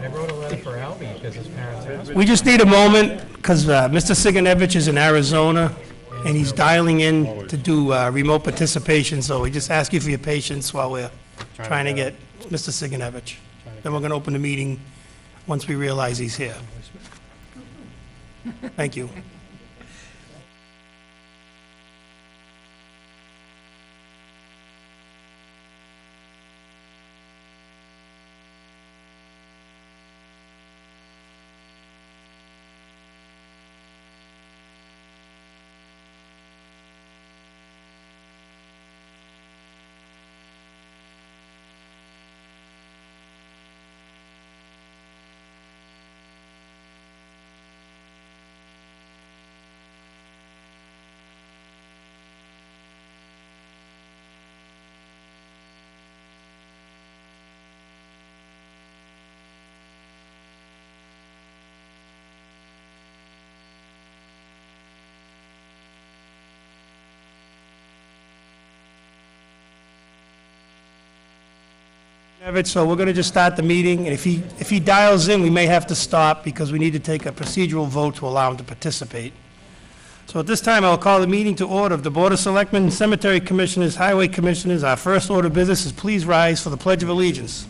I wrote a letter for Albie because his parents asked. We just need a moment, because Mr. Siganevich is in Arizona, and he's dialing in to do remote participation, so we just ask you for your patience while we're trying to get Mr. Siganevich. Then we're going to open the meeting once we realize he's here. Thank you. So we're going to just start the meeting, and if he dials in, we may have to stop because we need to take a procedural vote to allow him to participate. So at this time, I'll call the meeting to order of the Board of Selectmen, Cemetery Commissioners, Highway Commissioners. Our first order of business is please rise for the Pledge of Allegiance.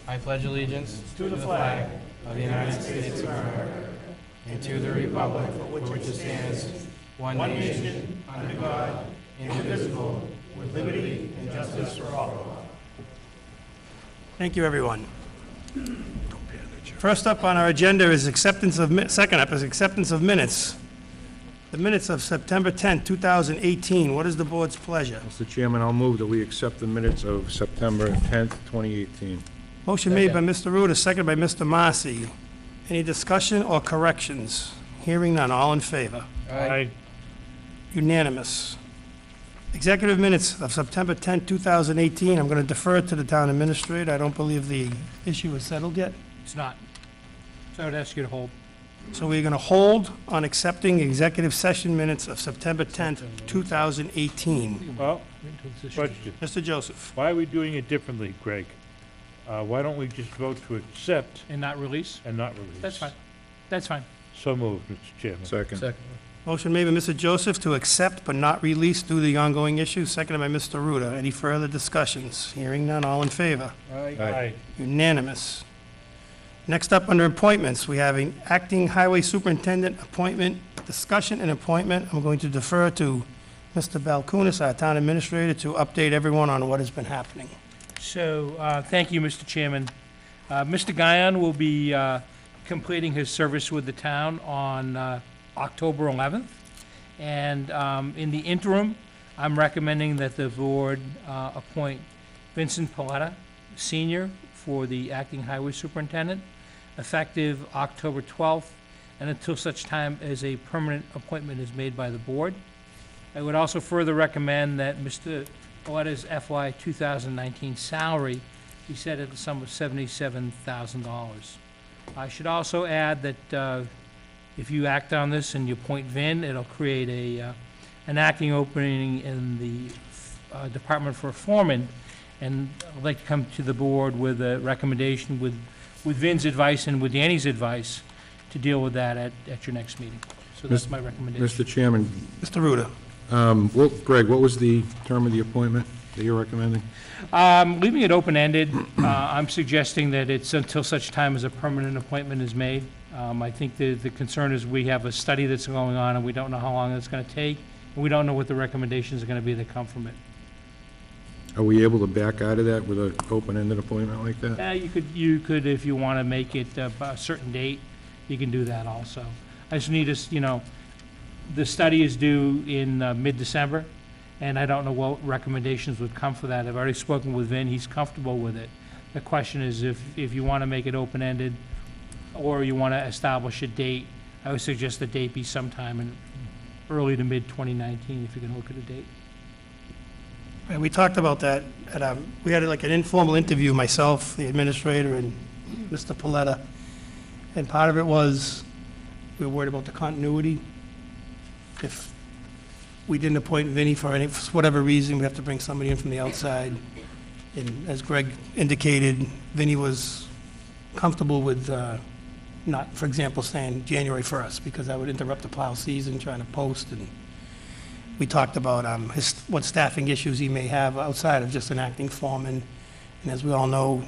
I pledge allegiance to the flag of the United States of America and to the republic for which it stands, one nation, under God, indivisible, with liberty and justice for all. Thank you, everyone. First up on our agenda is acceptance of, second up is acceptance of minutes. The minutes of September 10th, 2018. What is the board's pleasure? Mr. Chairman, I'll move that we accept the minutes of September 10th, 2018. Motion made by Mr. Ruda, seconded by Mr. Marcy. Any discussion or corrections? Hearing none. All in favor? Aye. Unanimous. Executive minutes of September 10th, 2018. I'm going to defer to the town administrator. I don't believe the issue is settled yet. It's not. So I would ask you to hold. So we're going to hold on accepting executive session minutes of September 10th, 2018. Well, question. Mr. Joseph. Why are we doing it differently, Greg? Why don't we just vote to accept And not release? and not release? That's fine. That's fine. So moved, Mr. Chairman. Second. Motion made by Mr. Joseph to accept but not release due to the ongoing issue, seconded by Mr. Ruda. Any further discussions? Hearing none, all in favor? Aye. Unanimous. Next up, under appointments, we have an acting highway superintendent appointment, discussion and appointment. I'm going to defer to Mr. Balkunas, our town administrator, to update everyone on what has been happening. So, thank you, Mr. Chairman. Mr. Guyon will be completing his service with the town on October 11th. And in the interim, I'm recommending that the board appoint Vincent Paletta, Senior, for the acting highway superintendent, effective October 12th, and until such time as a permanent appointment is made by the board. I would also further recommend that Mr. Paletta's FY 2019 salary be set at the sum of $77,000. I should also add that if you act on this and you appoint Vin, it'll create an acting opening in the department for a foreman, and I'd like to come to the board with a recommendation with Vin's advice and with Danny's advice to deal with that at your next meeting. So that's my recommendation. Mr. Chairman, Mr. Ruda. Greg, what was the term of the appointment that you're recommending? Leaving it open-ended, I'm suggesting that it's until such time as a permanent appointment is made. I think the concern is we have a study that's going on, and we don't know how long it's going to take, and we don't know what the recommendations are going to be that come from it. Are we able to back out of that with an open-ended appointment like that? You could, if you want to make it a certain date, you can do that also. I just need us, the study is due in mid-December, and I don't know what recommendations would come for that. I've already spoken with Vin, he's comfortable with it. The question is if you want to make it open-ended or you want to establish a date, I would suggest the date be sometime in early to mid-2019, if you can look at a date. And we talked about that we had like an informal interview, myself, the administrator, and Mr. Paletta. And part of it was we were worried about the continuity. If we didn't appoint Vinnie for whatever reason, we have to bring somebody in from the outside. And as Greg indicated, Vinnie was comfortable with not, for example, saying January 1st, because that would interrupt the plow season, trying to post, and we talked about what staffing issues he may have outside of just an acting foreman. And as we all know,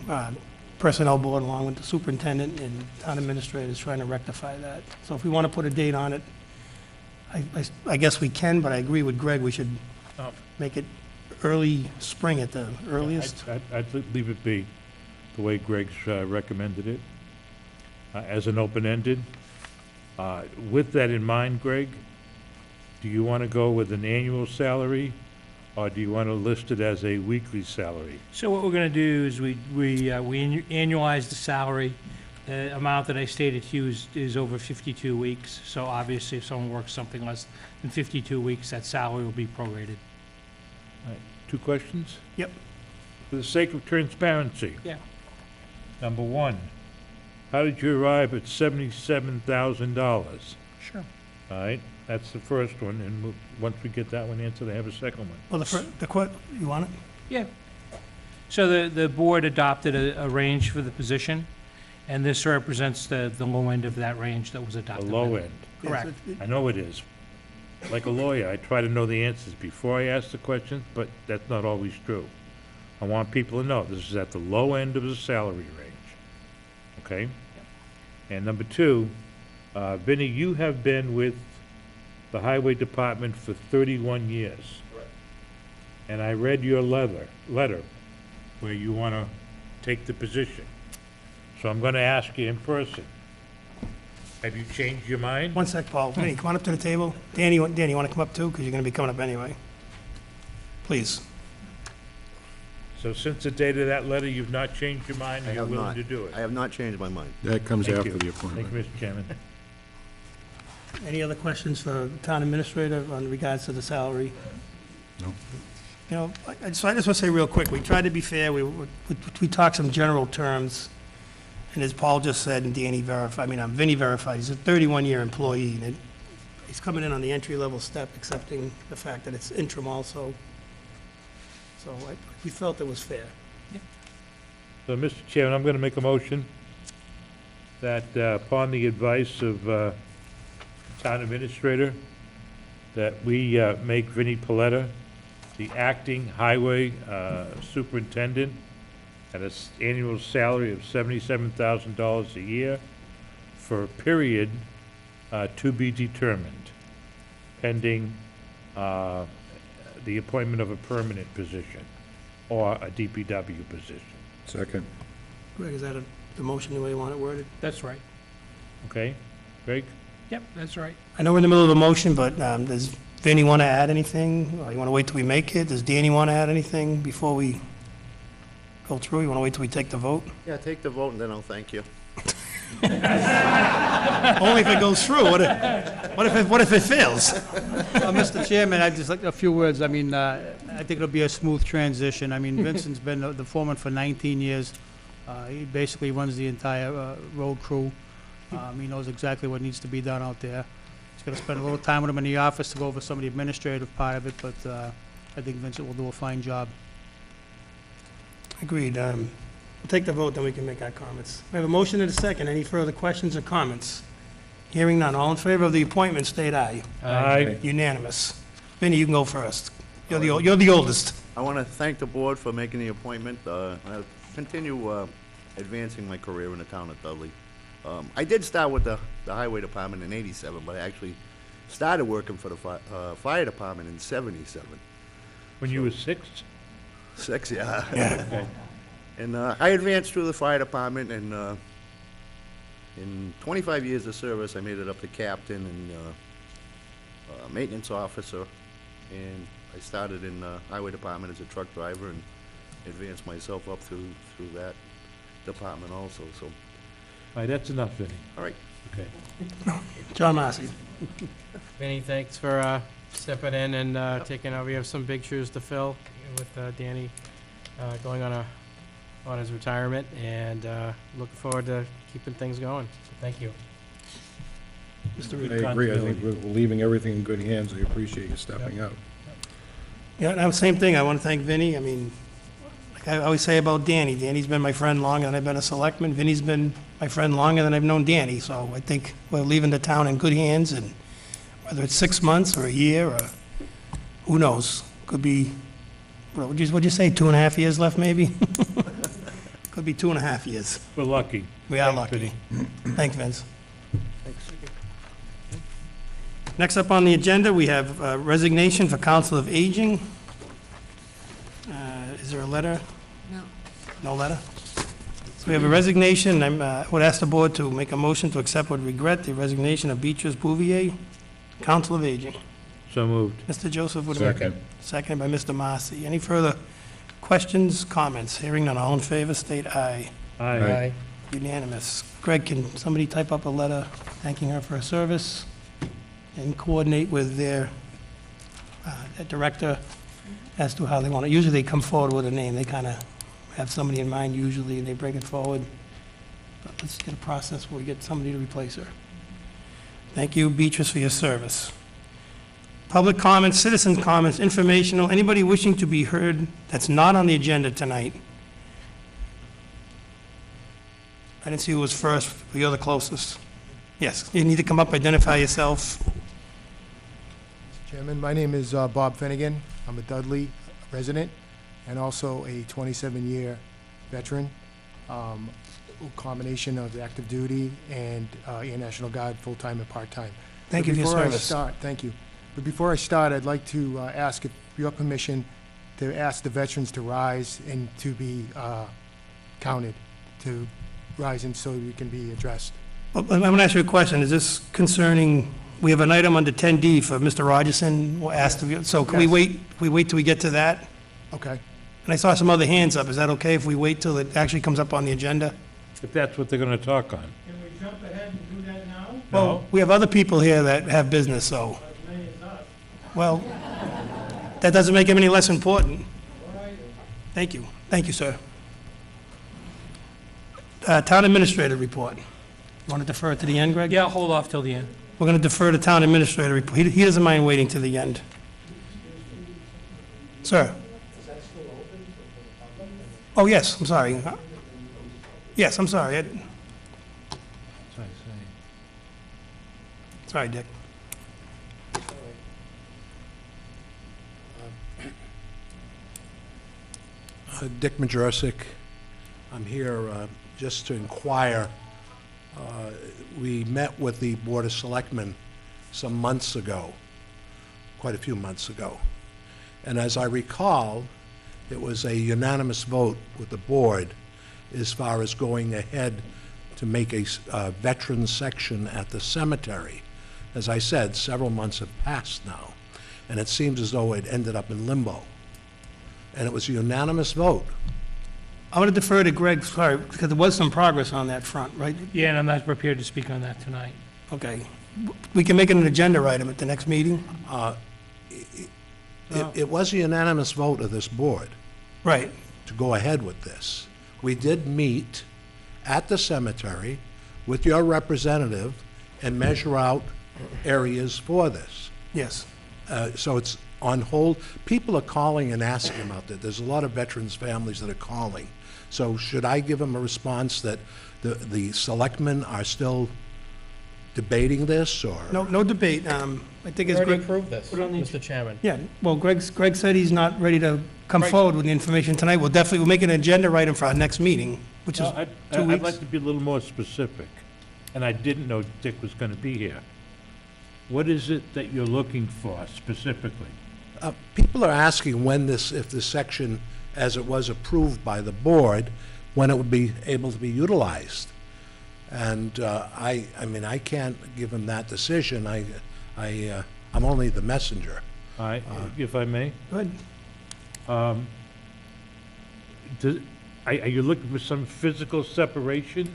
Personnel Board, along with the superintendent and town administrator, is trying to rectify that. So if we want to put a date on it, I guess we can, but I agree with Greg, we should Oh. make it early spring at the earliest. I'd leave it be the way Greg's recommended it, as an open-ended. With that in mind, Greg, do you want to go with an annual salary, or do you want to list it as a weekly salary? So what we're going to do is we annualize the salary. The amount that I stated to you is over 52 weeks. So obviously, if someone works something less than 52 weeks, that salary will be prorated. All right, 2 questions? Yep. For the sake of transparency. Yeah. Number 1, how did you arrive at $77,000? Sure. All right, that's the first one, and once we get that one answered, I have a second one. Well, you want it? Yeah. So the board adopted a range for the position, and this represents the low end of that range that was The adopted. low end. Correct. I know it is. Like a lawyer, I try to know the answers before I ask the questions, but that's not always true. I want people to know this is at the low end of the salary range, okay? And number 2, Vinnie, you have been with the Highway Department for 31 years. Correct. And I read your letter where you want to take the position. So I'm going to ask you in person. Have you changed your mind? One sec, Paul. Vinny, come on up to the table. Danny, you want to come up too? Because you're going to be coming up anyway. Please. So since the date of that letter, you've not changed your mind, I and you're have willing not. to do it? I have not changed my mind. That comes Thank after you. the Thank appointment. you, Mr. Chairman. Any other questions for the town administrator in regards to the salary? No. You know, I just want to say real quick, we tried to be fair, we talked some general terms, and as Paul just said, and Danny verified, Vinny verified, he's a 31-year employee, and he's coming in on the entry-level step, accepting the fact that it's interim also. So we felt it was fair. So, Mr. Chairman, I'm going to make a motion that upon the advice of Town Administrator, that we make Vinnie Paletta the acting highway superintendent at an annual salary of $77,000 a year for a period to be determined, pending the appointment of a permanent position or a DPW position. Second. Greg, is that the motion the way you want it worded? That's right. Okay? Greg? Yep, that's right. I know we're in the middle of the motion, but does Vinny want to add anything? Or you want to wait till we make it? Does Danny want to add anything before we go through? You want to wait till we take the vote? Yeah, take the vote and then I'll thank you. Only if it goes through. What if it fails? Mr. Chairman, I'd just like a few words. I think it'll be a smooth transition. Vincent's been the foreman for 19 years. He basically runs the entire road crew. He knows exactly what needs to be done out there. He's going to spend a little time with him in the office to go over some of the administrative part of it, but I think Vincent will do a fine job. Agreed. We'll take the vote, then we can make our comments. We have a motion and a second. Any further questions or comments? Hearing none. All in favor of the appointment, state aye. Aye. Unanimous. Vinny, you can go first. You're the oldest. I want to thank the board for making the appointment. I'll continue advancing my career in the town of Dudley. I did start with the highway department in '87, but I actually started working for the fire department in '77. When you were 6? 6, yeah. Okay. And I advanced through the fire department, and in 25 years of service, I made it up to captain and maintenance officer. And I started in the highway department as a truck driver and advanced myself up through that department also. So, All right, that's enough, Vinnie. all right. Okay. John Massey. Vinny, thanks for stepping in and taking over. We have some big shoes to fill with Danny going on his retirement, and looking forward to keeping things going. So thank you. Mr. I Reed. agree. I think we're leaving everything in good hands. I appreciate you stepping up. Yeah, now, same thing. I want to thank Vinny. I always say about Danny, Danny's been my friend longer than I've been a selectman, Vinnie's been my friend longer than I've known Danny, so I think we're leaving the town in good hands, and whether it's 6 months or a year, or who knows, could be, what'd you say, 2.5 years left, maybe? Could be 2.5 years. We're lucky. We are Thanks, lucky. Vinnie. Thanks, Vince. Next up on the agenda, we have resignation for Council of Aging. Is there a letter? No. No letter? So we have a resignation. I would ask the board to make a motion to accept with regret the resignation of Beatrice Bouvier, Council of Aging. So moved. Mr. Joseph would. Second. Seconded by Mr. Marcy. Any further questions, comments? Hearing none, all in favor, state aye. Aye. Unanimous. Greg, can somebody type up a letter thanking her for her service and coordinate with their director as to how they want it? Usually they come forward with a name. They kind of have somebody in mind usually, and they bring it forward. But let's get a process where we get somebody to replace her. Thank you, Beatrice, for your service. Public comments, citizen comments, informational, anybody wishing to be heard that's not on the agenda tonight. I didn't see who was first, but you're the closest. Yes, you need to come up, identify yourself. Chairman, my name is Bob Finnegan. I'm a Dudley resident and also a 27-year veteran, combination of active duty and Air National Guard, full-time and part-time. Thank you for your service. Thank you. But before I start, I'd like to ask if your permission to ask the veterans to rise and to be counted, to rise and so we can be addressed. Well, I'm going to ask you a question. Is this concerning, we have an item under 10D for Mr. Rogerson, asked of you, so can we wait till we get to that? Okay. And I saw some other hands up. Is that okay if we wait till it actually comes up on the agenda? If that's what they're gonna talk on. Can we jump ahead and do that now? Well, we have other people here that have business, so. Well, that doesn't make him any less important. Thank you. Thank you, sir. Town administrator report. You want to defer it to the end, Greg? Yeah, hold off till the end. We're going to defer to town administrator report. He doesn't mind waiting to the end. Sir? Oh, yes, I'm sorry. Yes, I'm sorry. Sorry, Dick. Dick Majorsic. I'm here just to inquire. We met with the Board of Selectmen some months ago, quite a few months ago. And as I recall, it was a unanimous vote with the board as far as going ahead to make a veteran section at the cemetery. As I said, several months have passed now, and it seems as though it ended up in limbo. And it was a unanimous vote. I'm going to defer to Greg, sorry, because there was some progress on that front, right? Yeah, and I'm not prepared to speak on that tonight. Okay. We can make it an agenda item at the next meeting? It was a unanimous vote of this board Right. to go ahead with this. We did meet at the cemetery with your representative and measure out areas for this. Yes. So it's on hold. People are calling and asking about that. There's a lot of veterans' families that are calling. So should I give them a response that the selectmen are still debating this, or? No debate. I think it's Greg. approved this, Put it on the- Mr. Chairman. Yeah, well, Greg said he's not ready to come forward with the information tonight. We'll make an agenda item for our next meeting, which is No, 2 I'd weeks. like to be a little more specific, and I didn't know Dick was gonna be here. What is it that you're looking for specifically? People are asking when if this section, as it was approved by the board, when it would be able to be utilized. And I mean, I can't give them that decision. I'm only the messenger. All right, if I may? Good. Are you looking for some physical separation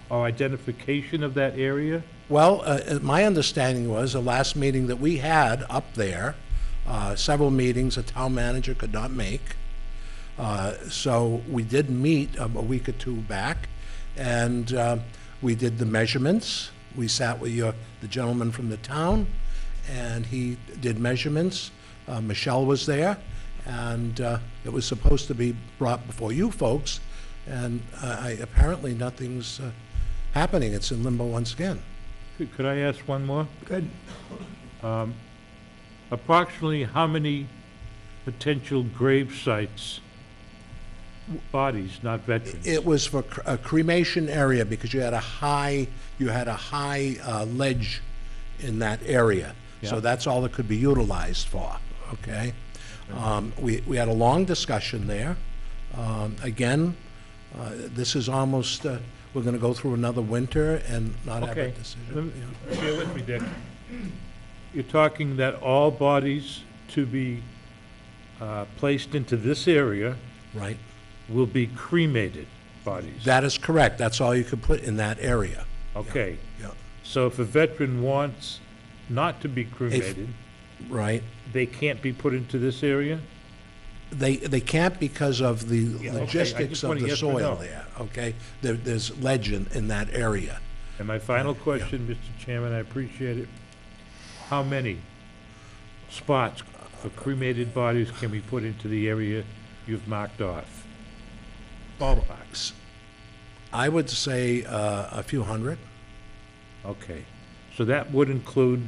or identification of that area? Well, my understanding was the last meeting that we had up there, several meetings a town manager could not make. So we did meet a week or two back, and we did the measurements. We sat with the gentleman from the town, and he did measurements. Michelle was there, and it was supposed to be brought before you folks, and apparently nothing's happening. It's in limbo once again. Could I ask one more? Good. Approximately how many potential grave sites, bodies, not veterans? It was for a cremation area because you had a high ledge in that area. So Yeah. that's all it could be utilized for, okay? We had a long discussion there. Again, this is almost, we're gonna go through another winter and not have a Okay. decision. Bear with me, Dick. You're talking that all bodies to be placed into this area Right? will be cremated bodies? That is correct. That's all you could put in that area. Okay. Yeah. So if a veteran wants not to be cremated, Right? they can't be put into this area? They can't because of the okay. I logistics just of want a the yes or soil no. there, okay? There's ledge in that area. And my final question, Mr. Chairman, I appreciate it. How many spots for cremated bodies can we put into the area you've marked off? Ballparks. I would say a few hundred. Okay. So that would include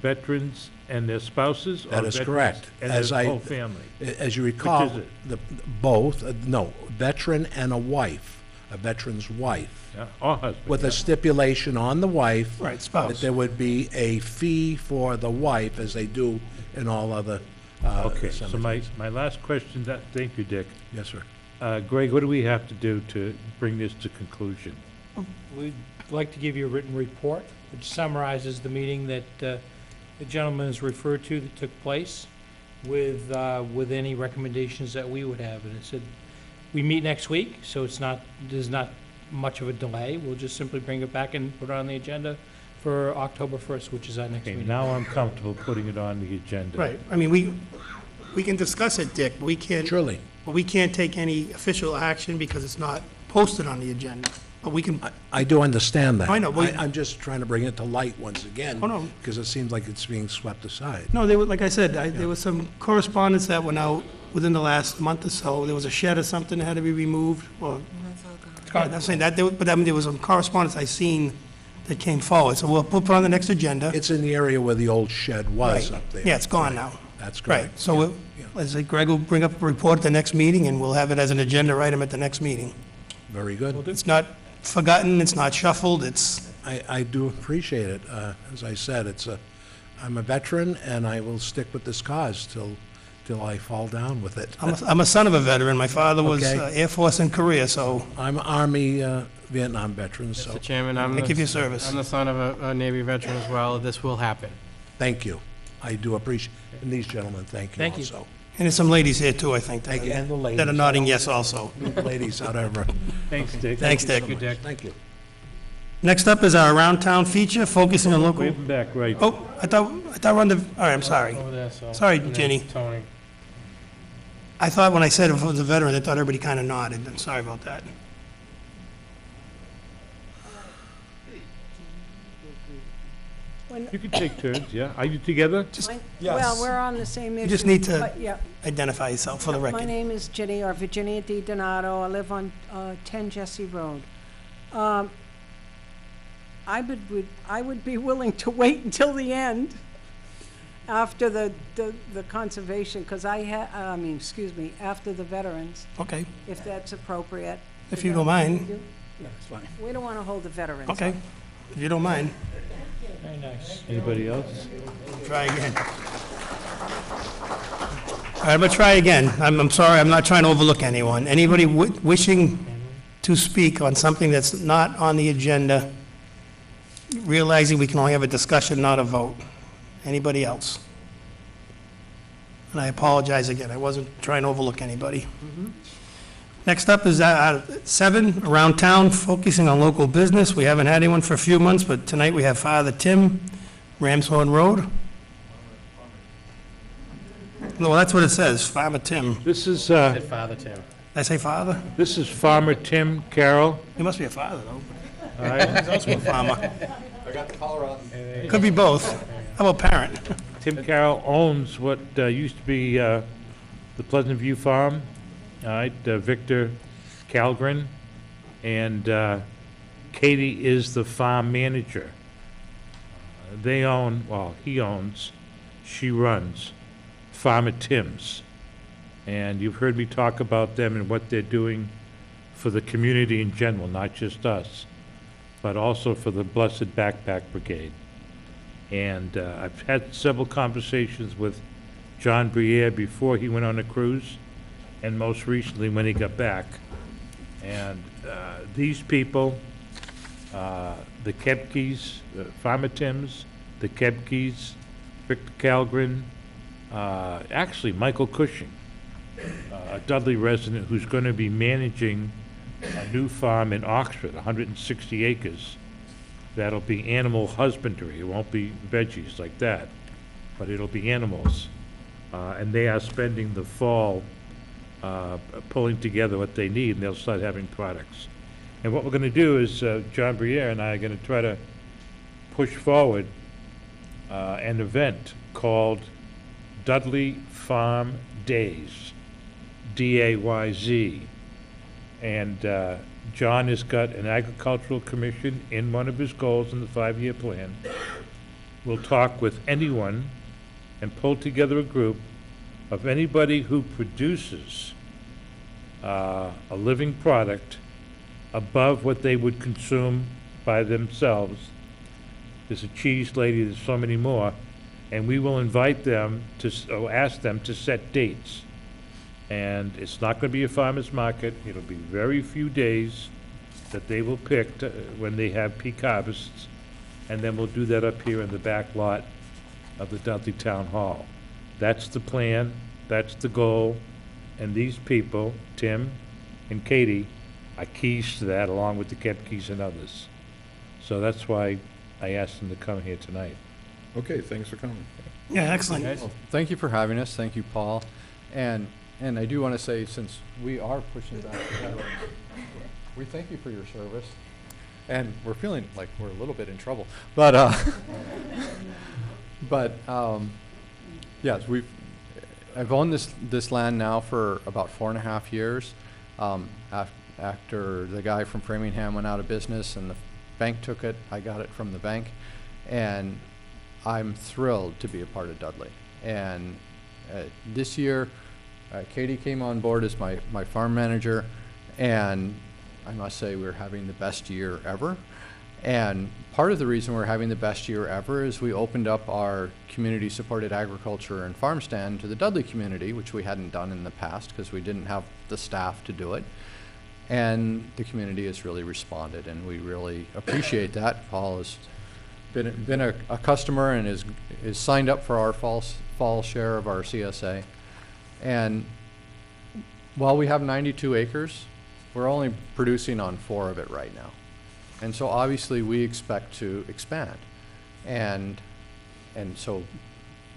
veterans and their spouses? or That is veterans correct. And As their I- whole family? As you recall, is it? both, no, veteran and a wife, a veteran's wife, Yeah, or husband? with a yeah. stipulation on the wife Right, that spouse. there would be a fee for the wife, as they do in all other Okay, so cemeteries. my last question, thank you, Dick. Yes, sir. Greg, what do we have to do to bring this to conclusion? We'd like to give you a written report which summarizes the meeting that the gentleman has referred to that took place with any recommendations that we would have. And it said, we meet next week, so there's not much of a delay. We'll just simply bring it back and put it on the agenda for October 1st, which is our next Okay, meeting. now I'm comfortable putting it on the agenda. Right, I mean, we can discuss it, Dick, but we can't, Surely. but we can't take any official action because it's not posted on the agenda. But we can, I do understand that. I know, but- I'm just trying to bring it to light once again. Oh, no. Because it seems like it's being swept aside. no, there was, like I said, there was some correspondence that went out within the last month or so. There was a shed or something that had to be removed, or, I'm saying that, but I mean, there was some correspondence I seen that came forward, so we'll put it on the next agenda. It's in the area where the old shed was Right. up there. Yeah, it's gone now. That's Right, correct. so, as I say, Greg will bring up a report at the next meeting, and we'll have it as an agenda item at the next meeting. Very good. It's not forgotten, it's not shuffled, it's, I do appreciate it. As I said, I'm a veteran, and I will stick with this cause till I fall down with it. I'm a son of a veteran. My father was Okay. Air Force in Korea, so I'm Army Vietnam veteran, so Mr. Chairman, I'm thank you for the, your service. I'm the son of a Navy veteran as well. This will happen. thank you. I do appreciate, and these gentlemen, thank you Thank you. also. And there's some ladies here, too, I think, Thank you, and the ladies. that are nodding yes also. Ladies, however. Thanks, Dick. Thanks, Dick. Thank you, Dick. Thank you. Next up is our Around Town feature, focusing on local... Wave them back, right. Oh, I thought we're on the... All right, I'm sorry. Over there, so. Sorry, and then Jenny. Tony. I thought when I said if it was a veteran, I thought everybody kind of nodded. I'm sorry about that. You can take turns, yeah. Are you together? Well, we're on the same issue. just need to- but, yeah. Identify yourself for the My record. name is Jenny, or Virginia D. Donato. I live on 10 Jesse Road. I would be willing to wait until the end after the conservation, because after the veterans, Okay, if that's appropriate. if you don't mind. We don't want to hold the veterans. Okay, if you don't mind. Very nice. Anybody else? Try again. All right, I'm gonna try again. I'm sorry, I'm not trying to overlook anyone. Anybody wishing to speak on something that's not on the agenda, realizing we can only have a discussion, not a vote? Anybody else? And I apologize again, I wasn't trying to overlook anybody. Next up is 7, Around Town, focusing on local business. We haven't had anyone for a few months, but tonight we have Father Tim, Ramshorn Road. No, that's what it says, Farmer Tim. This is, Said Father Tim. Did I say father? this is Farmer Tim Carroll. He must be a father, though. All right. He's also a farmer. Could be both. How about parent? Tim Carroll owns what used to be the Pleasant View Farm, all right, Victor Calgren, and Katie is the farm manager. They own, well, he owns, she runs Farmer Tim's. And you've heard me talk about them and what they're doing for the community in general, not just us, but also for the Blessed Backpack Brigade. And I've had several conversations with John Briere before he went on a cruise, and most recently when he got back. And these people, the Kepkes, Farmer Tim's, the Kepkes, Victor Calgren, actually Michael Cushing, a Dudley resident who's going to be managing a new farm in Oxford, 160 acres. That'll be animal husbandry. It won't be veggies like that, but it'll be animals. And they are spending the fall pulling together what they need, and they'll start having products. And what we're going to do is, John Briere and I are going to try to push forward an event called Dudley Farm Days, D-A-Y-Z. And John has got an agricultural commission in one of his goals in the 5-year plan. We'll talk with anyone and pull together a group of anybody who produces a living product above what they would consume by themselves. There's a cheese lady, there's so many more, and we will invite them to, or ask them to set dates. And it's not going to be a farmer's market. It'll be very few days that they will pick when they have peak harvests, and then we'll do that up here in the back lot of the Dudley Town Hall. That's the plan, that's the goal, and these people, Tim and Katie, are keys to that, along with the Kepkes and others. So that's why I asked them to come here tonight. Okay, thanks for coming. Yeah, excellent. Well, thank you for having us. Thank you, Paul. And I do want to say, since we are pushing back the veterans, we thank you for your service. And we're feeling like we're a little bit in trouble. But, yes, I've owned this land now for about 4.5 years. After the guy from Framingham went out of business and the bank took it, I got it from the bank. And I'm thrilled to be a part of Dudley. And this year, Katie came on board as my farm manager, and I must say we're having the best year ever. And part of the reason we're having the best year ever is we opened up our community-supported agriculture and farm stand to the Dudley community, which we hadn't done in the past because we didn't have the staff to do it. And the community has really responded, and we really appreciate that. Paul has been a customer and is signed up for our fall share of our CSA. And while we have 92 acres, we're only producing on 4 of it right now. And so obviously we expect to expand. And so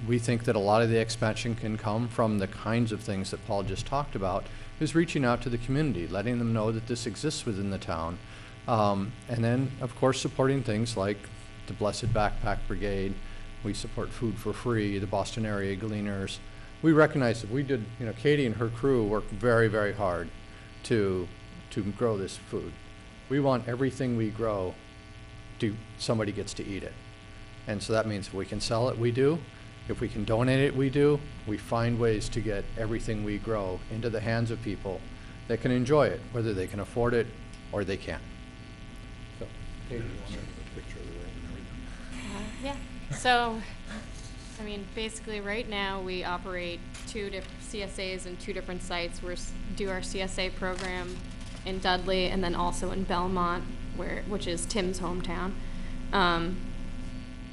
we think that a lot of the expansion can come from the kinds of things that Paul just talked about, is reaching out to the community, letting them know that this exists within the town. And then, of course, supporting things like the Blessed Backpack Brigade. We support Food for Free, the Boston Area Gleaners. We recognize that we did, Katie and her crew worked very, very hard to grow this food. We want everything we grow somebody gets to eat it. And so that means if we can sell it, we do. If we can donate it, we do. We find ways to get everything we grow into the hands of people that can enjoy it, whether they can afford it or they can't. So, Katie, you want to have a picture of the room and everything? Yeah. So, basically right now we operate 2 different CSAs in 2 different sites. We do our CSA program in Dudley and then also in Belmont, which is Tim's hometown.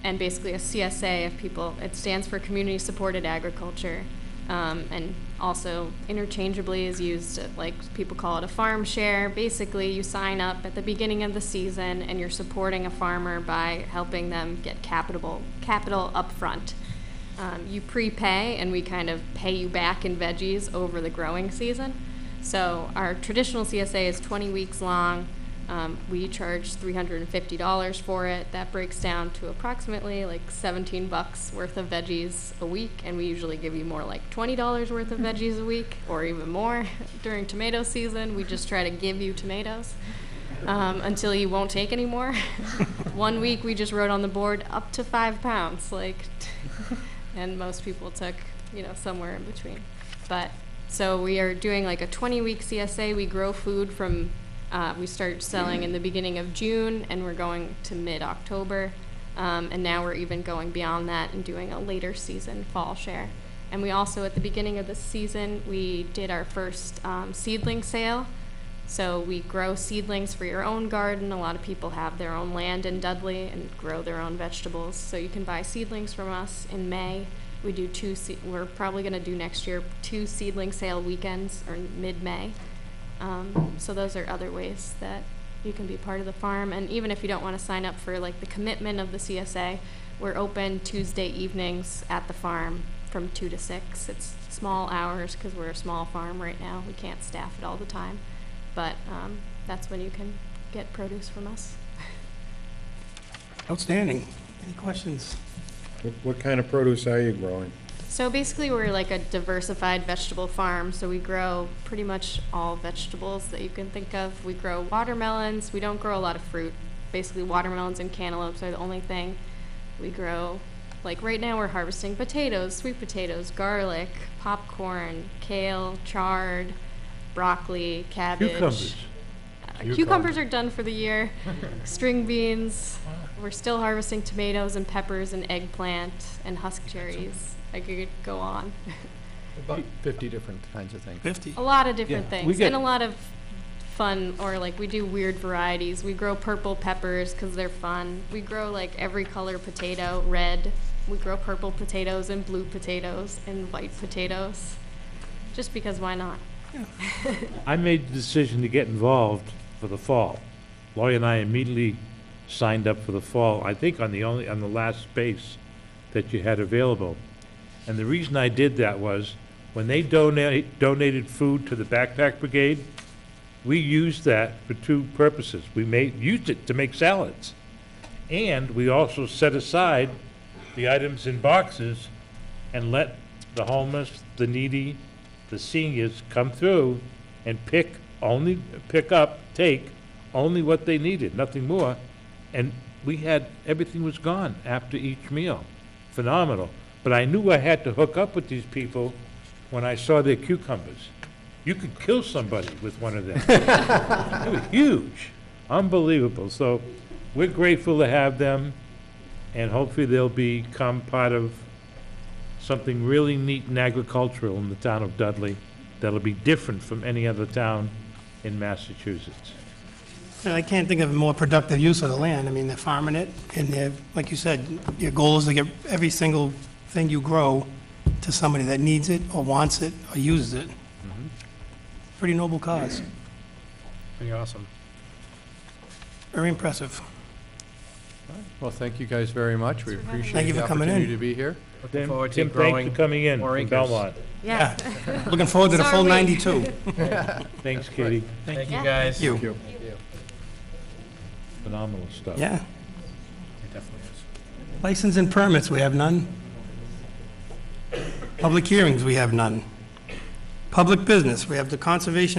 And basically a CSA, it stands for Community Supported Agriculture, and also interchangeably is used, like people call it a farm share. Basically, you sign up at the beginning of the season and you're supporting a farmer by helping them get capital up front. You prepay and we kind of pay you back in veggies over the growing season. So our traditional CSA is 20 weeks long. We charge $350 for it. That breaks down to approximately like 17 bucks worth of veggies a week, and we usually give you more like $20 worth of veggies a week, or even more during tomato season. We just try to give you tomatoes until you won't take any more. One week we just wrote on the board up to 5 pounds, and most people took, somewhere in between. But so we are doing like a 20-week CSA. We grow food from we start selling in the beginning of June, and we're going to mid-October. And now we're even going beyond that and doing a later season fall share. And we also, at the beginning of the season, we did our first seedling sale. So we grow seedlings for your own garden. A lot of people have their own land in Dudley and grow their own vegetables. So you can buy seedlings from us in May. We do we're probably going to do next year 2 seedling sale weekends, or mid-May. So those are other ways that you can be part of the farm. And even if you don't want to sign up for like the commitment of the CSA, we're open Tuesday evenings at the farm from 2 to 6. It's small hours because we're a small farm right now. We can't staff it all the time. But that's when you can get produce from us. Outstanding. Any questions? What kind of produce are you growing? So basically, we're like a diversified vegetable farm. So we grow pretty much all vegetables that you can think of. We grow watermelons. We don't grow a lot of fruit. Basically, watermelons and cantaloupes are the only thing. We grow, like right now we're harvesting potatoes, sweet potatoes, garlic, popcorn, kale, chard, broccoli, cabbage. Cucumbers. Cucumbers are done for the year. String beans. We're still harvesting tomatoes and peppers and eggplant and husk cherries. I could go on. About 50 different kinds of things. 50. A lot of different Yeah, things. we get- And a lot of fun, or like we do weird varieties. We grow purple peppers because they're fun. We grow like every color potato, red. We grow purple potatoes and blue potatoes and white potatoes. Just because why not? I made the decision to get involved for the fall. Laurie and I immediately signed up for the fall, I think on the last space that you had available. And the reason I did that was, when they donated food to the Backpack Brigade, we used that for 2 purposes. We used it to make salads. And we also set aside the items in boxes and let the homeless, the needy, the seniors come through and take only what they needed, nothing more. And everything was gone after each meal. Phenomenal. But I knew I had to hook up with these people when I saw their cucumbers. You could kill somebody with one of them. They were huge, unbelievable. So we're grateful to have them, and hopefully they'll become part of something really neat and agricultural in the town of Dudley that'll be different from any other town in Massachusetts. And I can't think of a more productive use of the land. I mean, they're farming it, and they're, like you said, your goal is to get every single thing you grow to somebody that needs it, or wants it, or uses it. Pretty noble cause. Pretty awesome. Very impressive. Well, thank you guys very much. We Thanks for having appreciate Thank you the for coming in. opportunity to be here. Looking forward to Tim, thanks growing for coming in more from acres. Belmont. Yeah. Looking forward to the full Sorry. 92. Thanks, Katie. Thank Yeah. you, guys. You. Phenomenal stuff. Yeah. It definitely is. License and permits, we have none. Public hearings, we have none. Public business, we have the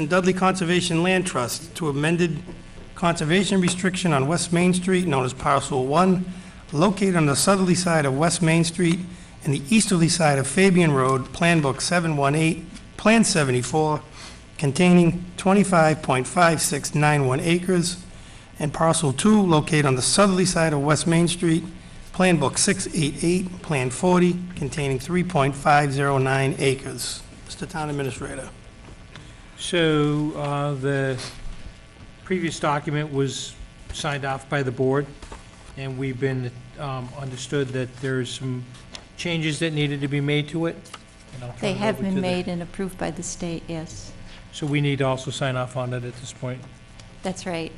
Dudley Conservation Land Trust to amended conservation restriction on West Main Street, known as Parcel 1, located on the southerly side of West Main Street and the easterly side of Fabian Road, Plan Book 718, Plan 74, containing 25.5691 acres, and Parcel 2, located on the southerly side of West Main Street, Plan Book 688, Plan 40, containing 3.509 acres. Mr. Town Administrator. So the previous document was signed off by the board, and we've been understood that there's some changes that needed to be made to it. And I'll turn They it have over to been the- made and approved by the state, yes. So we need to also sign off on it at this point. That's right.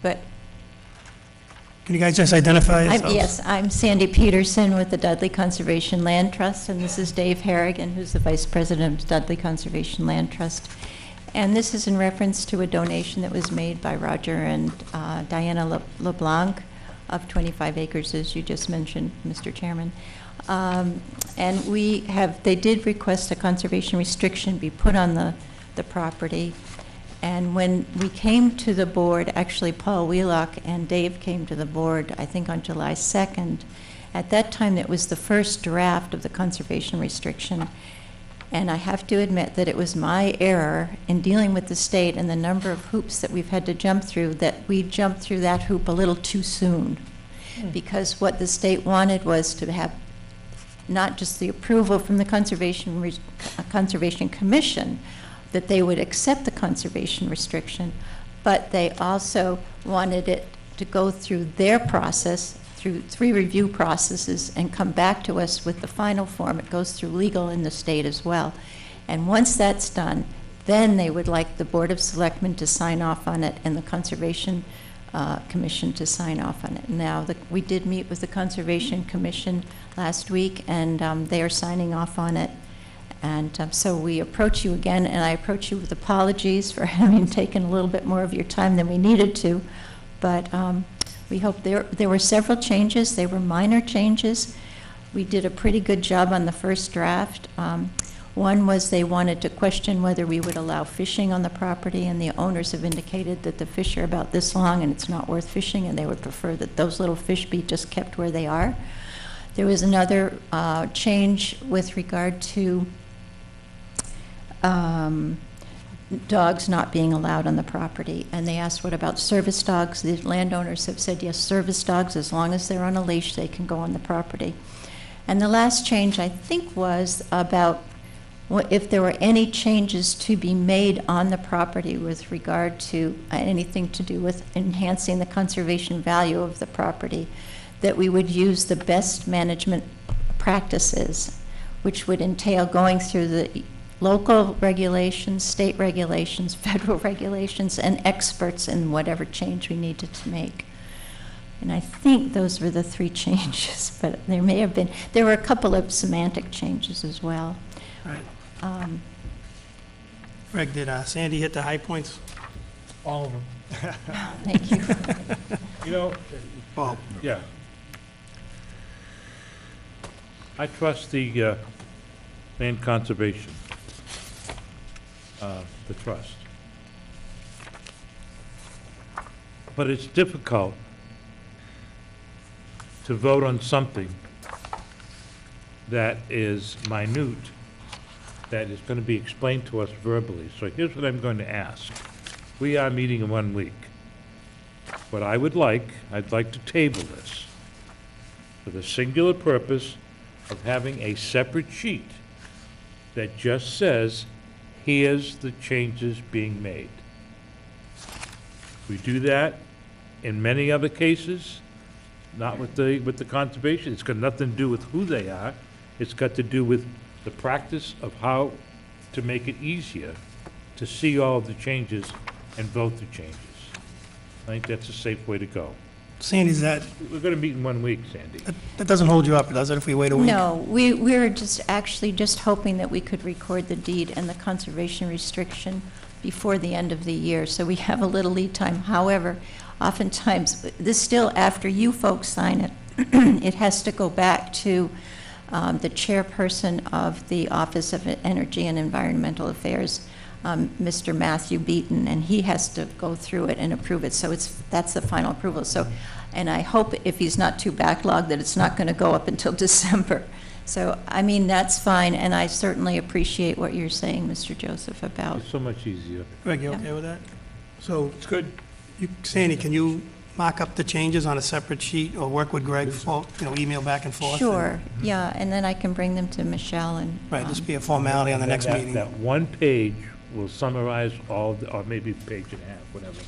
But, Can you guys just identify yourselves? yes, I'm Sandy Peterson with the Dudley Conservation Land Trust, and this is Dave Harrigan, who's the Vice President of Dudley Conservation Land Trust. And this is in reference to a donation that was made by Roger and Diana LeBlanc of 25 acres, as you just mentioned, Mr. Chairman. And they did request a conservation restriction be put on the property. And when we came to the board, actually Paul Wheelock and Dave came to the board, I think on July 2nd. At that time, it was the first draft of the conservation restriction. And I have to admit that it was my error in dealing with the state and the number of hoops that we've had to jump through, that we jumped through that hoop a little too soon. Because what the state wanted was to have not just the approval from the Conservation Commission, that they would accept the conservation restriction, but they also wanted it to go through their process, through 3 review processes, and come back to us with the final form. It goes through legal in the state as well. And once that's done, then they would like the Board of Selectmen to sign off on it and the Conservation Commission to sign off on it. Now, we did meet with the Conservation Commission last week, and they are signing off on it. And so we approach you again, and I approach you with apologies for having taken a little bit more of your time than we needed to. But we hope there were several changes. They were minor changes. We did a pretty good job on the first draft. One was they wanted to question whether we would allow fishing on the property, and the owners have indicated that the fish are about this long and it's not worth fishing, and they would prefer that those little fish be just kept where they are. There was another change with regard to dogs not being allowed on the property, and they asked, what about service dogs? The landowners have said, yes, service dogs, as long as they're on a leash, they can go on the property. And the last change, I think, was about if there were any changes to be made on the property with regard to anything to do with enhancing the conservation value of the property, that we would use the best management practices, which would entail going through the local regulations, state regulations, federal regulations, and experts in whatever change we needed to make. And I think those were the 3 changes, but there were a couple of semantic changes as well. Right. Greg, did Sandy hit the high points? All of them. Thank you. You know, Paul? yeah. I trust the land conservation, the trust. But it's difficult to vote on something that is minute, that is going to be explained to us verbally. So here's what I'm going to ask. We are meeting in 1 week. What I'd like to table this for the singular purpose of having a separate sheet that just says, here's the changes being made. We do that in many other cases, not with the conservation. It's got nothing to do with who they are. It's got to do with the practice of how to make it easier to see all of the changes and vote the changes. I think that's a safe way to go. Sandy, We're going to meet in 1 week, Sandy. that doesn't hold you up, does it, if we wait a week? No, we're just hoping that we could record the deed and the conservation restriction before the end of the year, so we have a little lead time. However, oftentimes, this still, after you folks sign it, it has to go back to the chairperson of the Office of Energy and Environmental Affairs, Mr. Matthew Beaton, and he has to go through it and approve it. So that's the final approval. So, and I hope if he's not too backlogged that it's not going to go up until December. So, I mean, that's fine, and I certainly appreciate what you're saying, Mr. Joseph, about. It's so much easier. Greg, you okay with that? So, it's good. Sandy, can you mock up the changes on a separate sheet, or work with Greg, email back and forth? Sure, yeah, and then I can bring them to Michelle and. Right, just be a formality on the next meeting. That 1 page will summarize all, or maybe a page and a half, whatever.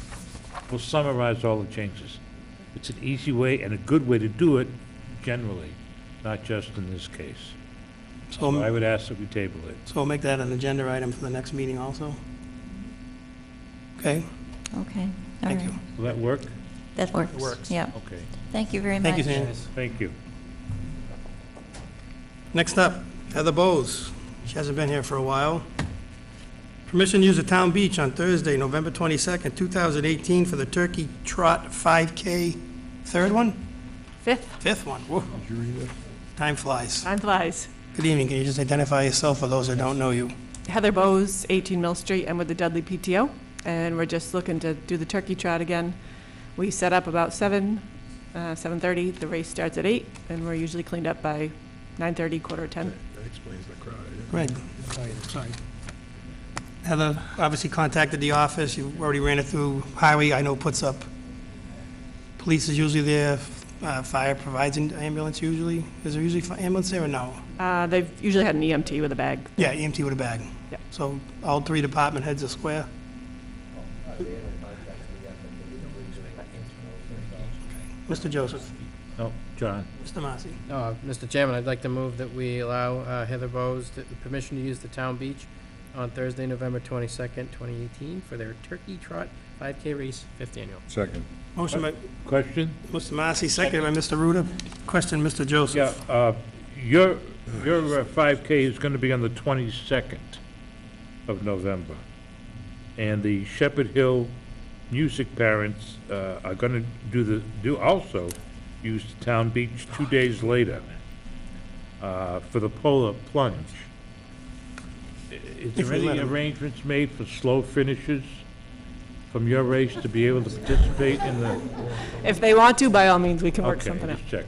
Will summarize all the changes. It's an easy way and a good way to do it generally, not just in this case. So I would ask that we table it. So we'll make that an agenda item for the next meeting also? Okay? Okay, all Thank right. you. Will that work? That works. It works. Yeah. Okay. Thank you very much. Thank you, Sandy. Thank you. Next up, Heather Bowes. She hasn't been here for a while. Permission to use the town beach on Thursday, November 22nd, 2018 for the Turkey Trot 5K. Third one? Fifth one. Whoa. Time flies. Time flies. Good evening. Can you just identify yourself for those that don't know you? Heather Bowes, 18 Mill Street. I'm with the Dudley PTO, and we're just looking to do the turkey trot again. We set up about 7:30. The race starts at 8, and we're usually cleaned up by 9:30, quarter to 10. That explains the crowd. Greg, sorry. Heather obviously contacted the office. You already ran it through highway. I know puts up, police is usually there. Fire provides an ambulance usually. Is there usually ambulance there or no? They've usually had an EMT with a bag. Yeah, EMT with a bag. Yeah. So all three department heads are square? Mr. Joseph. No, John. Mr. Massey. Mr. Chairman, I'd like to move that we allow Heather Bowes permission to use the town beach on Thursday, November 22nd, 2018 for their Turkey Trot 5K race, 5th annual. Second. Motion by Question? Mr. Massey, seconded by Mr. Ruda. Question, Mr. Joseph. Yeah, your 5K is going to be on the 22nd of November. And the Shepherd Hill music parents are going to also use the town beach 2 days later for the polar plunge. Is there any arrangements made for slow finishes from your race to be able to participate in the? If they want to, by all means, we can work Okay, something out. just check.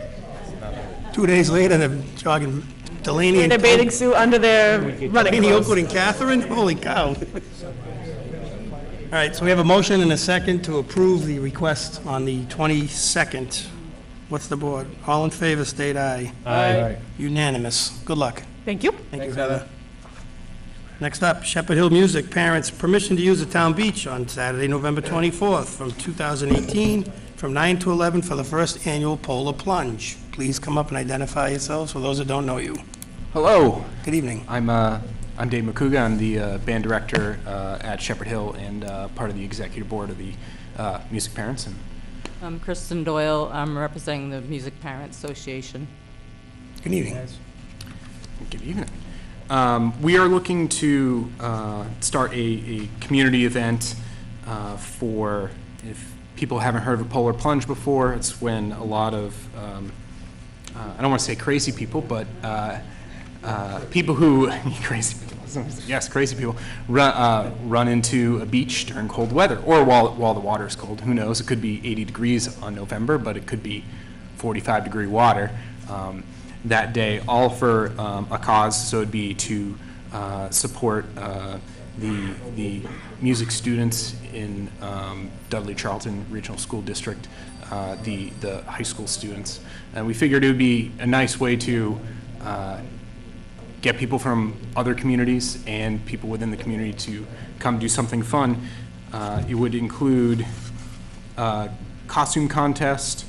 2 days later, they're jogging Delaney In and their bathing suit under their running Delaney, clothes. Oakwood, and Catherine? Holy cow. All right, so we have a motion and a second to approve the request on the 22nd. What's the board? All in favor, state aye. Aye. Unanimous. Good luck. Thank you. Thank you, Heather. Next up, Shepherd Hill Music Parents, permission to use the town beach on Saturday, November 24th, from 2018, from 9 to 11 for the first annual polar plunge. Please come up and identify yourselves for those that don't know you. Hello, Good evening. I'm Dave McCouga. I'm the band director at Shepherd Hill and part of the executive board of the Music Parents. And I'm Kristen Doyle. I'm representing the Music Parents Association. Good evening. good evening. We are looking to start a community event for, if people haven't heard of a polar plunge before, it's when a lot of, I don't want to say crazy people, but people who, crazy people, yes, crazy people, run into a beach during cold weather, or while the water is cold. Who knows? It could be 80 degrees on November, but it could be 45-degree water that day, all for a cause. So it'd be to support the music students in Dudley Charlton Regional School District, the high school students. And we figured it would be a nice way to get people from other communities and people within the community to come do something fun. It would include costume contest,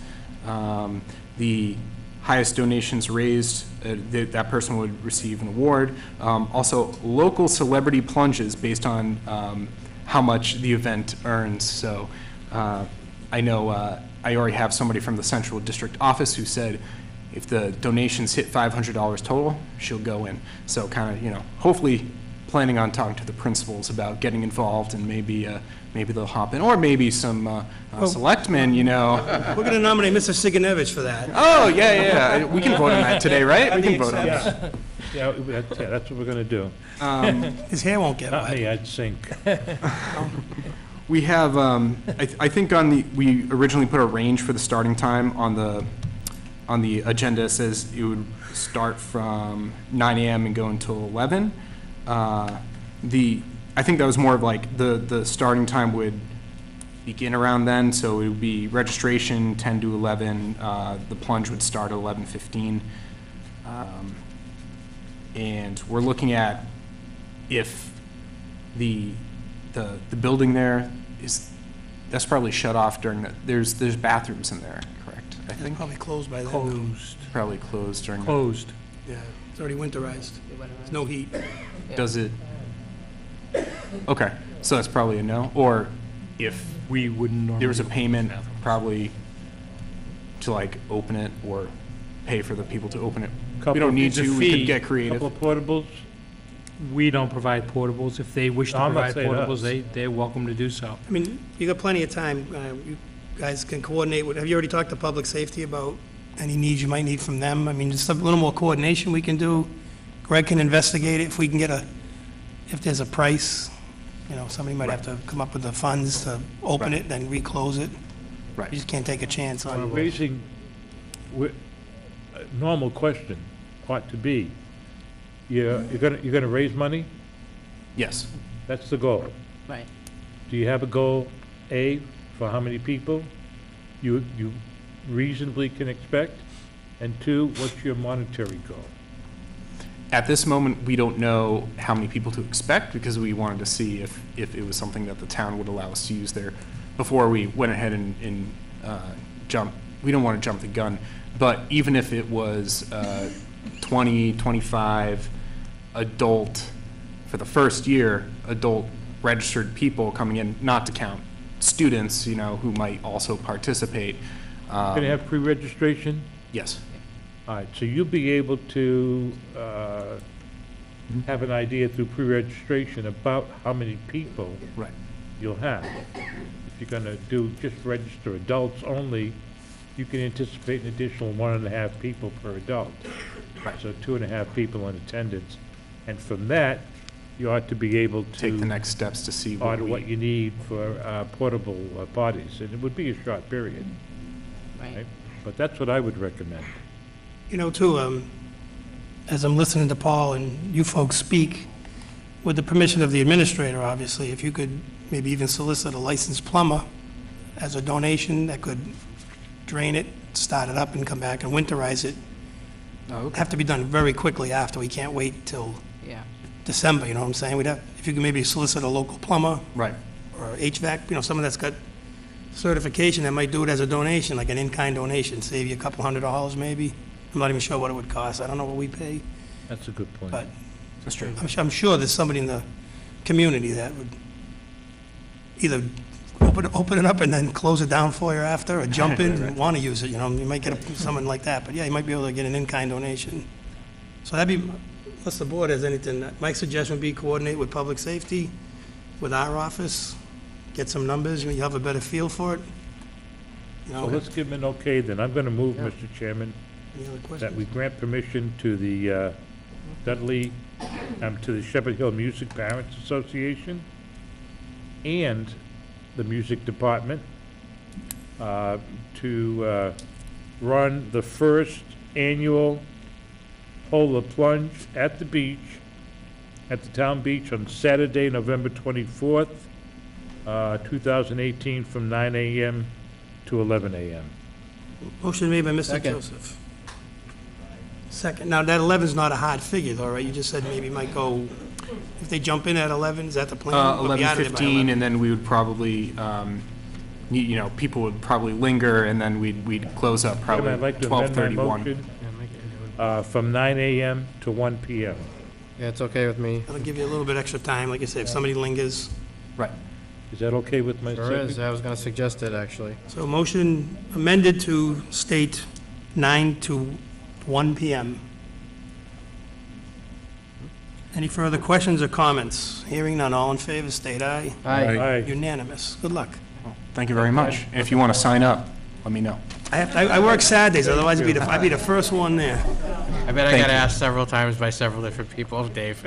the highest donations raised, that person would receive an award. Also, local celebrity plunges based on how much the event earns. So I know I already have somebody from the Central District office who said if the donations hit $500 total, she'll go in. So kind of, hopefully planning on talking to the principals about getting involved, and maybe they'll hop in, or maybe some selectmen, We're going to nominate Mr. Siganevich for that. Oh, yeah. We can vote on that today, right? We can vote on that. Yeah, that's what we're gonna do. His hair won't get Not wet. me, I'd sink. We have, I think we originally put a range for the starting time on the agenda. It says it would start from 9 a.m. and go until 11. I think that was more of like the starting time would begin around then, so it would be registration 10 to 11. The plunge would start at 11:15. And we're looking at if the building there that's probably shut off during there's bathrooms in there, correct? I think Probably closed by then. Closed. probably closed during. Closed. Yeah, it's already winterized. There's no heat. Does it? Okay, so that's probably a no. Or if We wouldn't normally. there was a payment, probably to like open it or pay for the people to open it. We don't need to. We could get creative. Couple of portables. we don't provide portables. If they wish to No, I'm not provide saying portables, us. they're welcome to do so. I mean, you got plenty of time. You guys can coordinate with, have you already talked to public safety about any needs you might need from them? I mean, just a little more coordination we can do. Greg can investigate it if we can get if there's a price, somebody might have to come up with the funds to open it, then reclose it. Right. You just can't take a chance We're on. raising, a normal question ought to be, you're gonna raise money? Yes. That's the goal. Right. Do you have a goal, A, for how many people you reasonably can expect? And two, what's your monetary goal? At this moment, we don't know how many people to expect because we wanted to see if it was something that the town would allow us to use there before we went ahead and jump. We don't want to jump the gun, but even if it was 20, 25 adult, for the first year, adult registered people coming in, not to count students, who might also participate. Gonna have pre-registration? Yes. All right, so you'll be able to have an idea through pre-registration about how many people Right. you'll have. If you're gonna do just register adults only, you can anticipate an additional 1.5 people per adult. Right. So 2.5 people in attendance. And from that, you ought to be able to Take the next steps to see order what you need for portable bodies. And it would be a short period, Right. right? But that's what I would recommend. Too, as I'm listening to Paul and you folks speak, with the permission of the administrator, obviously, if you could maybe even solicit a licensed plumber as a donation that could drain it, start it up and come back and winterize it. Have to be done very quickly after. We can't wait till Yeah. December, you know what I'm saying? If you could maybe solicit a local plumber Right. or HVAC, someone that's got certification that might do it as a donation, like an in-kind donation, save you a couple $100 maybe. I'm not even sure what it would cost. I don't know what we pay, That's a good point. but That's true. I'm sure there's somebody in the community that would either open it up and then close it down for you after, or jump in and want to use it, you might get someone like that, but yeah, you might be able to get an in-kind donation. So that'd be, unless the board has anything, my suggestion would be coordinate with public safety, with our office, get some numbers, you have a better feel for it. So let's give him an okay then. I'm gonna move, Mr. Chairman, Any other that we questions? grant permission to the Dudley, to the Shepherd Hill Music Parents Association and the music department to run the first annual Polar Plunge at the beach, at the town beach on Saturday, November 24th, 2018, from 9 a.m. to 11 a.m. Motion made by Mr. Second. Joseph. Second. Now, that 11's not a hard figure, though, right? You just said maybe might go, if they jump in at 11, is that the plan? We'll be out of there by 11:15, 11. and then we would probably, people would probably linger, and then we'd close up probably Chairman, I'd like to amend my 12:31. motion from 9 a.m. to 1 p.m. Yeah, it's okay with me. That'll give you a little bit extra time, like I said, if somebody lingers. Right. Is that okay with my Sure is. second? I was going to suggest it, actually. So motion amended to state 9 to 1 p.m. Any further questions or comments? Hearing none, all in favor, state aye. Aye. Unanimous. Good luck. Thank you very much. And if you want to sign up, let me know. I work Saturdays, otherwise I'd be the first one there. I bet I Thank got you. asked several times by several different people, Dave.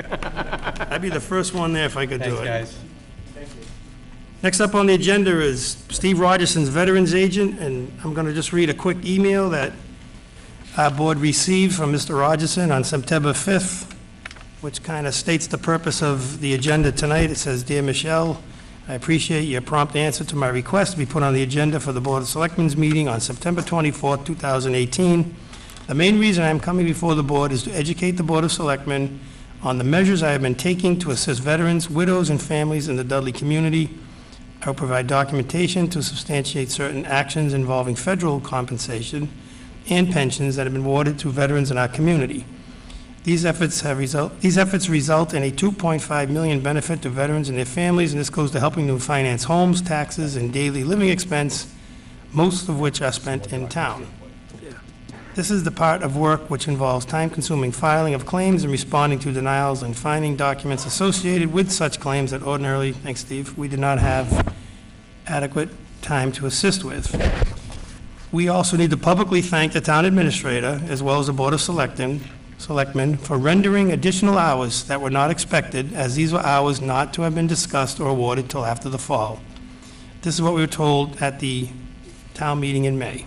I'd be the first one there if I could do it. guys. Next up on the agenda is Steve Rogerson's Veterans Agent, and I'm going to just read a quick email that our board received from Mr. Rogerson on September 5th, which kind of states the purpose of the agenda tonight. It says, "Dear Michelle, I appreciate your prompt answer to my request to be put on the agenda for the Board of Selectmen's meeting on September 24th, 2018. The main reason I am coming before the board is to educate the Board of Selectmen on the measures I have been taking to assist veterans, widows, and families in the Dudley community. I will provide documentation to substantiate certain actions involving federal compensation and pensions that have been awarded to veterans in our community. These efforts result in a $2.5 million benefit to veterans and their families, and this goes to helping them finance homes, taxes, and daily living expense, most of which are spent in town." This is the part of work which involves time-consuming filing of claims and responding to denials and finding documents associated with such claims that ordinarily, thanks Steve, we did not have adequate time to assist with. We also need to publicly thank the town administrator, as well as the Board of Selectmen, for rendering additional hours that were not expected, as these were hours not to have been discussed or awarded till after the fall. This is what we were told at the town meeting in May.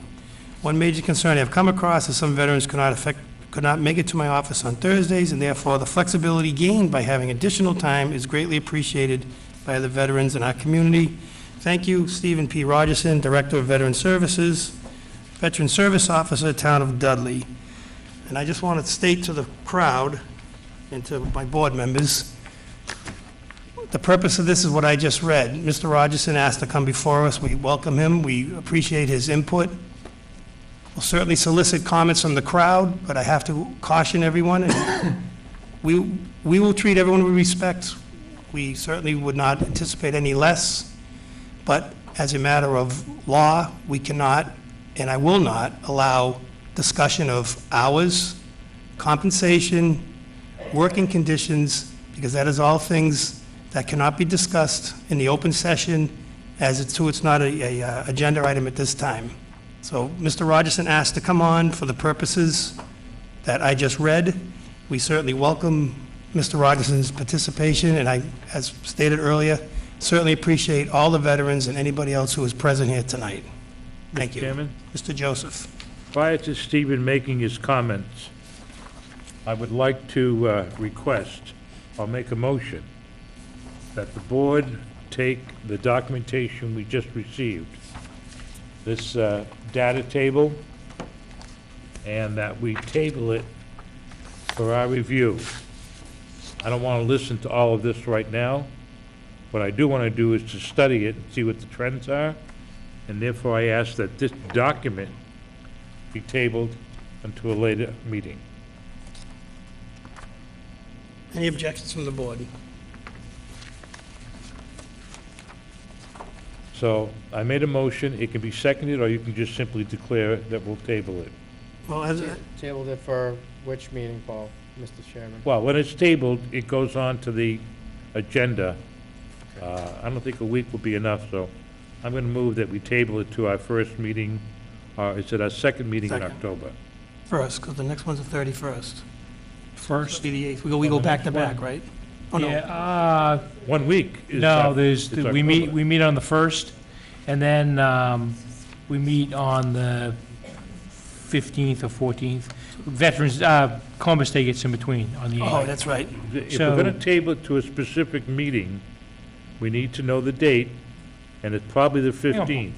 One major concern I have come across is some veterans could not make it to my office on Thursdays, and therefore the flexibility gained by having additional time is greatly appreciated by the veterans in our community. Thank you, Stephen P. Rogerson, Director of Veteran Services, Veteran Service Officer, Town of Dudley. And I just want to state to the crowd and to my board members, the purpose of this is what I just read. Mr. Rogerson asked to come before us. We welcome him. We appreciate his input. We'll certainly solicit comments from the crowd, but I have to caution everyone, and we will treat everyone with respect. We certainly would not anticipate any less, but as a matter of law, we cannot, and I will not, allow discussion of hours, compensation, working conditions, because that is all things that cannot be discussed in the open session, as it's not a agenda item at this time. So Mr. Rogerson asked to come on for the purposes that I just read. We certainly welcome Mr. Rogerson's participation, and I, as stated earlier, certainly appreciate all the veterans and anybody else who is present here tonight. Thank you. Mr. Chairman? Mr. Joseph. Prior to Stephen making his comments, I would like to request or make a motion that the board take the documentation we just received, this data table, and that we table it for our review. I don't want to listen to all of this right now. What I do want to do is to study it and see what the trends are, and therefore I ask that this document be tabled until a later meeting. Any objections from the board? So I made a motion. It can be seconded, or you can just simply declare that we'll table it. Well, as, Tabled it for which meeting, Paul, Mr. Chairman? Well, when it's tabled, it goes on to the agenda. I don't think a week will be enough, so I'm going to move that we table it to our first meeting, or is it our second meeting in Second. October? first, because the next one's the 31st. First? Be the 8th. We go back to back, right? Oh, no. Yeah, 1 week is no, is we meet on the 1st, and then we meet on the 15th or 14th. Veterans, Columbus Day gets in between on the 8th. Oh, that's right. If So- we're going to table it to a specific meeting, we need to know the date, and it's probably the 15th.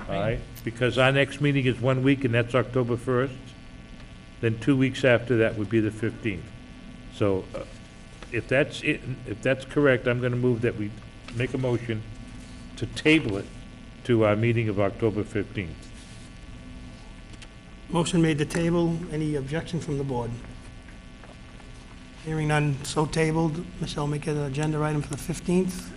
All right? Because our next meeting is 1 week, and that's October 1st. Then 2 weeks after that would be the 15th. So if that's it, if that's correct, I'm going to move that we make a motion to table it to our meeting of October 15th. Motion made to table. Any objection from the board? Hearing none, so tabled. Michelle, make it an agenda item for the 15th.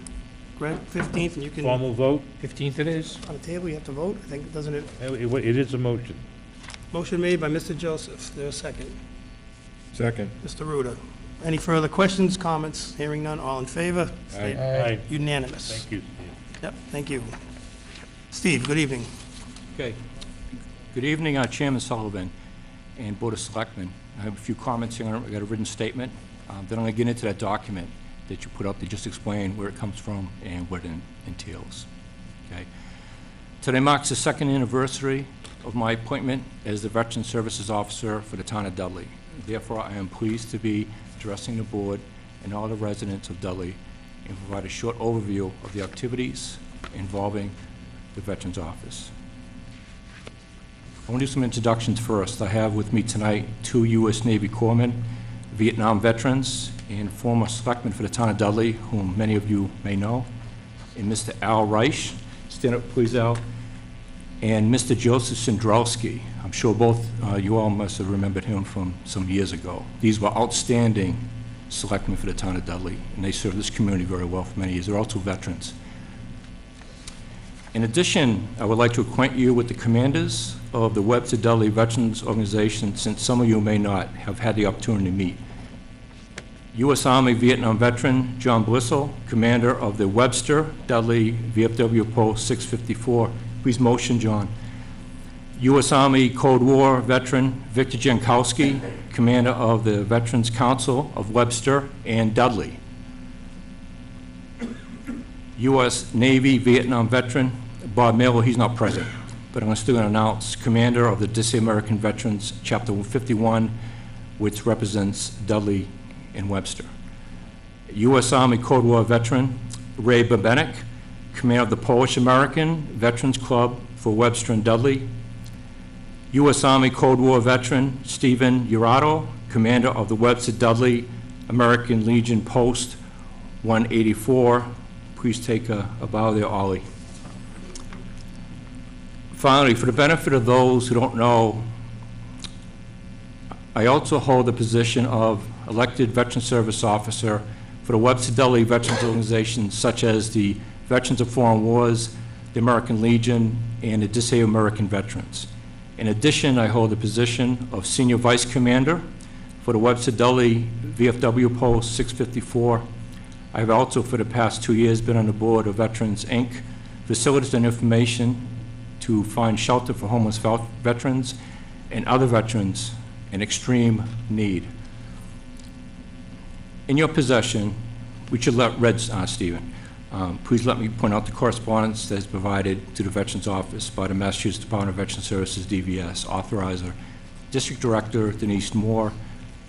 Greg, 15th, and you can, on Formal vote? 15th it is. the table, you have to vote, I think, doesn't it? It is a motion. Motion made by Mr. Joseph. There's a second. Second. Mr. Ruda. Any further questions, comments? Hearing none, all in favor? Aye. Unanimous. Thank you, Steve. Yep, thank you. Steve, good evening. Okay. Good evening, Chairman Sullivan and Board of Selectmen. I have a few comments here. I got a written statement. Then I'm going to get into that document that you put up to just explain where it comes from and what it entails. Okay. Today marks the second anniversary of my appointment as the Veteran Services Officer for the town of Dudley. Therefore, I am pleased to be addressing the board and all the residents of Dudley and provide a short overview of the activities involving the Veterans Office. I want to do some introductions first. I have with me tonight 2 U.S. Navy corpsmen, Vietnam veterans, and former selectmen for the town of Dudley, whom many of you may know, and Mr. Al Reich. Stand up, please, Al. And Mr. Joseph Sandrowski. I'm sure both you all must have remembered him from some years ago. These were outstanding selectmen for the town of Dudley, and they served this community very well for many years. They're also veterans. In addition, I would like to acquaint you with the commanders of the Webster Dudley Veterans Organization, since some of you may not have had the opportunity to meet. U.S. Army Vietnam veteran John Blissell, commander of the Webster Dudley VFW Post 654. Please motion, John. U.S. Army Cold War veteran Victor Jankowski, commander of the Veterans Council of Webster and Dudley. U.S. Navy Vietnam veteran Bob Miller, he's not present, but I'm still going to announce commander of the Disabled American Veterans Chapter 51, which represents Dudley and Webster. U.S. Army Cold War veteran Ray Babenik, commander of the Polish American Veterans Club for Webster and Dudley. U.S. Army Cold War veteran Stephen Urato, commander of the Webster Dudley American Legion Post 184. Please take a bow there, Ollie. Finally, for the benefit of those who don't know, I also hold the position of elected Veteran Service Officer for the Webster Dudley Veterans Organizations, such as the Veterans of Foreign Wars, the American Legion, and the Disabled American Veterans. In addition, I hold the position of Senior Vice Commander for the Webster Dudley VFW Post 654. I have also, for the past 2 years, been on the board of Veterans, Inc., Facilities and Information to find shelter for homeless veterans and other veterans in extreme need. In your possession, we should let Stephen, please let me point out the correspondence that is provided to the Veterans Office by the Massachusetts Department of Veteran Services, DVS, authorizer, District Director Denise Moore,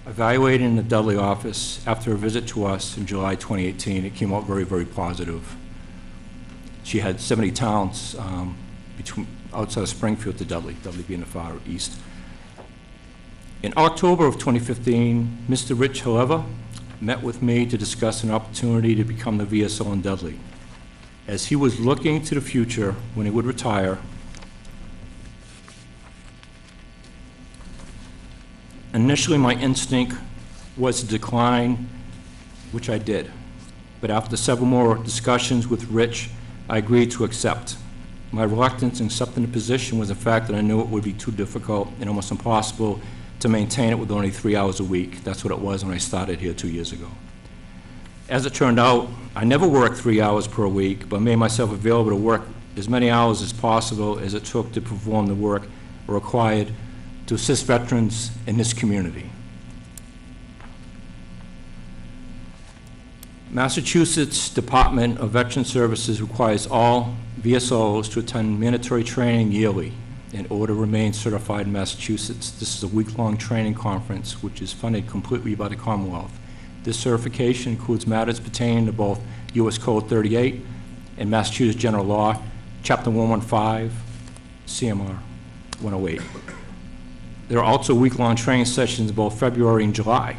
evaluating the Dudley office after a visit to us in July 2018. It came out very, very positive. She had 70 towns outside of Springfield to Dudley being the far east. In October of 2015, Mr. Rich Haleva met with me to discuss an opportunity to become the VSO in Dudley. As he was looking to the future when he would retire, initially my instinct was to decline, which I did. But after several more discussions with Rich, I agreed to accept. My reluctance in accepting the position was the fact that I knew it would be too difficult and almost impossible to maintain it with only 3 hours a week. That's what it was when I started here 2 years ago. As it turned out, I never worked 3 hours per week, but made myself available to work as many hours as possible as it took to perform the work required to assist veterans in this community. Massachusetts Department of Veteran Services requires all VSOs to attend mandatory training yearly in order to remain certified in Massachusetts. This is a week-long training conference which is funded completely by the Commonwealth. This certification includes matters pertaining to both U.S. Code 38 and Massachusetts General Law, Chapter 115, CMR 108. There are also week-long training sessions in both February and July,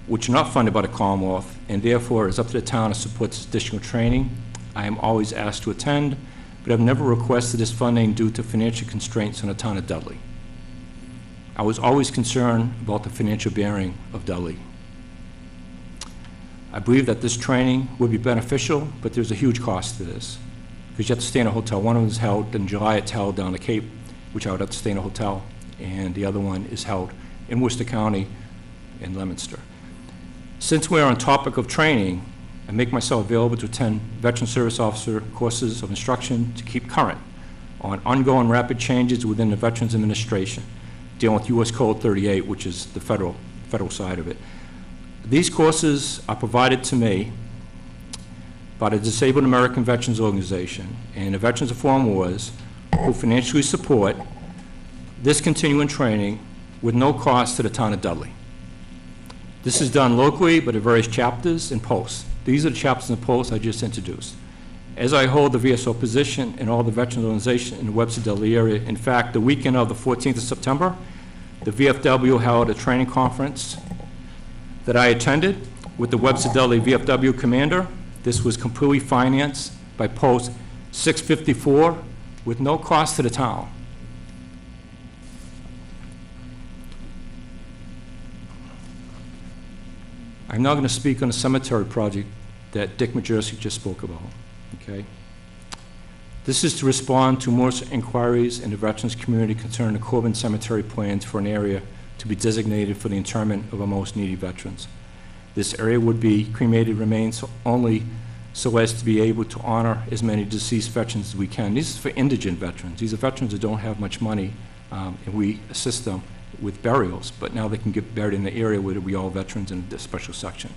which are not funded by the Commonwealth, and therefore it's up to the town to support this additional training. I am always asked to attend, but I've never requested this funding due to financial constraints on the town of Dudley. I was always concerned about the financial bearing of Dudley. I believe that this training would be beneficial, but there's a huge cost to this, because you have to stay in a hotel. One of them is held in July, it's held down the Cape, which I would have to stay in a hotel, and the other one is held in Worcester County in Leominster. Since we're on topic of training, I make myself available to attend Veteran Service Officer courses of instruction to keep current on ongoing rapid changes within the Veterans Administration, dealing with U.S. Code 38, which is the federal side of it. These courses are provided to me by the Disabled American Veterans Organization and the Veterans of Foreign Wars, who financially support this continuing training with no cost to the town of Dudley. This is done locally, but at various chapters and posts. These are the chapters and posts I just introduced. As I hold the VSO position in all the veterans organizations in the Webster Dudley area, in fact, the weekend of the 14th of September, the VFW held a training conference that I attended with the Webster Dudley VFW commander. This was completely financed by Post 654 with no cost to the town. I'm now going to speak on the cemetery project that Dick Majerski just spoke about, okay? This is to respond to more inquiries in the veterans community concerning the Corbin Cemetery plans for an area to be designated for the interment of our most needy veterans. This area would be cremated remains only so as to be able to honor as many deceased veterans as we can. This is for indigent veterans. These are veterans that don't have much money, and we assist them with burials, but now they can get buried in the area where we all veterans in this special section.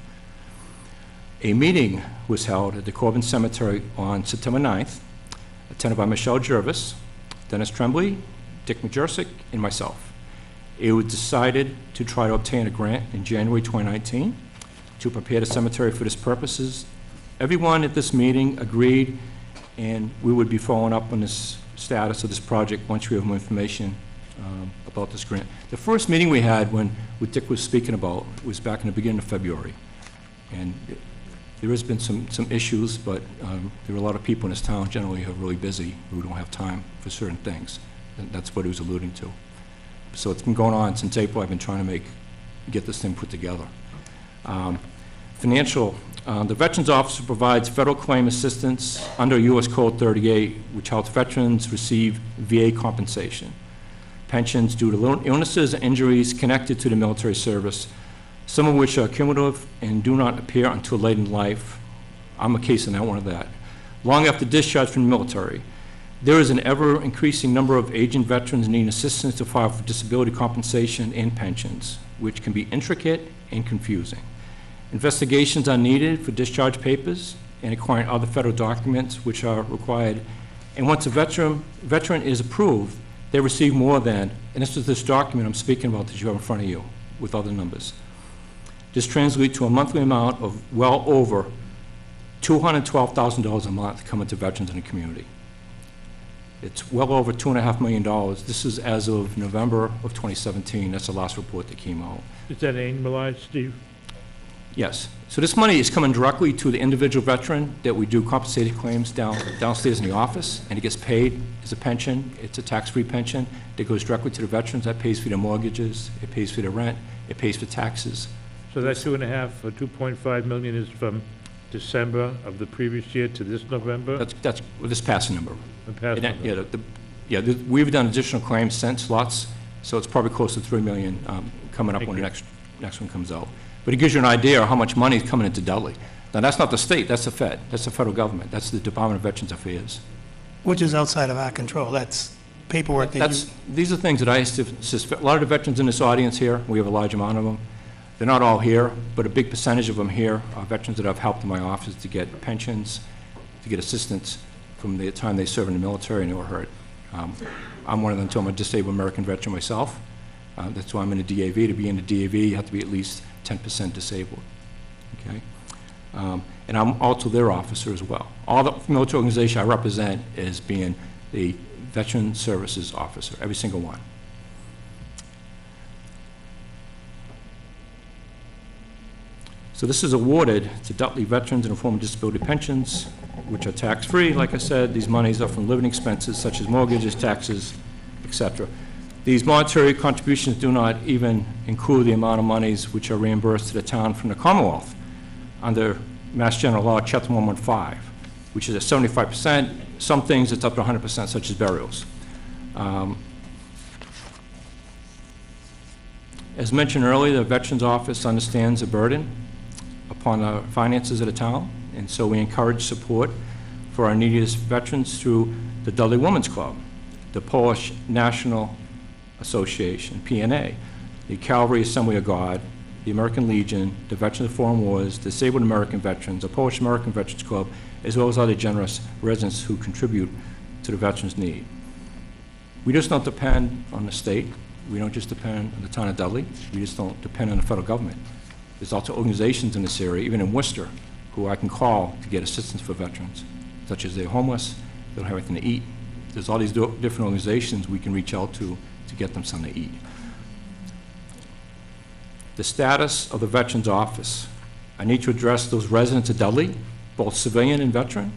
A meeting was held at the Corbin Cemetery on September 9th, attended by Michelle Jervis, Dennis Tremblay, Dick Majersic, and myself. It was decided to try to obtain a grant in January 2019 to prepare the cemetery for this purposes. Everyone at this meeting agreed, and we would be following up on this status of this project once we have more information about this grant. The first meeting we had when what Dick was speaking about was back in the beginning of February. And there has been some issues, but there are a lot of people in this town generally who are really busy who don't have time for certain things. And that's what he was alluding to. So it's been going on since April. I've been trying to get this thing put together. Financial, the Veterans Office provides federal claim assistance under U.S. Code 38, which helps veterans receive VA compensation, pensions due to illnesses and injuries connected to the military service, some of which are cumulative and do not appear until late in life. I'm a case in that one of that. Long after discharge from the military, there is an ever-increasing number of aging veterans needing assistance to file for disability compensation and pensions, which can be intricate and confusing. Investigations are needed for discharge papers and acquiring other federal documents which are required. And once a veteran is approved, they receive more than, and this is this document I'm speaking about that you have in front of you with other numbers. This translates to a monthly amount of well over $212,000 a month coming to veterans in the community. It's well over $2.5 million. This is as of November of 2017. That's the last report that came out. Is that annualized, Steve? Yes. So this money is coming directly to the individual veteran that we do compensated claims downstairs in the office, and it gets paid as a pension. It's a tax-free pension that goes directly to the veterans. That pays for their mortgages. It pays for their rent. It pays for taxes. So that 2.5 or 2.5 million is from December of the previous year to this November? That's this past number. The past number. We've done additional claims since lots, so it's probably close to 3 million coming up when the next one comes out. But it gives you an idea of how much money is coming into Dudley. Now, that's not the state, that's the Fed, that's the federal government, that's the Department of Veterans Affairs. Which is outside of our control. That's paperwork that you... These are things that I assist. A lot of the veterans in this audience here, we have a large amount of them. They're not all here, but a big percentage of them here are veterans that I've helped in my office to get pensions, to get assistance from the time they served in the military and they were hurt. I'm one of them too. I'm a disabled American veteran myself. That's why I'm in the DAV. To be in the DAV, you have to be at least 10% disabled. Okay? And I'm also their officer as well. All the military organization I represent is being the Veteran Services Officer, every single one. So this is awarded to Dudley veterans and former disability pensions, which are tax-free. Like I said, these monies are from living expenses such as mortgages, taxes, etc. These monetary contributions do not even include the amount of monies which are reimbursed to the town from the Commonwealth under Mass General Law, Chapter 115, which is at 75%. Some things it's up to 100%, such as burials. As mentioned earlier, the Veterans Office understands the burden upon the finances of the town, and so we encourage support for our neediest veterans through the Dudley Women's Club, the Polish National Association, PNA, the Calvary Assembly of God, the American Legion, the Veterans of Foreign Wars, Disabled American Veterans, the Polish American Veterans Club, as well as other generous residents who contribute to the veterans' need. We just don't depend on the state. We don't just depend on the town of Dudley. We just don't depend on the federal government. There's also organizations in this area, even in Worcester, who I can call to get assistance for veterans, such as they're homeless, they don't have anything to eat. There's all these different organizations we can reach out to get them something to eat. The status of the Veterans Office. I need to address those residents of Dudley, both civilian and veteran,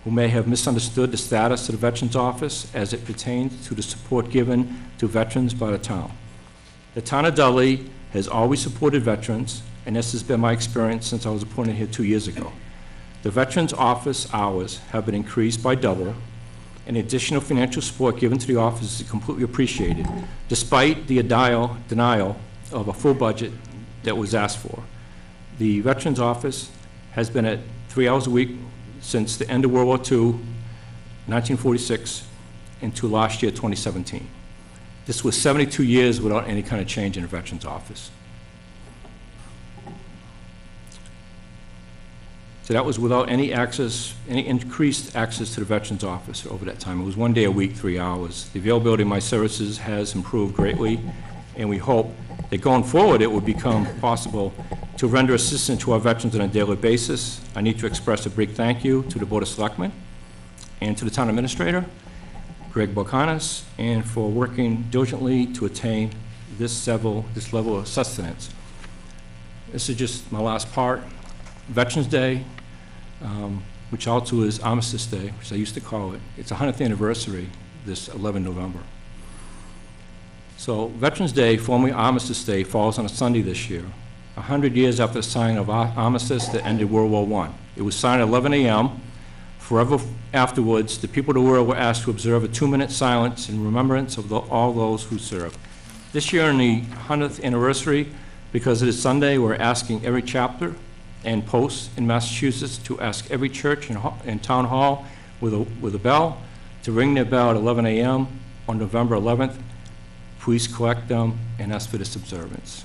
who may have misunderstood the status of the Veterans Office as it pertains to the support given to veterans by the town. The town of Dudley has always supported veterans, and this has been my experience since I was appointed here 2 years ago. The Veterans Office hours have been increased by double, and the Veterans Office and additional financial support given to the office is completely appreciated, despite the denial of a full budget that was asked for. The Veterans Office has been at 3 hours a week since the end of World War II, 1946, into last year, 2017. This was 72 years without any kind of change in the Veterans Office. So that was without any access, any increased access to the Veterans Office over that time. It was 1 day a week, 3 hours. The availability of my services has improved greatly, and we hope that going forward it will become possible to render assistance to our veterans on a daily basis. I need to express a big thank you to the Board of Selectmen and to the Town Administrator, Greg Bocanis, and for working diligently to attain this level of sustenance. This is just my last part. Veterans Day, which also is Armistice Day, which I used to call it. It's 100th anniversary this 11 November. So Veterans Day, formerly Armistice Day, falls on a Sunday this year, 100 years after the signing of Armistice that ended World War I. It was signed at 11 a.m. Forever afterwards, the people of the world were asked to observe a 2-minute silence in remembrance of all those who served. This year, on the 100th anniversary, because it is Sunday, we're asking every chapter and post in Massachusetts to ask every church and town hall with a bell to ring their bell at 11 a.m. on November 11th. Please collect them and ask for this observance.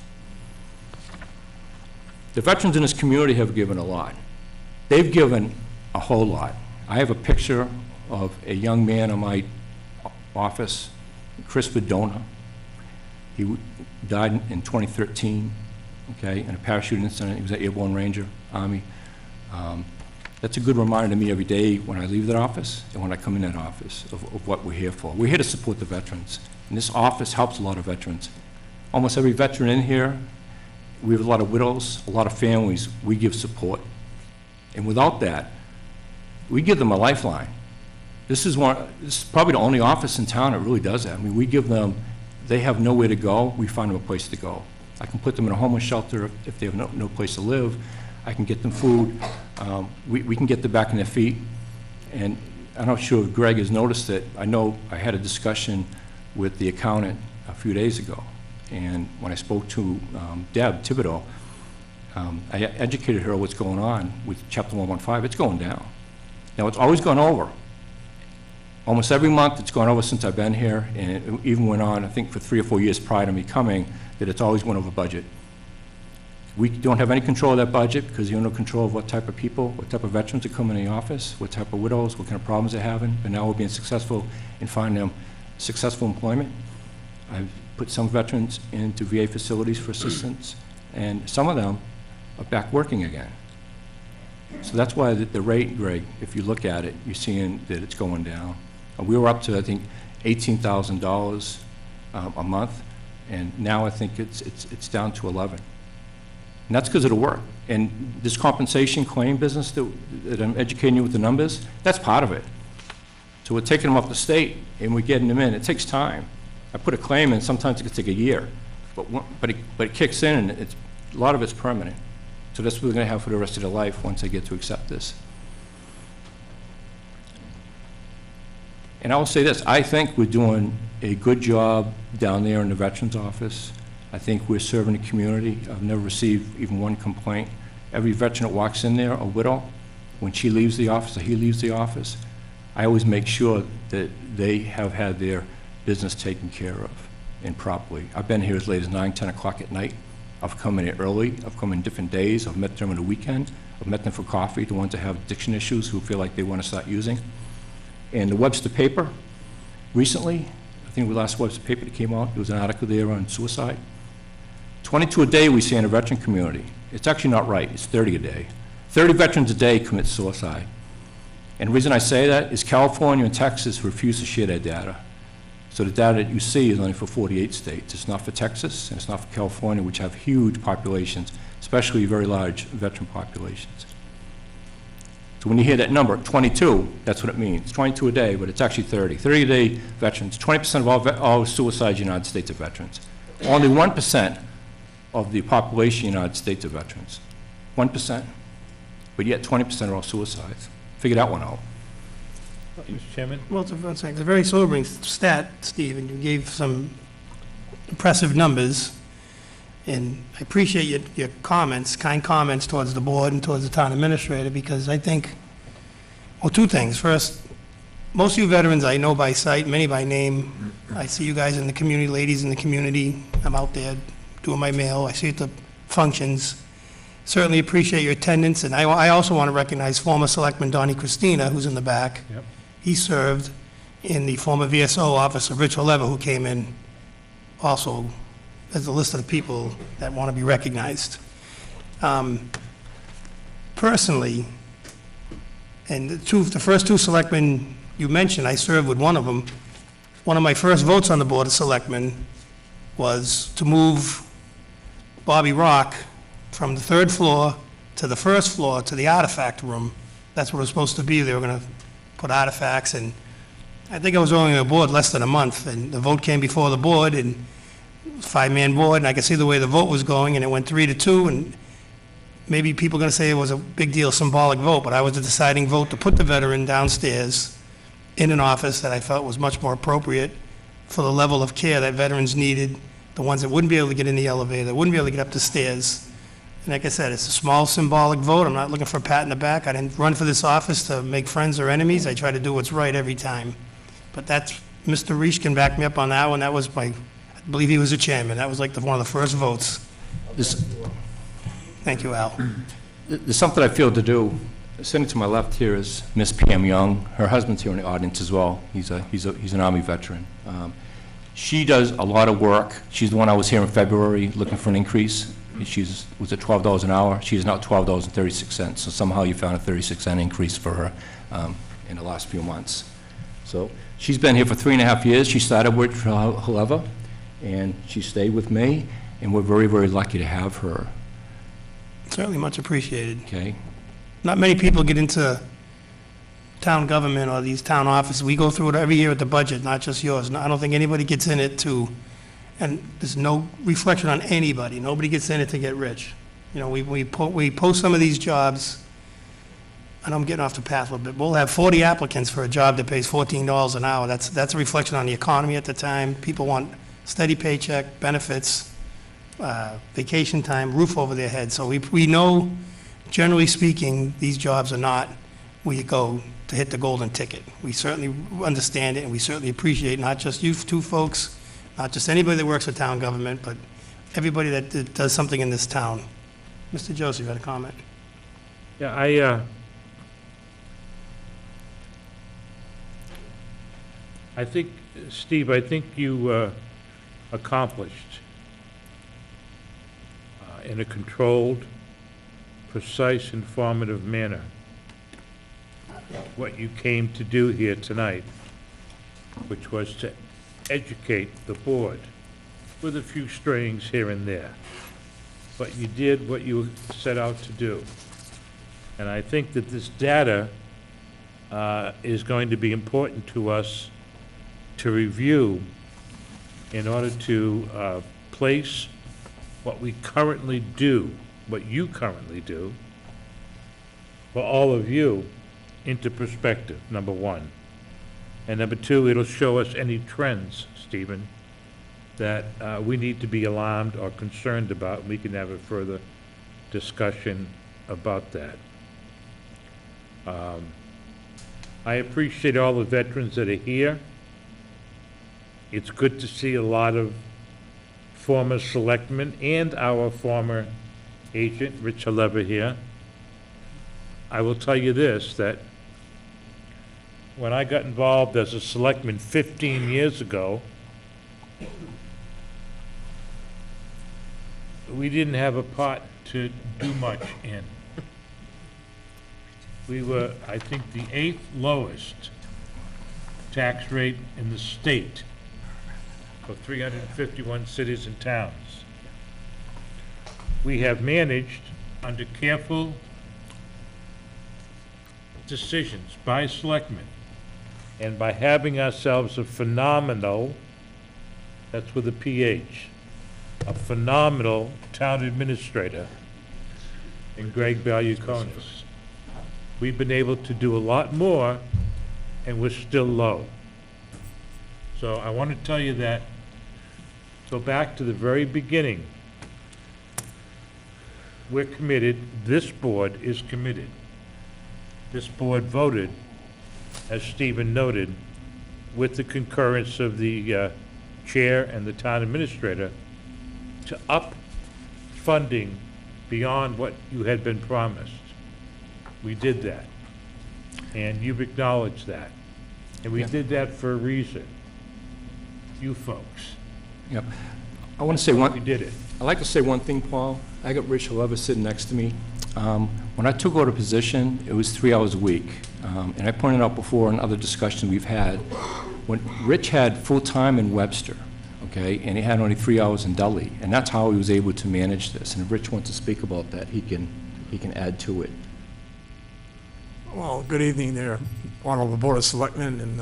The veterans in this community have given a lot. They've given a whole lot. I have a picture of a young man in my office, Chris Bedona. He died in 2013, okay, in a parachute incident. He was an airborne ranger, Army. That's a good reminder to me every day when I leave that office and when I come in that office of what we're here for. We're here to support the veterans, and this office helps a lot of veterans. Almost every veteran in here, we have a lot of widows, a lot of families, we give support. And without that, we give them a lifeline. This is probably the only office in town that really does that. I mean, we give them, they have nowhere to go, we find them a place to go. I can put them in a homeless shelter if they have no place to live. I can get them food. We can get them back on their feet. And I'm not sure if Greg has noticed it. I know I had a discussion with the accountant a few days ago. And when I spoke to Deb Thibodeau, I educated her what's going on with Chapter 115. It's going down. Now, it's always gone over. Almost every month it's gone over since I've been here, and it even went on, I think, for 3 or 4 years prior to me coming, that it's always went over budget. We don't have any control of that budget because you have no control of what type of people, what type of veterans are coming in the office, what type of widows, what kind of problems they're having, but now we're being successful in finding them successful employment. I've put some veterans into VA facilities for assistance, and some of them are back working again. So that's why the rate, Greg, if you look at it, you're seeing that it's going down. We were up to, I think, $18,000 a month, and now I think it's down to 11. And that's because of the work. And this compensation claim business that I'm educating you with the numbers, that's part of it. So we're taking them off the state, and we're getting them in. It takes time. I put a claim in, sometimes it could take a year, but it kicks in, and a lot of it's permanent. So that's what we're going to have for the rest of their life once they get to accept this. And I will say this, I think we're doing a good job down there in the Veterans Office. I think we're serving the community. I've never received even one complaint. Every veteran that walks in there, a widow, when she leaves the office or he leaves the office, I always make sure that they have had their business taken care of and properly. I've been here as late as 9, 10 o'clock at night. I've come in early. I've come in different days. I've met them on the weekend. I've met them for coffee, the ones that have addiction issues who feel like they want to start using. And the Webster paper, recently, I think the last Webster paper that came out, there was an article there on suicide. 22 a day we see in the veteran community. It's actually not right. It's 30 a day. 30 veterans a day commit suicide. And the reason I say that is California and Texas refuse to share that data. So the data that you see is only for 48 states. It's not for Texas, and it's not for California, which have huge populations, especially very large veteran populations. So when you hear that number, 22, that's what it means. 22 a day, but it's actually 30. 30 a day veterans. 20% of all suicides in the United States are veterans. Only 1% of the population in the United States are veterans. 1%. But yet 20% are all suicides. Figure that one out. Mr. Chairman? Well, it's a very sobering stat, Steve, and you gave some impressive numbers. And I appreciate your comments, kind comments towards the board and towards the town administrator, because I think, well, two things. First, most of you veterans I know by sight, many by name. I see you guys in the community, ladies in the community. I'm out there doing my mail. I see you at the functions. Certainly appreciate your attendance, and I also want to recognize former Selectman Donnie Christina, who's in the back. Yep. He served in the former VSO office of Rich Oleva, who came in also as a list of the people that want to be recognized. Personally, and the first two selectmen you mentioned, I served with one of them. One of my first votes on the Board of Selectmen was to move Bobby Rock from the third floor to the first floor to the artifact room. That's what it was supposed to be. They were going to put artifacts, and I think I was only on the board less than a month, and the vote came before the board, and it was a five-man board, and I could see the way the vote was going, and it went 3-2, and maybe people are going to say it was a big deal, symbolic vote, but I was the deciding vote to put the veteran downstairs in an office that I felt was much more appropriate for the level of care that veterans needed, the ones that wouldn't be able to get in the elevator, that wouldn't be able to get up the stairs. And like I said, it's a small symbolic vote. I'm not looking for a pat in the back. I didn't run for this office to make friends or enemies. I try to do what's right every time. But that's, Mr. Reich can back me up on that one. That was I believe he was the chairman. That was like one of the first votes. Thank you, Al. There's something I feel to do. Sitting to my left here is Miss Pam Young. Her husband's here in the audience as well. He's an Army veteran. She does a lot of work. She's the one I was here in February looking for an increase. Was at $12 an hour. She is now $12.36. So somehow you found a 36-cent increase for her in the last few months. So she's been here for 3.5 years. She started with Oleva, and she stayed with me, and we're very, very lucky to have her. Certainly much appreciated. Okay. Not many people get into town government or these town offices. We go through it every year with the budget, not just yours. I don't think anybody gets in it to, and there's no reflection on anybody. Nobody gets in it to get rich. You know, we post some of these jobs, and I'm getting off the path a little bit. We'll have 40 applicants for a job that pays $14 an hour. That's a reflection on the economy at the time. People want steady paycheck, benefits, vacation time, roof over their head. So we know, generally speaking, these jobs are not where you go to hit the golden ticket. We certainly understand it, and we certainly appreciate not just you two folks, not just anybody that works for town government, but everybody that does something in this town. Mr. Joseph, you had a comment? Yeah, I think, Steve, you accomplished in a controlled, precise, informative manner what you came to do here tonight, which was to educate the board with a few strayings here and there. But you did what you set out to do. And I think that this data is going to be important to us to review in order to place what we currently do, what you currently do, for all of you, into perspective, number one. And number two, it'll show us any trends, Stephen, that we need to be alarmed or concerned about. We can have a further discussion about that. I appreciate all the veterans that are here. It's good to see a lot of former selectmen and our former agent, Rich Oleva, here. I will tell you this, that when I got involved as a selectman 15 years ago, we didn't have a pot to do much in. We were, I think, the 8th lowest tax rate in the state of 351 cities and towns. We have managed, under careful decisions by selectmen, and by having ourselves a phenomenal, that's with a PH, a phenomenal town administrator in Greg Valuconis. We've been able to do a lot more and we're still low. So I want to tell you that, go back to the very beginning. We're committed, this board is committed. This board voted, as Stephen noted, with the concurrence of the chair and the town administrator, to up funding beyond what you had been promised. We did that, and you've acknowledged that. And we did that for a reason. You folks. Yep. I want to say one. We did it. I'd like to say one thing, Paul. I got Rich Levis sitting next to me. When I took over the position, it was 3 hours a week. And I pointed out before in other discussions we've had, when Rich had full-time in Webster, okay, and he had only 3 hours in Dudley, and that's how he was able to manage this. And if Rich wants to speak about that, he can add to it. Well, good evening there, Honorable Board of Selectmen and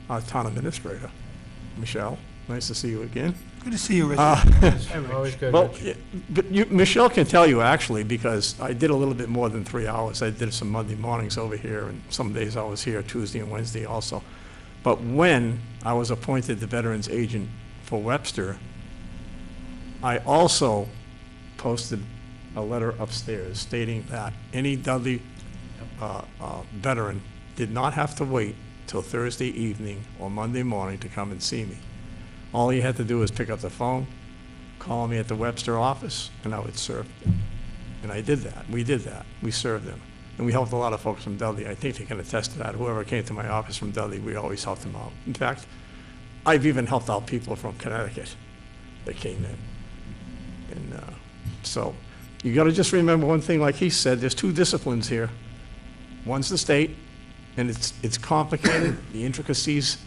our Town Administrator. Michelle, nice to see you again. Good to see you, Rich. Always good, Well, Rich. but Michelle can tell you, actually, because I did a little bit more than 3 hours. I did some Monday mornings over here, and some days I was here, Tuesday and Wednesday also. But when I was appointed the Veterans Agent for Webster, I also posted a letter upstairs stating that any Dudley veteran did not have to wait till Thursday evening or Monday morning to come and see me. All he had to do was pick up the phone, call me at the Webster office, and I would serve them. And I did that. We did that. We served them. And we helped a lot of folks from Dudley. I think they can attest to that. Whoever came to my office from Dudley, we always helped them out. In fact, I've even helped out people from Connecticut that came in. And so you got to just remember one thing, like he said, there's two disciplines here. One's the state, and it's complicated. The intricacies,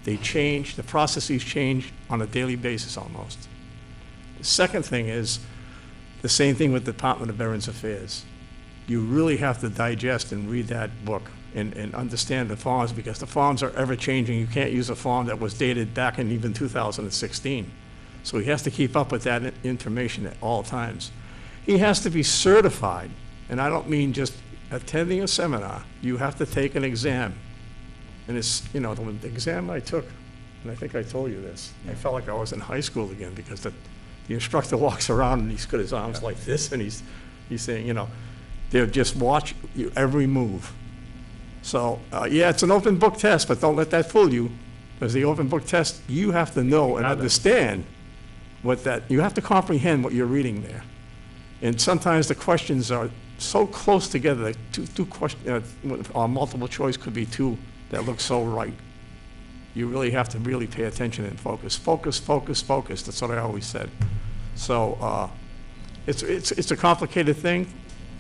they change. The processes change on a daily basis almost. The second thing is the same thing with the Department of Veterans Affairs. You really have to digest and read that book and understand the forms, because the forms are ever changing. You can't use a form that was dated back in even 2016. So he has to keep up with that information at all times. He has to be certified, and I don't mean just attending a seminar. You have to take an exam. And it's, you know, the exam I took, and I think I told you this, I felt like I was in high school again, because the instructor walks around and he's got his arms like this, and he's saying, you know, they'll just watch you every move. So, yeah, it's an open book test, but don't let that fool you. Because the open book test, you have to know and understand what that, you have to comprehend what you're reading there. And sometimes the questions are so close together, that two questions, or multiple choice could be two that look so right. You really have to really pay attention and focus. Focus, focus, focus. That's what I always said. So it's a complicated thing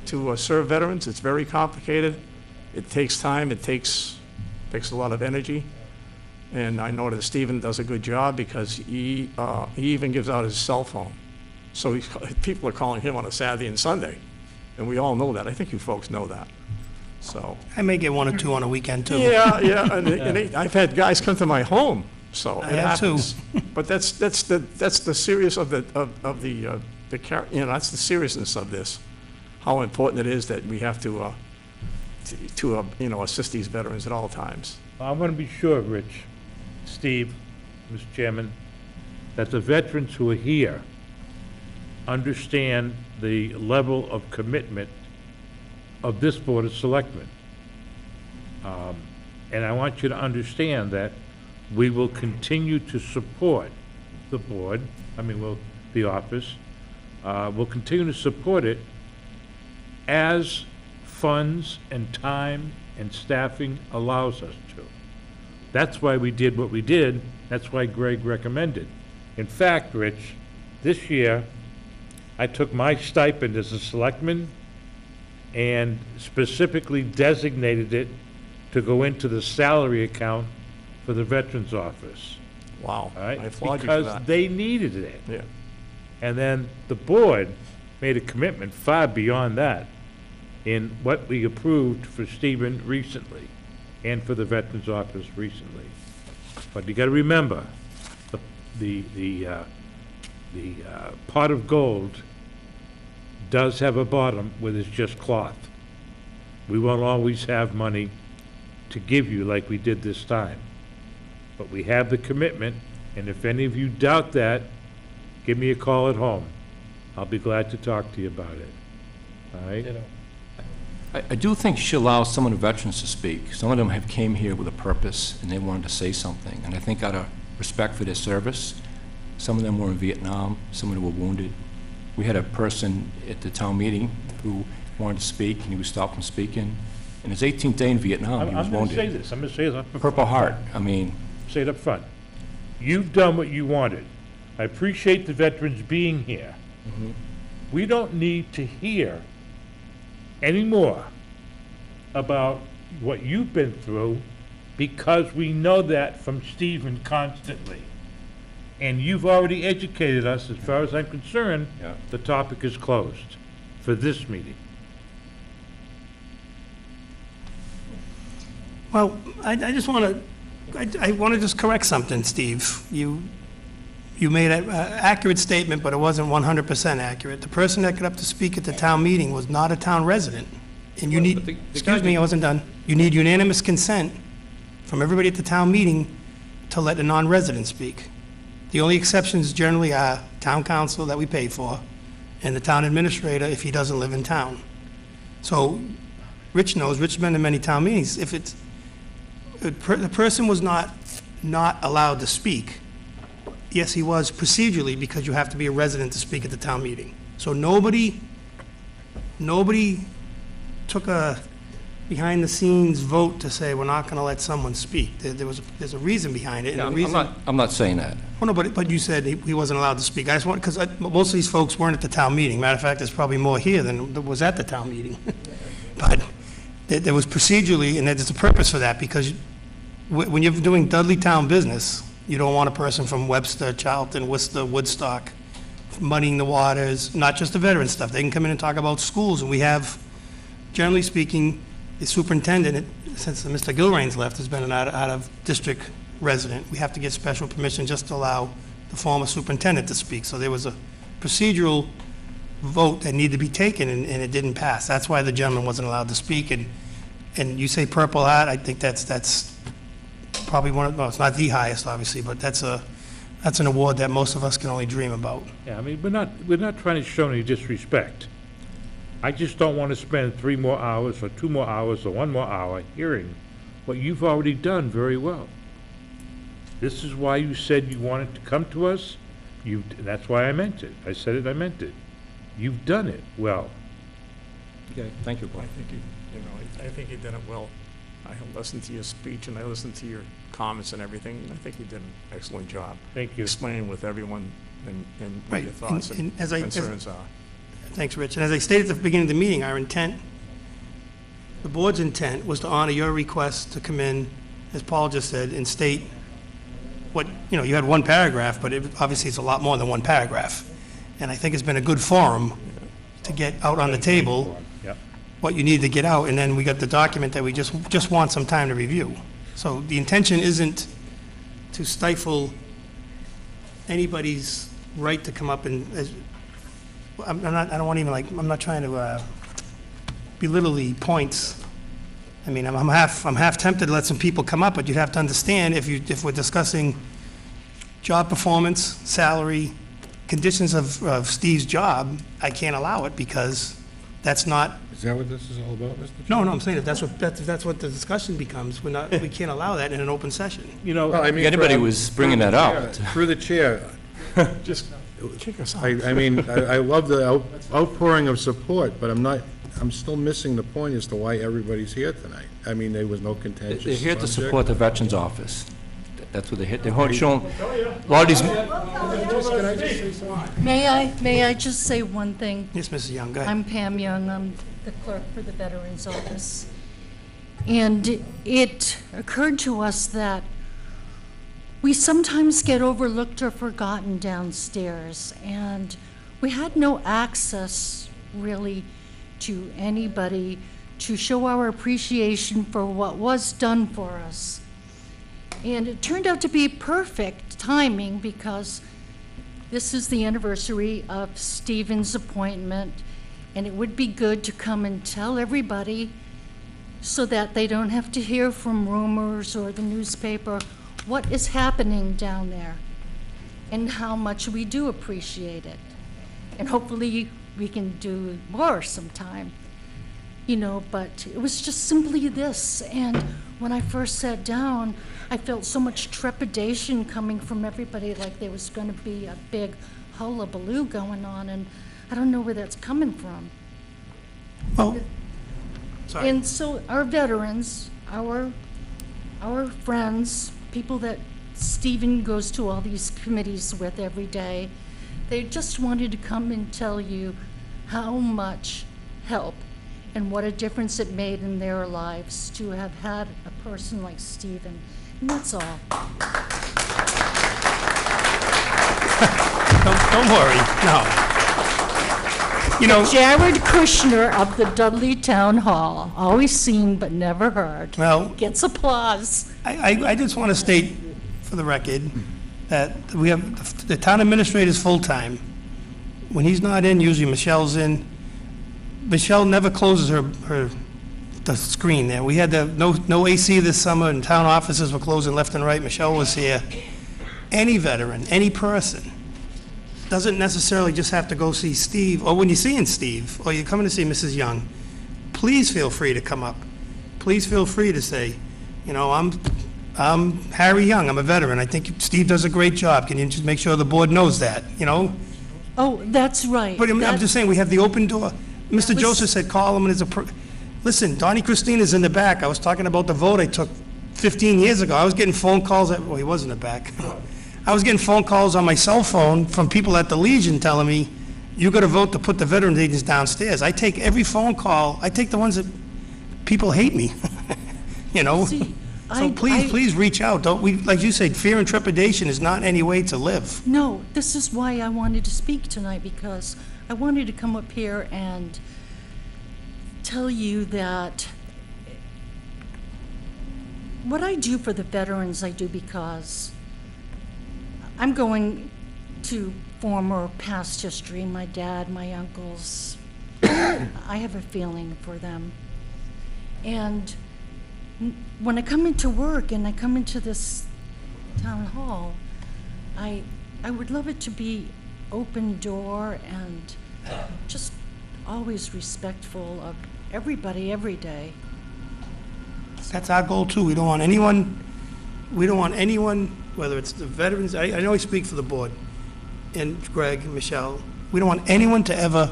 to serve veterans. It's very complicated. It takes time. It takes a lot of energy. And I know that Stephen does a good job, because he even gives out his cell phone. So people are calling him on a Saturday and Sunday. And we all know that. I think you folks know that. So. I may get one or two on a weekend, too. Yeah, yeah, I've had guys come to my home, so I it have, too. happens. But that's the serious of the you know, that's the seriousness of this. How important it is that we have to you know, assist these veterans at all times. I want to be sure, Rich, Steve, Mr. Chairman, that the veterans who are here understand the level of commitment of this Board of Selectmen. And I want you to understand that we will continue to support the board, the office, we'll continue to support it as funds and time and staffing allows us to. That's why we did what we did. That's why Greg recommended. In fact, Rich, this year, I took my stipend as a selectman and specifically designated it to go into the salary account for the Veterans Office. Wow. All right? I applaud you for Because that. they needed it. Yeah. And then the board made a commitment far beyond that in what we approved for Stephen recently and for the Veterans Office recently. But you gotta remember, the pot of gold does have a bottom where there's just cloth. We won't always have money to give you like we did this time. But we have the commitment, and if any of you doubt that, give me a call at home. I'll be glad to talk to you about it. All right? I do think you should allow some of the veterans to speak. Some of them have came here with a purpose, and they wanted to say something. And I think out of respect for their service, some of them were in Vietnam, some of them were wounded. We had a person at the town meeting who wanted to speak, and he was stopped from speaking. In his 18th day in Vietnam, he was I'm going to wounded. say this, I'm going to say this. Purple Heart, I mean... Say it up front. You've done what you wanted. I appreciate the veterans being here. We don't need to hear anymore about what you've been through, because we know that from Stephen constantly. And you've already educated us. As far as I'm concerned, the topic is closed for this meeting. Well, I just want to, I want to just correct something, Steve. You made an accurate statement, but it wasn't 100% accurate. The person that got up to speak at the town meeting was not a town resident. And you need, excuse me, I wasn't done. You need unanimous consent from everybody at the town meeting to let a non-resident speak. The only exceptions generally are town council that we pay for, and the town administrator if he doesn't live in town. So Rich knows, Rich's been to many town meetings. If it's, the person was not allowed to speak. Yes, he was procedurally, because you have to be a resident to speak at the town meeting. So nobody took a behind-the-scenes vote to say, we're not going to let someone speak. There's a reason behind it. And the reason, I'm not saying that. oh, no, but you said he wasn't allowed to speak. I just want, because most of these folks weren't at the town meeting. Matter of fact, there's probably more here than there was at the town meeting. But there was procedurally, and there's a purpose for that, because when you're doing Dudley town business, you don't want a person from Webster, Charlton, Worcester, Woodstock, muddying the waters, not just the veteran stuff. They can come in and talk about schools, and we have, generally speaking, the superintendent, since Mr. Gilrain's left, has been an out-of-district resident. We have to get special permission just to allow the former superintendent to speak. So there was a procedural vote that needed to be taken, and it didn't pass. That's why the gentleman wasn't allowed to speak. And you say Purple Heart, I think that's probably one of, well, it's not the highest, obviously, but that's an award that most of us can only dream about. Yeah, I mean, we're not trying to show any disrespect. I just don't want to spend 3 more hours or 2 more hours or 1 more hour hearing what you've already done very well. This is why you said you wanted to come to us. That's why I meant it. I said it, I meant it. You've done it well. Okay, thank you, Paul. I think you did it well. I listened to your speech and I listened to your comments and everything, and I think you did an excellent job. Thank you. Explaining with everyone and what Right, your thoughts and concerns are. Thanks, Rich. And as I stated at the beginning of the meeting, our intent, the board's intent, was to honor your request to come in, as Paul just said, and state what, you had one paragraph, but obviously it's a lot more than one paragraph. And I think it's been a good forum to get out on the table what you need to get out, and then we got the document that we just want some time to review. So the intention isn't to stifle anybody's right to come up and, I'm not trying to belittle the points. I mean, I'm half tempted to let some people come up, but you'd have to understand, if we're discussing job performance, salary, conditions of Steve's job, I can't allow it, because that's not. Is that what this is all about, Mr. No, I'm saying if that's what the discussion becomes, we can't allow that in an open session. Well, I mean, anybody was bringing that up. Through the chair. Just kick us off. I mean, I love the outpouring of support, but I'm still missing the point as to why everybody's here tonight. I mean, there was no contentious They're here to subject. support the Veterans Office. That's what they hit. They're showing a lot of these. Can I just say something? May I just say one thing? Yes, Mrs. Young, go ahead. I'm Pam Young. I'm the clerk for the Veterans Office. And it occurred to us that we sometimes get overlooked or forgotten downstairs, and we had no access really to anybody to show our appreciation for what was done for us. And it turned out to be perfect timing, because this is the anniversary of Stephen's appointment, and it would be good to come and tell everybody so that they don't have to hear from rumors or the newspaper what is happening down there and how much we do appreciate it. And hopefully we can do more sometime, but it was just simply this. And when I first sat down, I felt so much trepidation coming from everybody, like there was going to be a big hullabaloo going on, and I don't know where that's coming from. Well, sorry. And so our veterans, our friends, people that Stephen goes to all these committees with every day, they just wanted to come and tell you how much help and what a difference it made in their lives to have had a person like Stephen. And that's all. Don't worry, no. Jared Kushner of the Dudley Town Hall, always seen but never heard, Well, gets applause. I just want to state for the record that we have, the town administrator's full-time. When he's not in, usually Michelle's in. Michelle never closes the screen there. We had no AC this summer, and town offices were closing left and right. Michelle was here. Any veteran, any person, doesn't necessarily just have to go see Steve, or when you're seeing Steve, or you're coming to see Mrs. Young, please feel free to come up. Please feel free to say, I'm Harry Young, I'm a veteran. I think Steve does a great job. Can you just make sure the board knows that, Oh, that's right. But I'm just saying, we have the open door. Mr. Joseph said, call him, and listen, Donnie Christina's in the back. I was talking about the vote I took 15 years ago. I was getting phone calls, well, he was in the back. I was getting phone calls on my cell phone from people at the Legion telling me, you got to vote to put the veterans agents downstairs. I take every phone call. I take the ones that people hate me, See, So please reach out. Like you said, fear and trepidation is not any way to live. No, this is why I wanted to speak tonight, because I wanted to come up here and tell you that what I do for the veterans, I do because I'm going to former past history, my dad, my uncles. I have a feeling for them. And when I come into work and I come into this town hall, I would love it to be open door and just always respectful of everybody every day. That's our goal too. We don't want anyone, whether it's the veterans, I know I speak for the board, and Greg, and Michelle, we don't want anyone to ever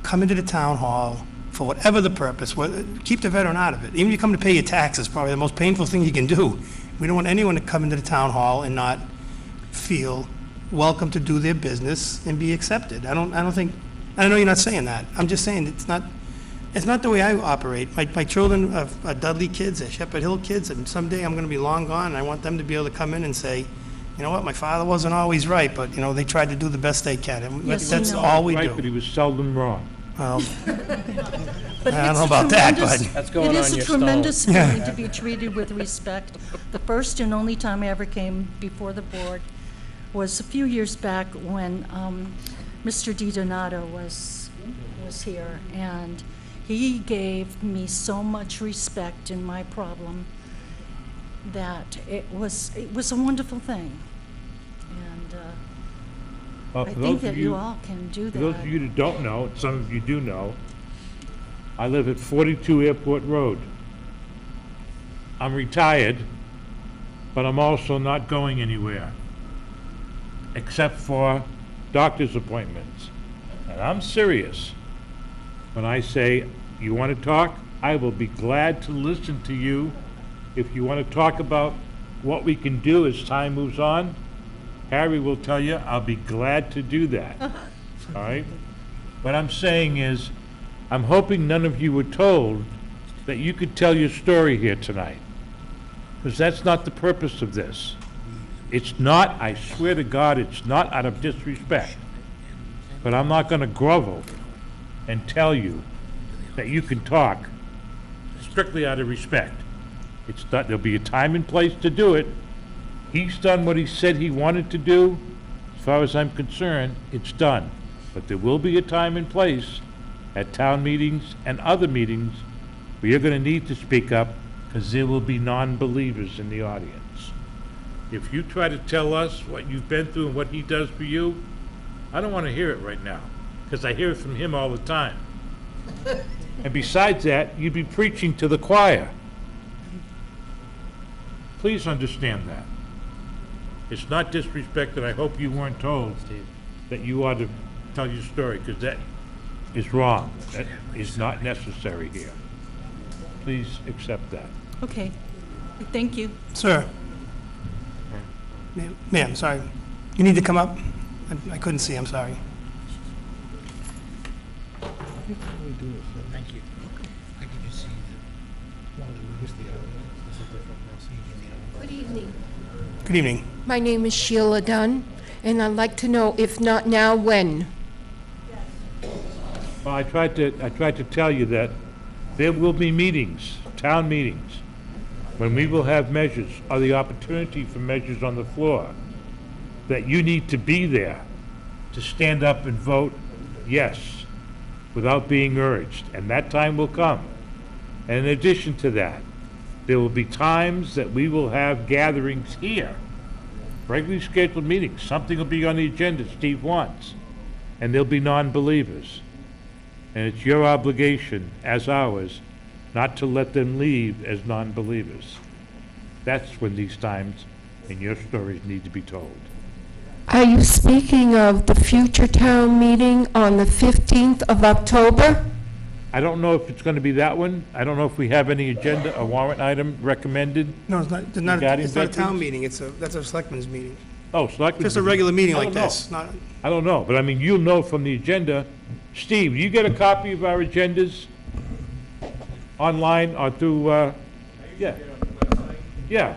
come into the town hall for whatever the purpose, keep the veteran out of it. Even if you come to pay your taxes, probably the most painful thing you can do. We don't want anyone to come into the town hall and not feel welcome to do their business and be accepted. I know you're not saying that. I'm just saying it's not the way I operate. My children are Dudley kids, they're Shepherd Hill kids, and someday I'm gonna be long gone, and I want them to be able to come in and say, you know what, my father wasn't always right, but, they tried to do the best they can. And Yes, that's I know. all we Right, do. but he was seldom wrong. Well, But I don't it's know a about that, tremendous- but- That's going It on is a your tremendous stone. feeling to be treated with respect. The first and only time I ever came before the board was a few years back when Mr. DiDonato was here, and he gave me so much respect in my problem that it was a wonderful thing. And I For think those of that you all can do For those that. of you that don't know, and some of you do know, I live at 42 Airport Road. I'm retired, but I'm also not going anywhere, except for doctor's appointments. And I'm serious when I say, you want to talk? I will be glad to listen to you. If you want to talk about what we can do as time moves on, Harry will tell you, I'll be glad to do that. All right? What I'm saying is, I'm hoping none of you were told that you could tell your story here tonight, because that's not the purpose of this. It's not, I swear to God, it's not out of disrespect. But I'm not going to grovel and tell you that you can talk strictly out of respect. It's not, there'll be a time and place to do it. He's done what he said he wanted to do. As far as I'm concerned, it's done. But there will be a time and place at town meetings and other meetings But you're gonna need to speak up, because there will be non-believers in the audience. If you try to tell us what you've been through and what he does for you, I don't wanna hear it right now, because I hear it from him all the time. And besides that, you'd be preaching to the choir. Please understand that. It's not disrespect, and I hope you weren't told that you ought to tell your story, because that is wrong. That is not necessary here. Please accept that. Okay, thank you. Sir. Ma'am, sorry. You need to come up? I couldn't see, I'm sorry. Thank you. I could just see Good evening. Good evening. My name is Sheila Dunn, and I'd like to know, if not now, when? Well, I tried to tell you that there will be meetings, town meetings, when we will have measures, or the opportunity for measures on the floor, that you need to be there to stand up and vote yes, without being urged, and that time will come. And in addition to that, there will be times that we will have gatherings here, regularly scheduled meetings. Something will be on the agenda Steve wants, and there'll be non-believers. And it's your obligation, as ours, not to let them leave as non-believers. That's when these times and your stories need to be told. Are you speaking of the future town meeting on the 15th of October? I don't know if it's going to be that one. I don't know if we have any agenda, a warrant item recommended. No, it's not regarding a town veterans? meeting, that's a selectmen's meeting. Oh, selectmen's Just a meeting. regular meeting I like don't know. this, not, I don't know, but I mean, you'll know from the agenda. Steve, do you get a copy of our agendas online or through, yeah? Yeah.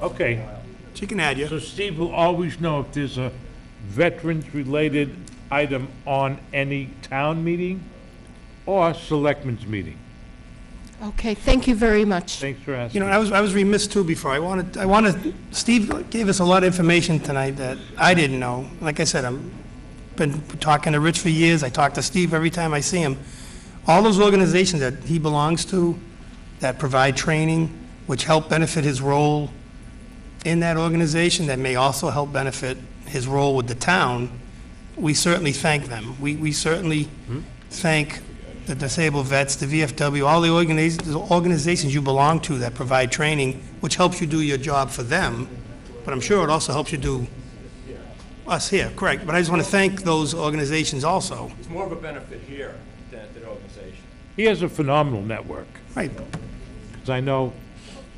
Okay. she can add you. So Steve will always know if there's a veterans-related item on any town meeting or selectmen's meeting. Okay, thank you very much. Thanks for asking. You know, I was remiss too before. I wanted, Steve gave us a lot of information tonight that I didn't know. Like I said, I've been talking to Rich for years. I talk to Steve every time I see him. All those organizations that he belongs to, that provide training, which help benefit his role in that organization, that may also help benefit his role with the town, we certainly thank them. We certainly thank the disabled vets, the VFW, all the organizations you belong to that provide training, which helps you do your job for them, but I'm sure it also helps you do us here, correct. But I just want to thank those organizations also. It's more of a benefit here than at the organization. He has a phenomenal network, Right. because I know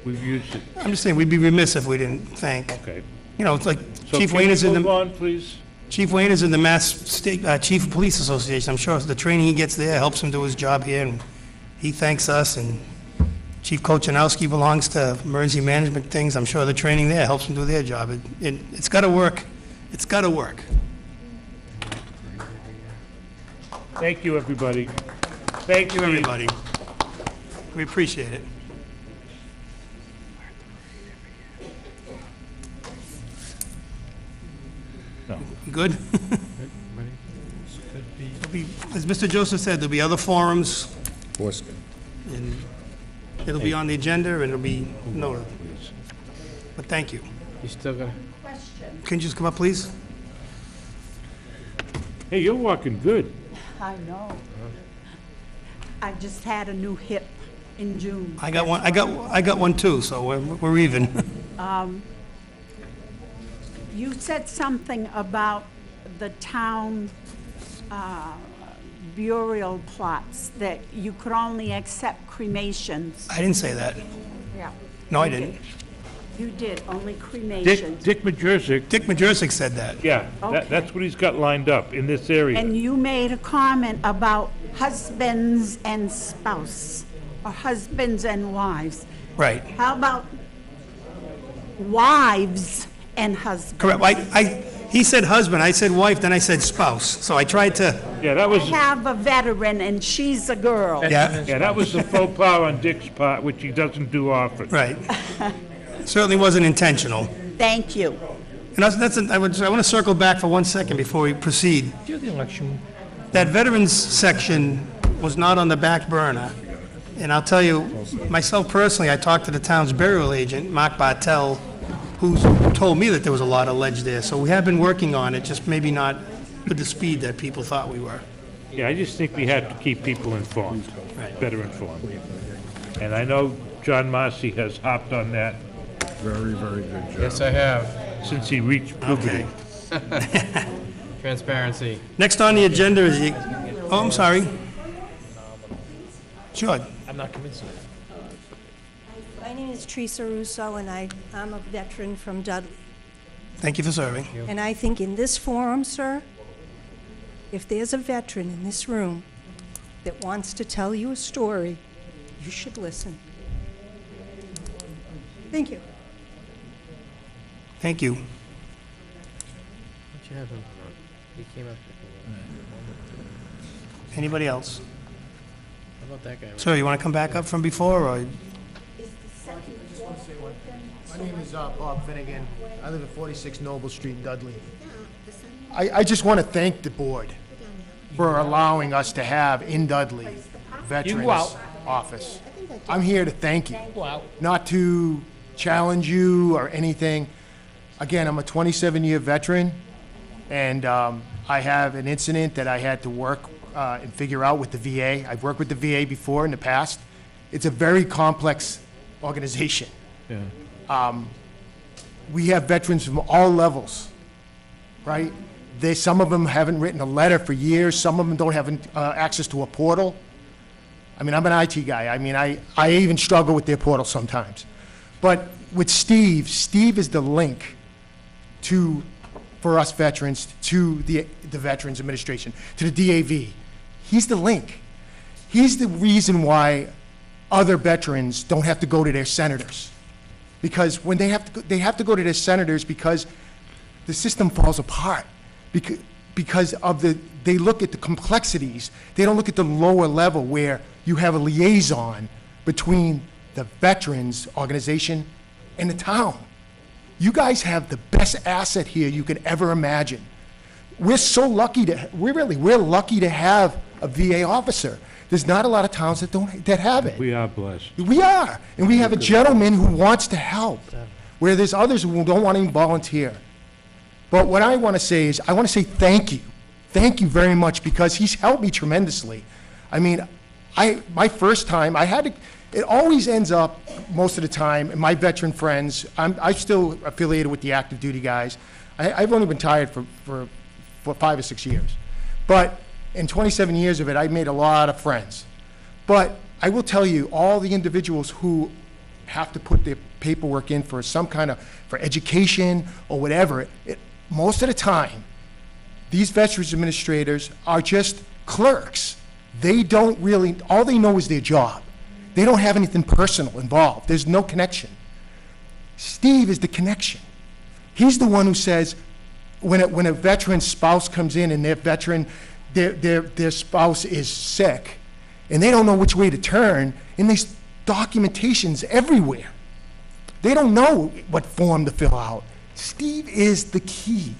we've used it. I'm just saying, we'd be remiss if we didn't thank. Okay. You know, it's like So Chief can Wayne you is in move the, on, please? Chief Wayne is in the Mass State, Chief of Police Association. I'm sure the training he gets there helps him do his job here, and he thanks us, and Chief Kochanowski belongs to emergency management things. I'm sure the training there helps them do their job. It's got to work. It's got to work. Thank you, everybody. Thank you, everybody. We appreciate it. No. You good? As Mr. Joseph said, there'll be other forums, and it'll be on the agenda, and it'll be noted. But thank you. You still gonna? Can you just come up, please? Hey, you're walking good. I know. I just had a new hip in June. I got one too, so we're even. You said something about the town burial plots, that you could only accept cremations. I didn't say that. Yeah. No, I You didn't. did. You did, only cremations. Dick Majersic. Dick Majersic said that. Yeah, Okay. that's what he's got lined up in this area. And you made a comment about husbands and spouse, or husbands and wives. Right. How about wives and husbands? Correct. He said husband, I said wife, then I said spouse. So I tried to. Yeah, that was. I have a veteran and she's a girl. Yeah. Yeah, that was the faux pas on Dick's part, which he doesn't do often. Right. Certainly wasn't intentional. Thank you. And I want to circle back for 1 second before we proceed. Do the election. That veterans section, was not on the back burner. And I'll tell you, myself personally, I talked to the town's burial agent, Mark Bartel, who told me that there was a lot of ledge there. So we have been working on it, just maybe not with the speed that people thought we were. Yeah, I just think we have to keep people informed, better informed. And I know John Marcy has hopped on that Very, very good job. Yes, I have. since he reached puberty. Transparency. Next on the agenda is the, oh, I'm sorry. Sure. I'm not convinced. My name is Teresa Russo, and I'm a veteran from Dudley. Thank you for serving. And I think in this forum, sir, if there's a veteran in this room that wants to tell you a story, you should listen. Thank you. Thank you. What you have him for? He came up. Anybody else? How about that guy? Sir, you want to come back up from before, or? My name is Bob Finnegan. I live at 46 Noble Street in Dudley. I just want to thank the board for allowing us to have in Dudley Veterans Office. I'm here to thank you, not to challenge you or anything. Again, I'm a 27-year veteran, and I have an incident that I had to work and figure out with the VA. I've worked with the VA before in the past. It's a very complex organization. Yeah. We have veterans from all levels, right? Some of them haven't written a letter for years. Some of them don't have access to a portal. I mean, I'm an IT guy. I mean, I even struggle with their portal sometimes. But with Steve is the link for us veterans to the Veterans Administration, to the DAV. He's the link. He's the reason why other veterans don't have to go to their senators. Because when they have to go to their senators because the system falls apart. Because they look at the complexities. They don't look at the lower level where you have a liaison between the veterans organization and the town. You guys have the best asset here you could ever imagine. We're so lucky we're lucky to have a VA officer. There's not a lot of towns that have it. We are blessed. We are, and we have a gentleman who wants to help, where there's others who don't want to even volunteer. But what I want to say is, I want to say thank you. Thank you very much, because he's helped me tremendously. I mean, my first time, it always ends up, most of the time, and my veteran friends, I'm still affiliated with the active duty guys. I've only been retired for 5 or 6 years. But in 27 years of it, I made a lot of friends. But I will tell you, all the individuals who have to put their paperwork in for some kind of, for education or whatever, most of the time, these veterans administrators are just clerks. They don't really, all they know is their job. They don't have anything personal involved. There's no connection. Steve is the connection. He's the one who says, when a veteran's spouse comes in and their spouse is sick, and they don't know which way to turn, and there's documentations everywhere. They don't know what form to fill out. Steve is the key.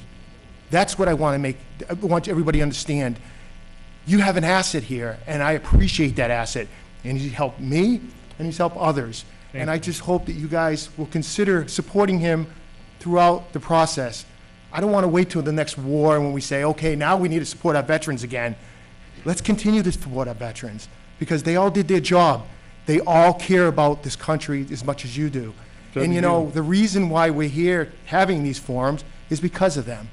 That's what I want everybody to understand. You have an asset here, and I appreciate that asset. And he's helped me, and he's helped others. And I just hope that you guys will consider supporting him throughout the process. I don't want to wait till the next war when we say, okay, now we need to support our veterans again. Let's continue to support our veterans, because they all did their job. They all care about this country as much as you do. And you know, the reason why we're here having these forums is because of them.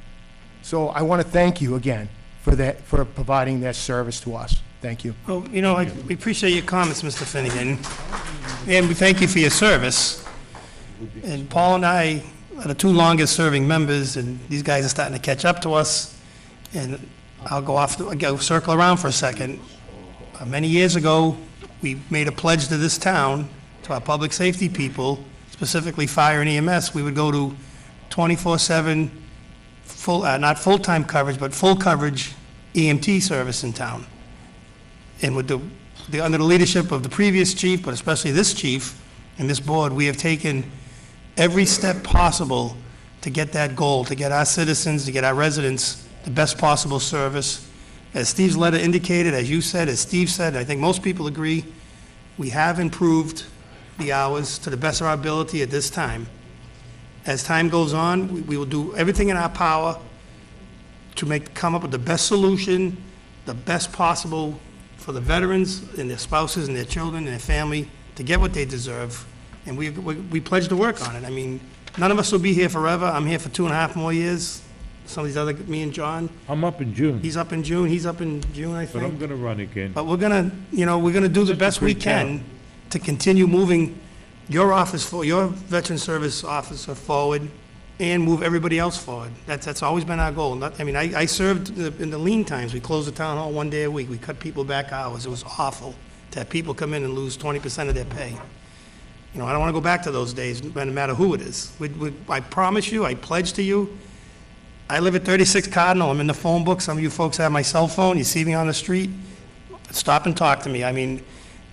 So I want to thank you again for providing that service to us. Thank you. Well, you know, we appreciate your comments, Mr. Finnegan, and we thank you for your service. And Paul and I are the two longest-serving members, and these guys are starting to catch up to us. And I'll go circle around for a second. Many years ago, we made a pledge to this town, to our public safety people, specifically fire and EMS. We would go to 24/7, not full-time coverage, but full coverage EMT service in town. And with under the leadership of the previous chief, but especially this chief and this board, we have taken every step possible to get that goal, to get our citizens, to get our residents the best possible service. As Steve's letter indicated, as you said, as Steve said, I think most people agree, we have improved the hours to the best of our ability at this time. As time goes on, we will do everything in our power to come up with the best solution, the best possible for the veterans and their spouses and their children and their family to get what they deserve. And we pledge to work on it. I mean, none of us will be here forever. I'm here for 2.5 more years. Some of these other, me and John. I'm up in June, He's up in June, he's up in June, I but I'm think. gonna run again. But we're gonna do the Such a best we great town. can to continue moving your office, your veteran service officer forward and move everybody else forward. That's always been our goal. I served in the lean times. We closed the town hall 1 day a week. We cut people back hours. It was awful to have people come in and lose 20% of their pay. I don't want to go back to those days, no matter who it is. I promise you, I pledge to you, I live at 36 Cardinal. I'm in the phone book. Some of you folks have my cell phone. You see me on the street, stop and talk to me. I mean,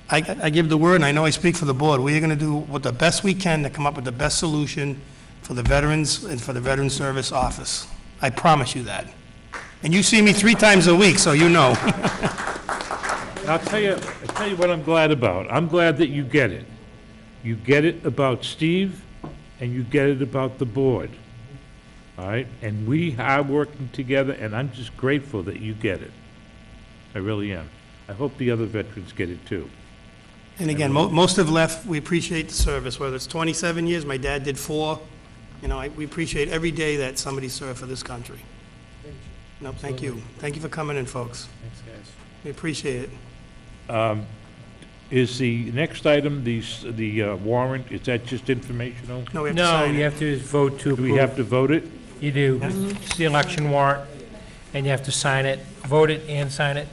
I give the word, and I know I speak for the board. We are going to do the best we can to come up with the best solution for the veterans and for the Veteran Service Office. I promise you that. And you see me 3 times a week, so you know. I'll tell you what I'm glad about. I'm glad that you get it. You get it about Steve, and you get it about the board. All right? And we are working together, and I'm just grateful that you get it. I really am. I hope the other veterans get it too. And again, most have left. We appreciate the service, whether it's 27 years, my dad did 4. We appreciate every day that somebody served for this country. No, thank you. Thank you for coming in, folks. Thanks, guys. We appreciate it. Is the next item, the warrant, is that just informational? No, we have to No, sign you it. have to vote to Do approve. we have to vote it? You do. It's the election warrant, and you have to sign it, vote it and sign it.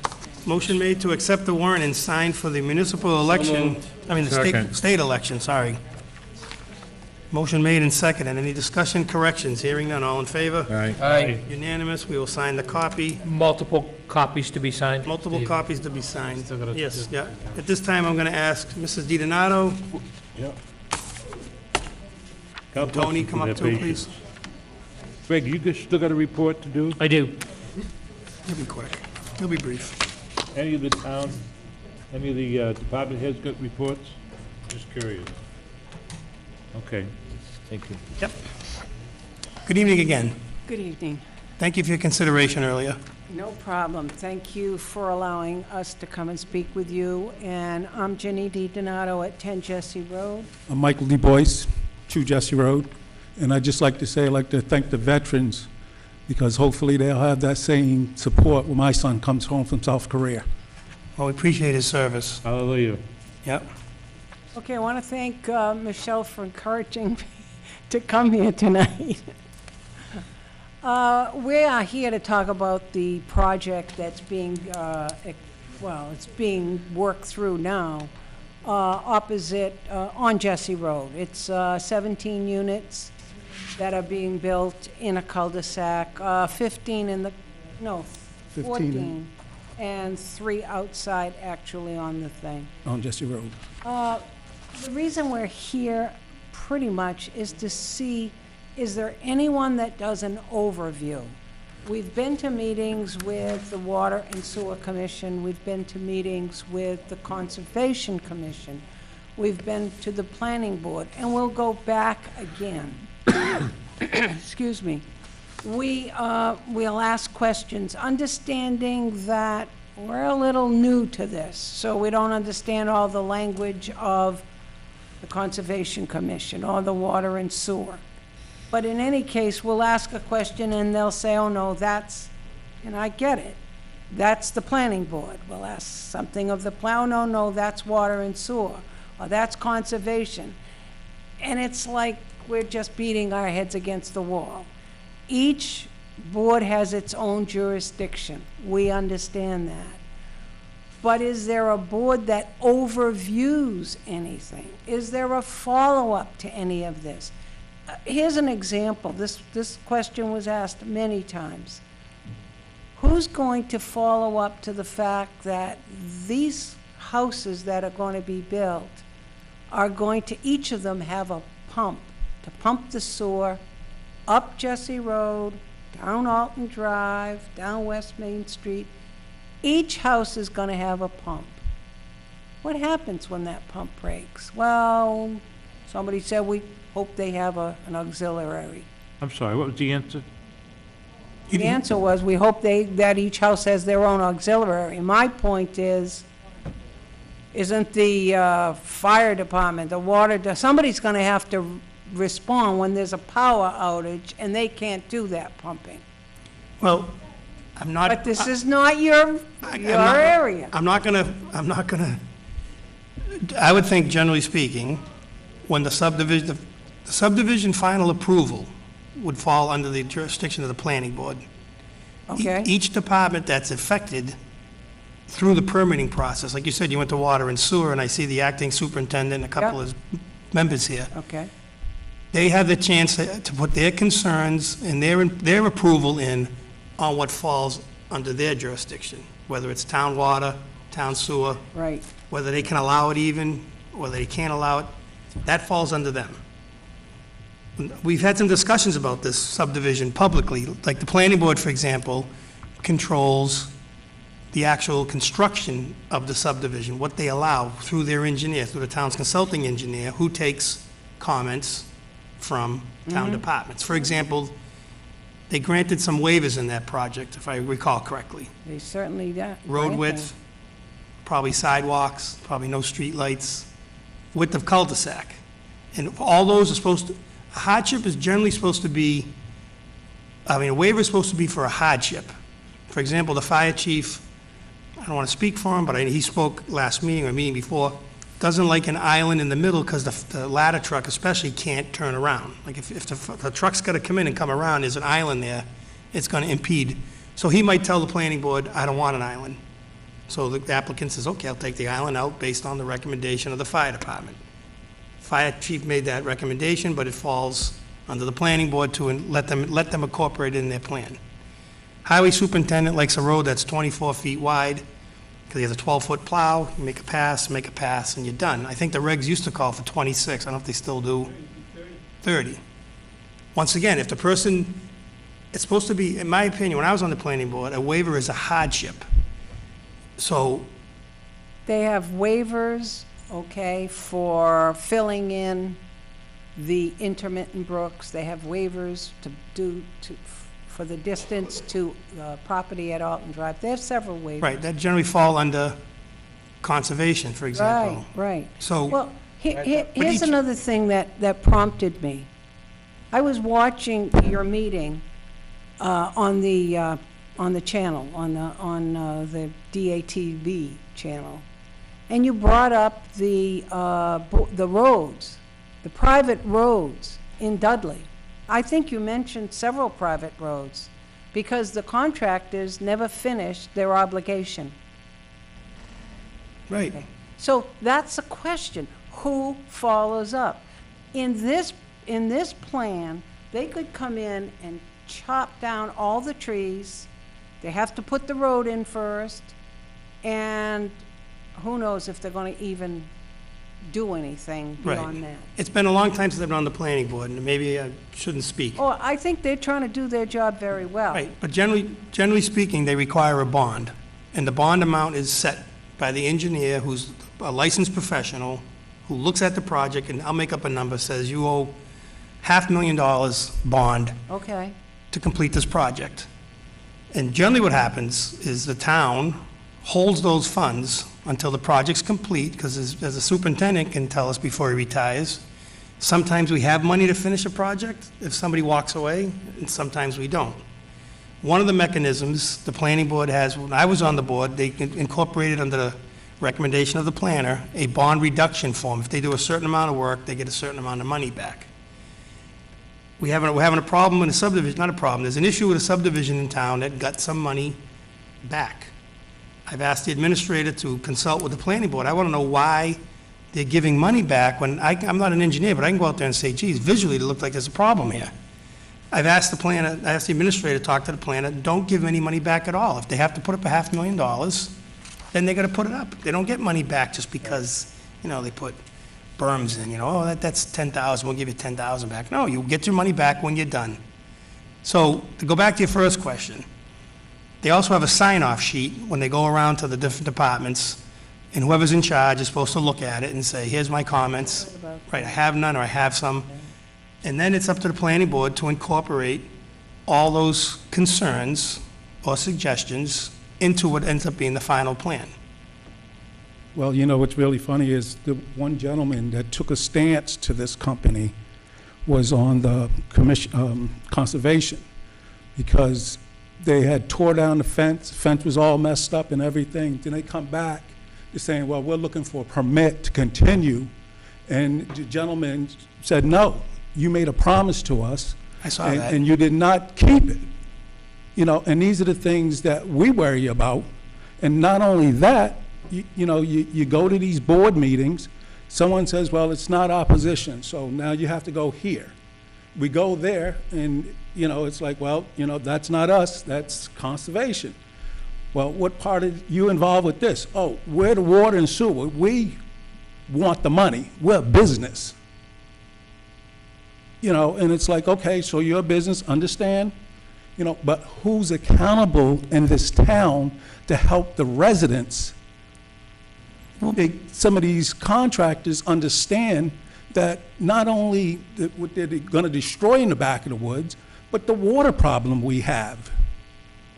Motion made to accept the warrant and sign for the municipal election, the Second. state election, sorry. Motion made and seconded. Any discussion, corrections? Hearing none, all in favor? Aye. Unanimous, we will sign the copy. Multiple copies to be signed. Multiple copies to be signed. Still gotta- Yes, yeah. At this time, I'm going to ask Mrs. DiDonato, God bless Tony, them come for up their too, please. patience. Greg, you still got a report to do? I do. He'll be quick. He'll be brief. Any of the town, any of the department heads got reports? Just curious. Okay, thank you. Yep. Good evening again. Good evening. Thank you for your consideration earlier. No problem. Thank you for allowing us to come and speak with you. And I'm Jenny DiDonato at 10 Jesse Road. I'm Michael Du Bois, 2 Jesse Road. And I'd just like to say, I'd like to thank the veterans, because hopefully they'll have that same support when my son comes home from South Korea. Well, we appreciate his service. Hallelujah. Yep. Okay, I want to thank Michelle for encouraging me to come here tonight. We are here to talk about the project that's being, it's being worked through now, opposite, on Jesse Road. It's 17 units that are being built in a cul-de-sac, 15 in the, no, 15 14, and 3 outside actually on the thing. on Jesse Road. The reason we're here pretty much is to see, is there anyone that does an overview? We've been to meetings with the Water and Sewer Commission, we've been to meetings with the Conservation Commission, we've been to the Planning Board, and we'll go back again. Excuse me. We'll ask questions, understanding that we're a little new to this, so we don't understand all the language of the Conservation Commission or the Water and Sewer. But in any case, we'll ask a question and they'll say, oh no, that's, and I get it, that's the Planning Board. We'll ask something of the oh no, that's Water and Sewer, or that's Conservation. And it's like we're just beating our heads against the wall. Each board has its own jurisdiction. We understand that. But is there a board that overviews anything? Is there a follow-up to any of this? Here's an example. This question was asked many times. Who's going to follow up to the fact that these houses that are going to be built are going to, each of them have a pump to pump the sewer up Jesse Road, down Alton Drive, down West Main Street, each house is gonna have a pump. What happens when that pump breaks? Well, somebody said we hope they have an auxiliary. I'm sorry, what was the answer? The answer was, we hope that each house has their own auxiliary. My point is, isn't the fire department, the water, somebody's gonna have to respond when there's a power outage, and they can't do that pumping. Well, I'm not. But this is not your area. I'm not gonna, I would think, generally speaking, when the subdivision final approval would fall under the jurisdiction of the planning board. Okay. Each department that's affected through the permitting process, like you said, you went to water and sewer, and I see the acting superintendent and a couple of members here. Okay. They have the chance to put their concerns and their approval in on what falls under their jurisdiction, whether it's town water, town sewer. Right. Whether they can allow it even, whether they can't allow it, that falls under them. We've had some discussions about this subdivision publicly, like the planning board, for example, controls the actual construction of the subdivision, what they allow through their engineer, through the town's consulting engineer, who takes comments from town departments. For example, they granted some waivers in that project, if I recall correctly. They certainly do. Road width, probably sidewalks, probably no street lights, width of cul-de-sac. And all those are supposed to, a hardship is generally supposed to be, a waiver is supposed to be for a hardship. For example, the fire chief, I don't want to speak for him, but he spoke last meeting or meeting before, doesn't like an island in the middle because the ladder truck especially can't turn around. Like if the truck's got to come in and come around, there's an island there, it's going to impede. So he might tell the planning board, I don't want an island. So the applicant says, okay, I'll take the island out based on the recommendation of the fire department. Fire chief made that recommendation, but it falls under the planning board to let them incorporate it in their plan. Highway superintendent likes a road that's 24 feet wide, because he has a 12-foot plow, you make a pass, and you're done. I think the regs used to call for 26, I don't know if they still do. 30. Once again, if the person, it's supposed to be, in my opinion, when I was on the planning board, a waiver is a hardship. So They have waivers, okay, for filling in the intermittent brooks. They have waivers for the distance to the property at Alton Drive. They have several waivers. right, that generally fall under conservation, for example. Right. So, Well, but here's each- another thing that prompted me. I was watching your meeting on the channel, on the DATV channel, and you brought up the roads, the private roads in Dudley. I think you mentioned several private roads, because the contractors never finished their obligation. right. So that's a question. Who follows up? In this plan, they could come in and chop down all the trees. They have to put the road in first, and who knows if they're going to even do anything beyond that. It's been a long time since I've been on the planning board, and maybe I shouldn't speak. Oh, I think they're trying to do their job very well. Right, but generally speaking, they require a bond, and the bond amount is set by the engineer, who's a licensed professional, who looks at the project, and I'll make up a number, says you owe $500,000 bond Okay. to complete this project. And generally what happens is the town holds those funds until the project's complete, because as a superintendent can tell us before he retires, sometimes we have money to finish a project if somebody walks away, and sometimes we don't. One of the mechanisms the planning board has, when I was on the board, they incorporated under the recommendation of the planner, a bond reduction form. If they do a certain amount of work, they get a certain amount of money back. We're having a problem in a subdivision, not a problem, there's an issue with a subdivision in town that got some money back. I've asked the administrator to consult with the planning board. I want to know why they're giving money back when I'm not an engineer, but I can go out there and say, geez, visually it looked like there's a problem here. I've asked the planner, I asked the administrator to talk to the planner, don't give any money back at all. If they have to put up $500,000, then they got to put it up. They don't get money back just because, they put berms in, that's $10,000, we'll give you $10,000 back. No, you get your money back when you're done. So, to go back to your first question, They also have a sign-off sheet when they go around to the different departments, and whoever's in charge is supposed to look at it and say, here's my comments. Right, I have none, or I have some. And then it's up to the planning board to incorporate all those concerns or suggestions into what ends up being the final plan. Well, you know, what's really funny is the one gentleman that took a stance to this company was on the conservation, because they had tore down the fence was all messed up and everything. Then they come back, they're saying, well, we're looking for a permit to continue. And the gentleman said, no, you made a promise to us. I saw that. And you did not keep it. You know, and these are the things that we worry about. And not only that, you go to these board meetings, someone says, well, it's not our position, so now you have to go here. We go there, and, it's like, well, that's not us, that's conservation. Well, what part are you involved with this? Oh, we're the water and sewer. We want the money. We're a business. And it's like, okay, so you're a business, understand? But who's accountable in this town to help the residents? Some of these contractors understand that not only what they're going to destroy in the back of the woods, but the water problem we have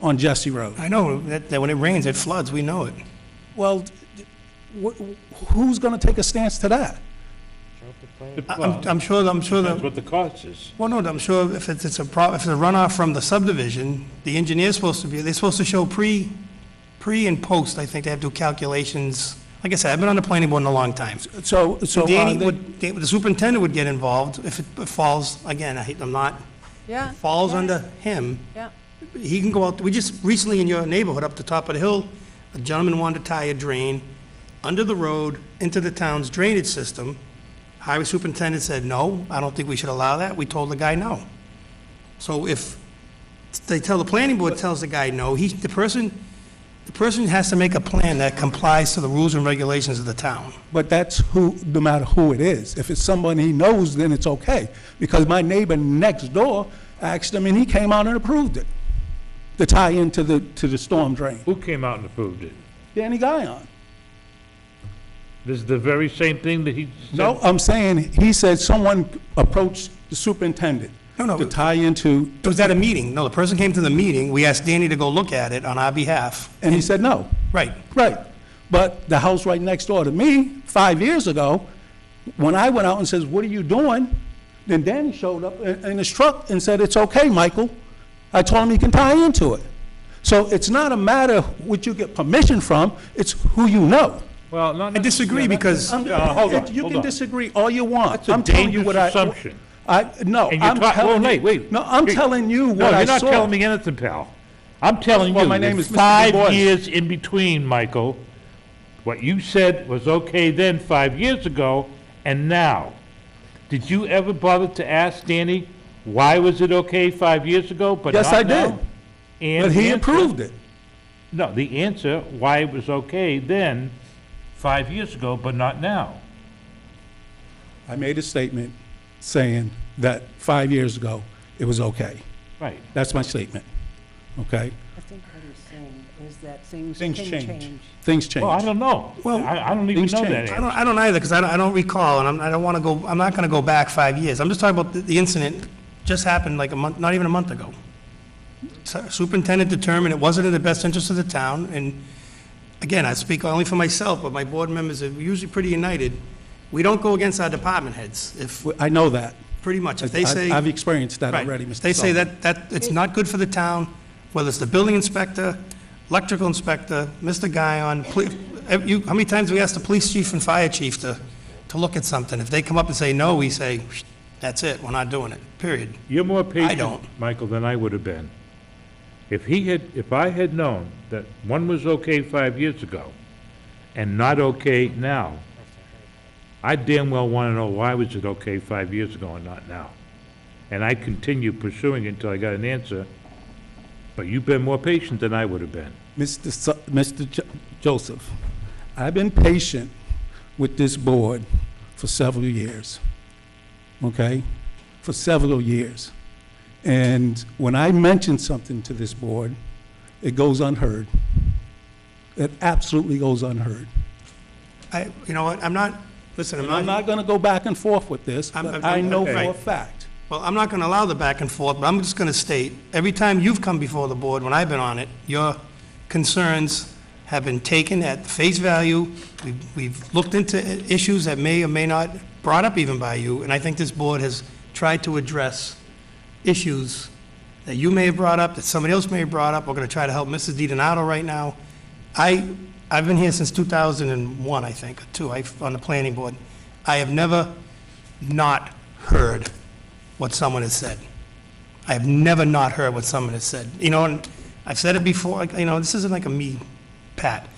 on Jesse Road. I know that when it rains, it floods, we know it. Well, who's going to take a stance to that? I'm sure Depends what the cost is. Well, no, I'm sure if it's a runoff from the subdivision, the engineer's they're supposed to show pre and post, I think they have to do calculations. Like I said, I've been on the planning board in a long time. So Danny the superintendent would get involved if it falls, again, falls under him. Yeah. He can go out, we just recently in your neighborhood up the top of the hill, a gentleman wanted to tie a drain under the road into the town's drainage system. Highway superintendent said, no, I don't think we should allow that. We told the guy no. So if they tell the planning board tells the guy no, the person has to make a plan that complies to the rules and regulations of the town. But that's no matter who it is. If it's someone he knows, then it's okay. Because my neighbor next door asked him, and he came out and approved it, to tie into the storm drain. Who came out and approved it? Danny Guyon. This is the very same thing that he said? No, I'm saying, he said someone approached the superintendent to tie into... It was at a meeting. No, the person came to the meeting. We asked Danny to go look at it on our behalf. And he said no. Right. Right. But the house right next door to me, 5 years ago, when I went out and says, what are you doing? Then Danny showed up in his truck and said, it's okay, Michael. I told him he can tie into it. So it's not a matter of what you get permission from, it's who you know. Well, not I disagree because... hold on. You can disagree all you want. That's a dangerous assumption. No, I'm telling you. No, I'm telling you what I saw. You're not telling me anything, pal. I'm telling you, my name is Mr. 5 Du Bois. years in between, Michael. What you said was okay then 5 years ago, and now. Did you ever bother to ask Danny, why was it okay 5 years ago, but yes, not now? Yes, I did. And but he approved it. No, the answer, why it was okay then 5 years ago, but not now. I made a statement saying that 5 years ago, it was okay. Right. That's my statement, okay? I think what he's saying is that things Things can change. Things change. Well, I don't know. Well, I don't even know that answer. I don't either, because I don't recall, and I don't want to go, I'm not going to go back 5 years. I'm just talking about the incident just happened like a month, not even a month ago. Superintendent determined it wasn't in the best interest of the town, and again, I speak only for myself, but my board members are usually pretty united. We don't go against our department heads. I know that. Pretty much. If they say... I've experienced that right, already, Mr. If they say Sullivan. that it's not good for the town, whether it's the building inspector, electrical inspector, Mr. Guyon, how many times have we asked the police chief and fire chief to look at something? If they come up and say no, we say, that's it, we're not doing it, period. You're more patient, I don't. Michael, than I would have been. If I had known that one was okay 5 years ago and not okay now, I damn well want to know why was it okay 5 years ago and not now. And I continue pursuing it until I got an answer, but you've been more patient than I would have been. Mr. Joseph, I've been patient with this board for several years, okay? For several years. And when I mention something to this board, it goes unheard. It absolutely goes unheard. You know what, I'm not, listen, And I'm not going to go back and forth with this, but I know for a fact. Well, I'm not going to allow the back and forth, but I'm just going to state, every time you've come before the board, when I've been on it, your concerns have been taken at face value. We've looked into issues that may or may not, brought up even by you, and I think this board has tried to address issues that you may have brought up, that somebody else may have brought up. We're going to try to help Mrs. DiDonato right now. I've been here since 2001, I think, or two, on the planning board. I have never not heard what someone has said. I have never not heard what someone has said. You know, and I've said it before, you know, this isn't like a me, Pat.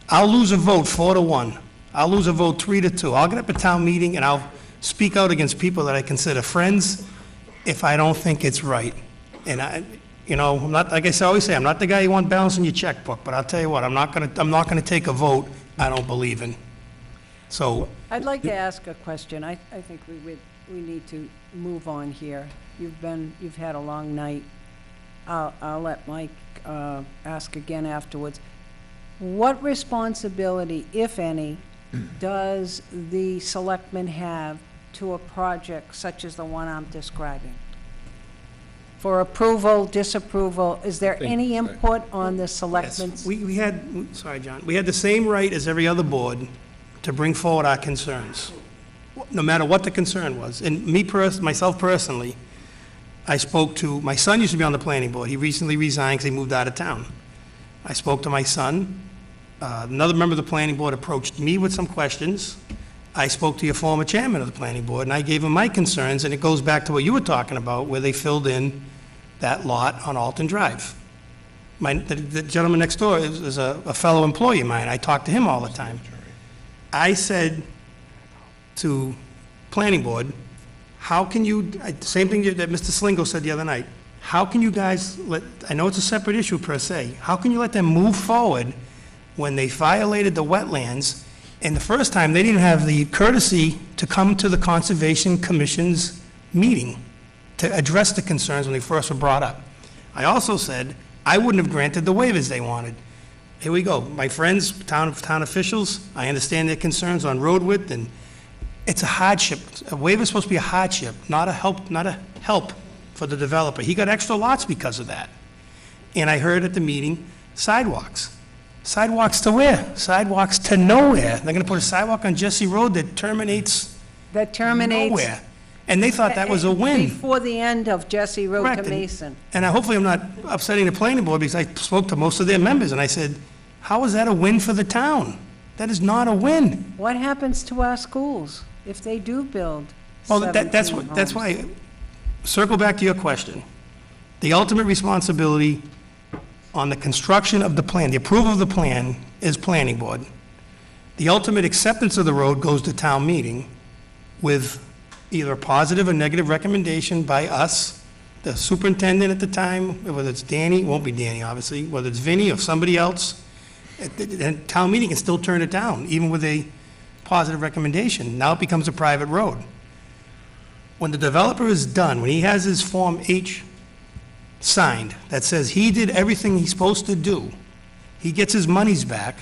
I'll lose a vote 4-1. I'll lose a vote 3-2. I'll get up at town meeting and I'll speak out against people that I consider friends if I don't think it's right. And you know, I'm not, like I always say, I'm not the guy you want balancing your checkbook, but I'll tell you what, I'm not gonna take a vote I don't believe in. So, I'd like to ask a question. I think we need to move on here. You've had a long night. I'll let Mike ask again afterwards. What responsibility, if any, does the selectman have to a project such as the one I'm describing? For approval, disapproval, is there any input on the selectmen's? yes, we had, sorry, John, we had the same right as every other board to bring forward our concerns, no matter what the concern was. And myself personally, I spoke to, my son used to be on the planning board. He recently resigned because he moved out of town. I spoke to my son. Another member of the planning board approached me with some questions. I spoke to your former chairman of the planning board, and I gave him my concerns, and it goes back to what you were talking about, where they filled in that lot on Alton Drive. The gentleman next door is a fellow employee of mine. I talk to him all the time. I said to planning board, how can you, same thing that Mr. Slingo said the other night, how can you guys I know it's a separate issue per se, how can you let them move forward when they violated the wetlands, and the first time they didn't have the courtesy to come to the Conservation Commission's meeting to address the concerns when they first were brought up. I also said I wouldn't have granted the waivers they wanted. Here we go. My friends, town officials, I understand their concerns on road width, and it's a hardship. A waiver is supposed to be a hardship, not a help for the developer. He got extra lots because of that. And I heard at the meeting, sidewalks. Sidewalks to where? Sidewalks to nowhere. They're gonna put a sidewalk on Jesse Road that terminates nowhere. And they thought that was a win. Before the end of Jesse Road Correct. to Mason. And hopefully I'm not upsetting the planning board, because I spoke to most of their members, and I said, how is that a win for the town? That is not a win. What happens to our schools if they do build Well, 17 that's homes? why, circle back to your question. The ultimate responsibility on the construction of the plan, the approval of the plan, is planning board. The ultimate acceptance of the road goes to town meeting with either a positive or negative recommendation by us, the superintendent at the time, whether it's Danny, it won't be Danny, obviously, whether it's Vinnie or somebody else, and town meeting can still turn it down, even with a positive recommendation. Now it becomes a private road. When the developer is done, when he has his Form H signed that says he did everything he's supposed to do, he gets his monies back,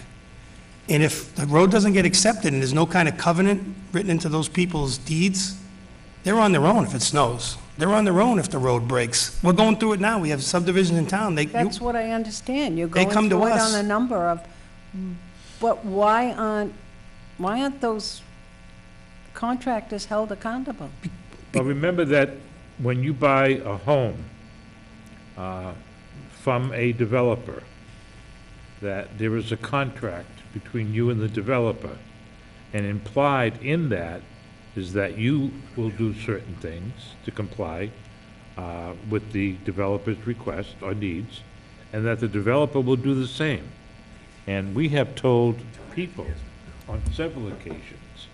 and if the road doesn't get accepted and there's no kind of covenant written into those people's deeds, they're on their own if it snows. They're on their own if the road breaks. We're going through it now. We have subdivisions in town. That's what I understand. You're They going come to through it us. on a number of, but why aren't those contractors held accountable? Well, remember that when you buy a home from a developer, that there is a contract between you and the developer, and implied in that is that you will do certain things to comply with the developer's request or needs, and that the developer will do the same. And we have told people on several occasions,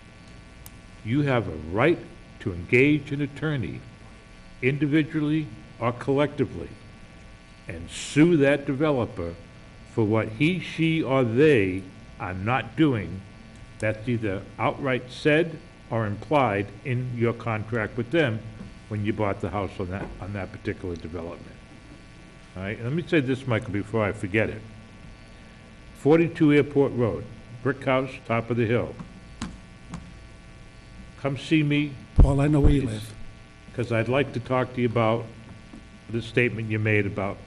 you have a right to engage an attorney individually or collectively and sue that developer for what he, she, or they are not doing. That's either outright said or implied in your contract with them when you bought the house on that particular development. All right, let me say this, Michael, before I forget it. 42 Airport Road, brick house, top of the hill. Come see me, Paul, I know where you live. because I'd like to talk to you about the statement you made about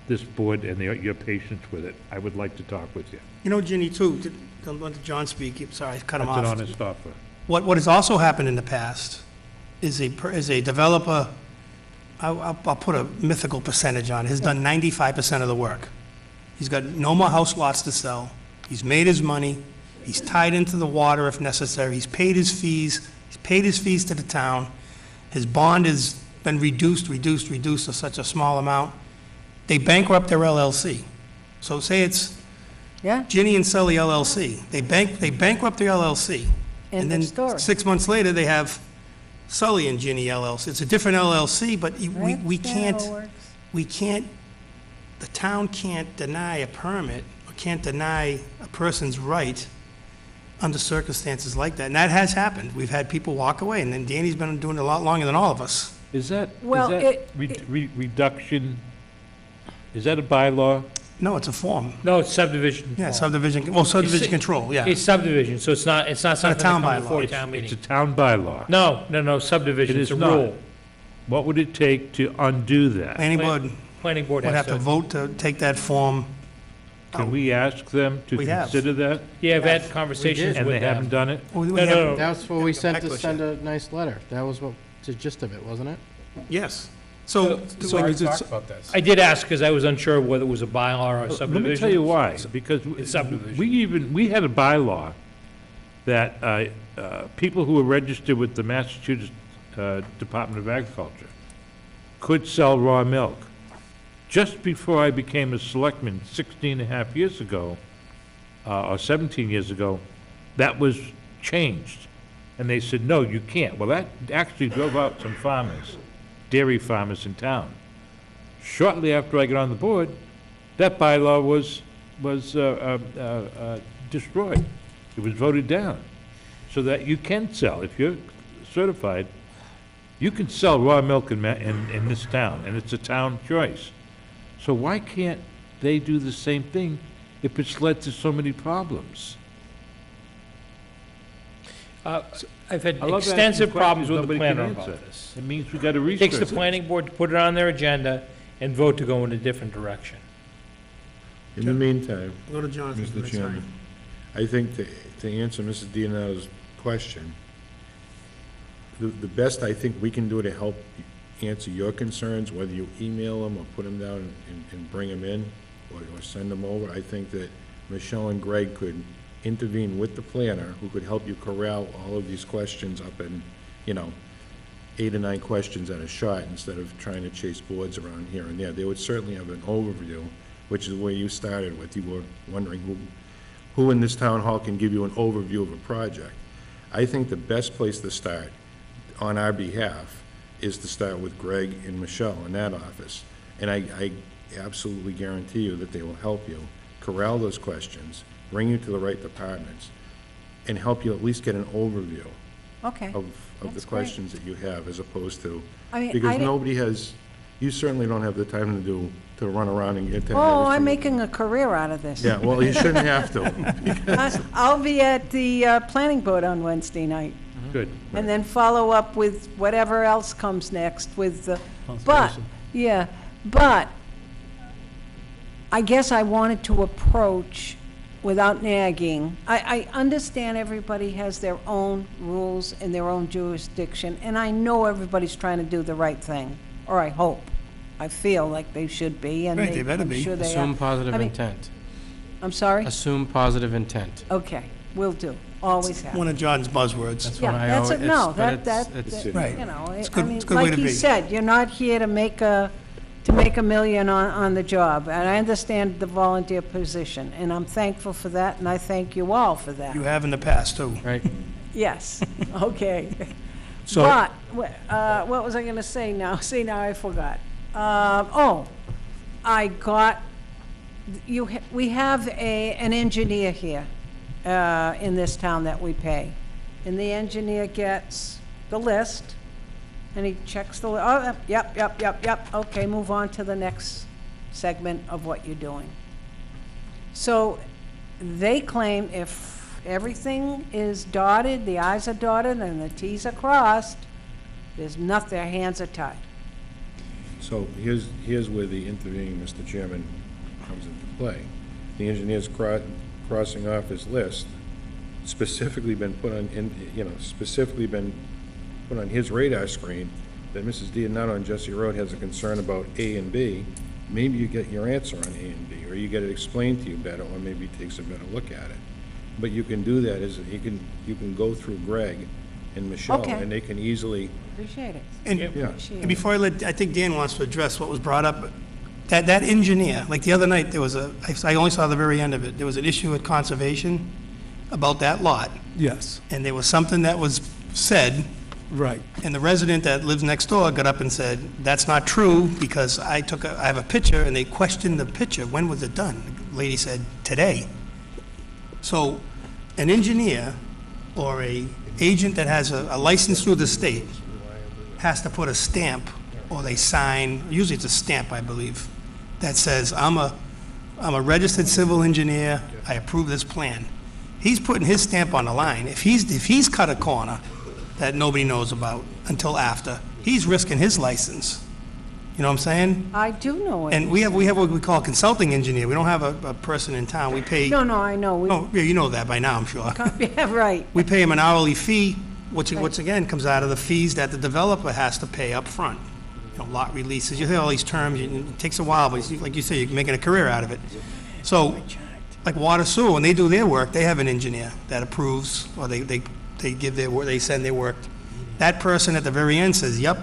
this board and your patience with it. I would like to talk with you. You know, Ginny, too, don't let John speak, sorry, I cut him That's an off. honest offer. What has also happened in the past is a developer, I'll put a mythical percentage on it, has done 95% of the work. He's got no more house lots to sell, he's made his money, he's tied into the water if necessary, he's paid his fees to the town, his bond has been reduced to such a small amount. They bankrupt their LLC. So say it's Yeah. Ginny and Sully LLC. They bankrupt their LLC. End And then of story. 6 months later, they have Sully and Ginny LLC. It's a different LLC, but we can't, the town can't deny a permit or can't deny a person's right under circumstances like that. And that has happened. We've had people walk away, and then Danny's been doing it a lot longer than all of us. Is that Well, reduction, is that a bylaw? No, it's a form. No, it's subdivision. Yeah, form. subdivision control, yeah. It's subdivision, so it's not something that town comes before bylaw. town It's a meeting. town bylaw. No, subdivision, It it's is a not. rule. What would it take to undo that? Planning board Planning board would has have to vote to take that form. Can we ask them to We have. consider that? Yeah, I've had conversations And with they them. haven't done it? No. That's what we sent to Backlash, send a nice letter. That was what, the gist of it, wasn't it? Yes. So, I did ask, because I was unsure whether it was a bylaw or a subdivision. Let me tell you why, because It's subdivision. we had a bylaw that people who were registered with the Massachusetts Department of Agriculture could sell raw milk. Just before I became a selectman 16 and a half years ago, or 17 years ago, that was changed. And they said, no, you can't. Well, that actually drove out some farmers, dairy farmers in town. Shortly after I got on the board, that bylaw was destroyed. It was voted down. So that you can sell, if you're certified, you can sell raw milk in this town, and it's a town choice. So why can't they do the same thing if it's led to so many problems? I've had I love asking extensive problems questions with the nobody can planner about answer. this. It means we gotta Takes research the it. planning board to put it on their agenda and vote to go in a different direction. In the meantime, go to Jonathan. Mr. Chairman, I think to answer Mrs. Dionato's question, the best I think we can do to help answer your concerns, whether you email them or put them down and bring them in, or send them over, I think that Michelle and Greg could intervene with the planner, who could help you corral all of these questions up in, 8 or 9 questions at a shot, instead of trying to chase boards around here and there. They would certainly have an overview, which is where you started with. You were wondering who in this town hall can give you an overview of a project. I think the best place to start on our behalf is to start with Greg and Michelle in that office. And I absolutely guarantee you that they will help you corral those questions, bring you to the right departments, and help you at least get an overview Okay. of the That's great. questions that you have, as opposed to, I mean, because I didn't- nobody has, you certainly don't have the time to run around and get to Oh, everything. I'm making a career out of this. Yeah, well, you shouldn't have to. I'll be at the planning board on Wednesday night, Good. and then follow up with whatever else comes next with the, but I guess I wanted to approach without nagging. I understand everybody has their own rules and their own jurisdiction, and I know everybody's trying to do the right thing, or I hope. I feel like they should be, and Right, they better I'm be. sure they are. Assume positive I mean- intent. I'm sorry? Assume positive intent. Okay, will do, always have. One of John's buzzwords. That's Yeah, what I that's always, it, no, but that, it's- Right. you know, It's I good- mean, it's a good way like to you be. said, you're not here to make a million on the job, and I understand the volunteer position, and I'm thankful for that, and I thank you all for that. You have in the past, too. Right. Yes, okay. So- But, what was I gonna say now? See, now I forgot. I got, we have an engineer here, in this town that we pay. And the engineer gets the list, and he checks the, yep, okay, move on to the next segment of what you're doing. So they claim if everything is dotted, the i's are dotted and the t's are crossed, there's nothing, their hands are tied. So here's where the intervening, Mr. Chairman, comes into play. The engineer's crossing off his list, specifically been put on, specifically been put on his radar screen, that Mrs. Dianato on Jesse Road has a concern about A and B. Maybe you get your answer on A and B, or you get it explained to you better, or maybe he takes a better look at it. But you can do that, you can go through Greg and Michelle, Okay. and they can easily. Appreciate it. And and before I think Dan wants to address what was brought up. That engineer, like the other night, there was I only saw the very end of it. There was an issue at Conservation about that lot. Yes. And there was something that was said. Right. And the resident that lives next door got up and said, that's not true, because I have a picture, and they questioned the picture. When was it done? The lady said, today. So an engineer or a agent that has a license through the state has to put a stamp, or they sign, usually it's a stamp, I believe, that says, I'm a registered civil engineer, I approve this plan. He's putting his stamp on the line. If he's cut a corner that nobody knows about until after, he's risking his license. You know what I'm saying? I do know it. And we have what we call a consulting engineer. We don't have a person in town. We pay. No, I know. Oh, yeah, you know that by now, I'm sure. Yeah, right. We pay him an hourly fee, which again comes out of the fees that the developer has to pay up front. Lot releases, you hear all these terms, it takes a while, but like you say, you're making a career out of it. So, like water sewer, when they do their work, they have an engineer that approves, or they give their work, they send their work. That person at the very end says, yep,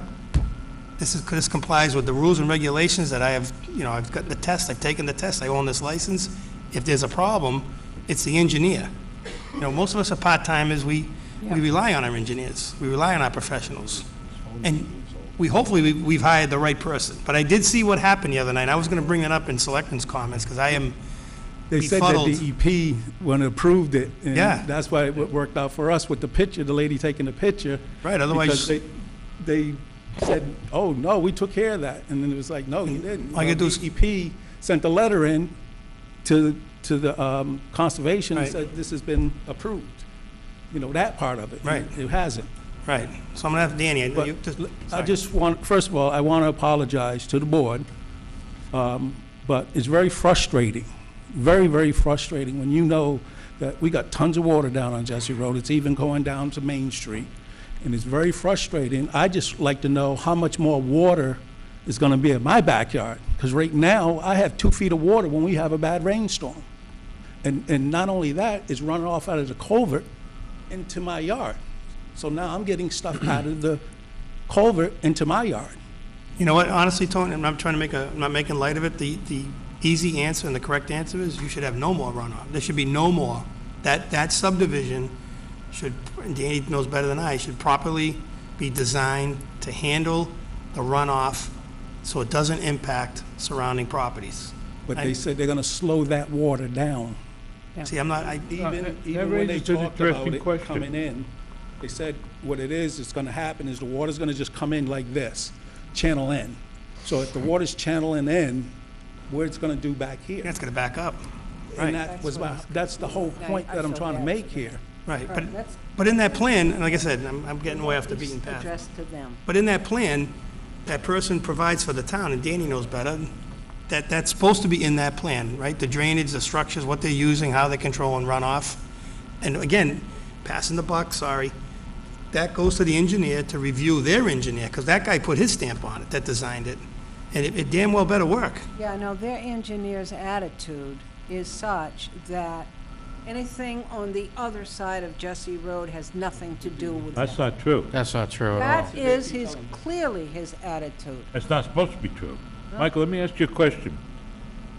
this complies with the rules and regulations that I have, I've got the test, I've taken the test, I own this license. If there's a problem, it's the engineer. Most of us are part-timers, we rely on our engineers, we rely on our professionals. And hopefully we've hired the right person. But I did see what happened the other night. I was going to bring that up in Selectmen's comments, because I am They said that DEP, when approved it, and Yeah. that's why it worked out for us with the picture, the lady taking the picture. Right, otherwise- Because they said, oh, no, we took care of that. And then it was like, no, you didn't. All you do is- DEP sent a letter in to the conservation and Right. said, this has been approved. That part of it. Right. It hasn't. Right. So I'm going to have Danny, But you I just want, first of all, I want to apologize to the board, but it's very frustrating, very, very frustrating when you know that we got tons of water down on Jesse Road. It's even going down to Main Street, and it's very frustrating. I just like to know how much more water is going to be in my backyard, because right now, I have 2 feet of water when we have a bad rainstorm. And not only that, it's running off out of the culvert into my yard. So now I'm getting stuff out of the culvert into my yard. You know what, honestly, Tony, I'm not making light of it. The easy answer and the correct answer is you should have no more runoff. There should be no more. That subdivision should, and Danny knows better than I, should properly be designed to handle the runoff so it doesn't impact surrounding properties. But they said they're gonna slow that water down. See, I'm not, Even when they talked about it coming in, they said what it is, it's gonna happen is the water's gonna just come in like this, channel in. So if the water's channeling in, what it's gonna do back here? It's gonna back up. And that's the whole point that I'm trying to make here. Right, but in that plan, and like I said, I'm getting way off the beaten path. Addressed to them. But in that plan, that person provides for the town, and Danny knows better, that's supposed to be in that plan, right? The drainage, the structures, what they're using, how they're controlling runoff. And again, passing the buck, sorry, that goes to the engineer to review their engineer, because that guy put his stamp on it, that designed it. And it damn well better work. Yeah, no, their engineer's attitude is such that anything on the other side of Jesse Road has nothing to do with That's them. not true. That's not true at all. That is clearly his attitude. That's not supposed to be true. Michael, let me ask you a question.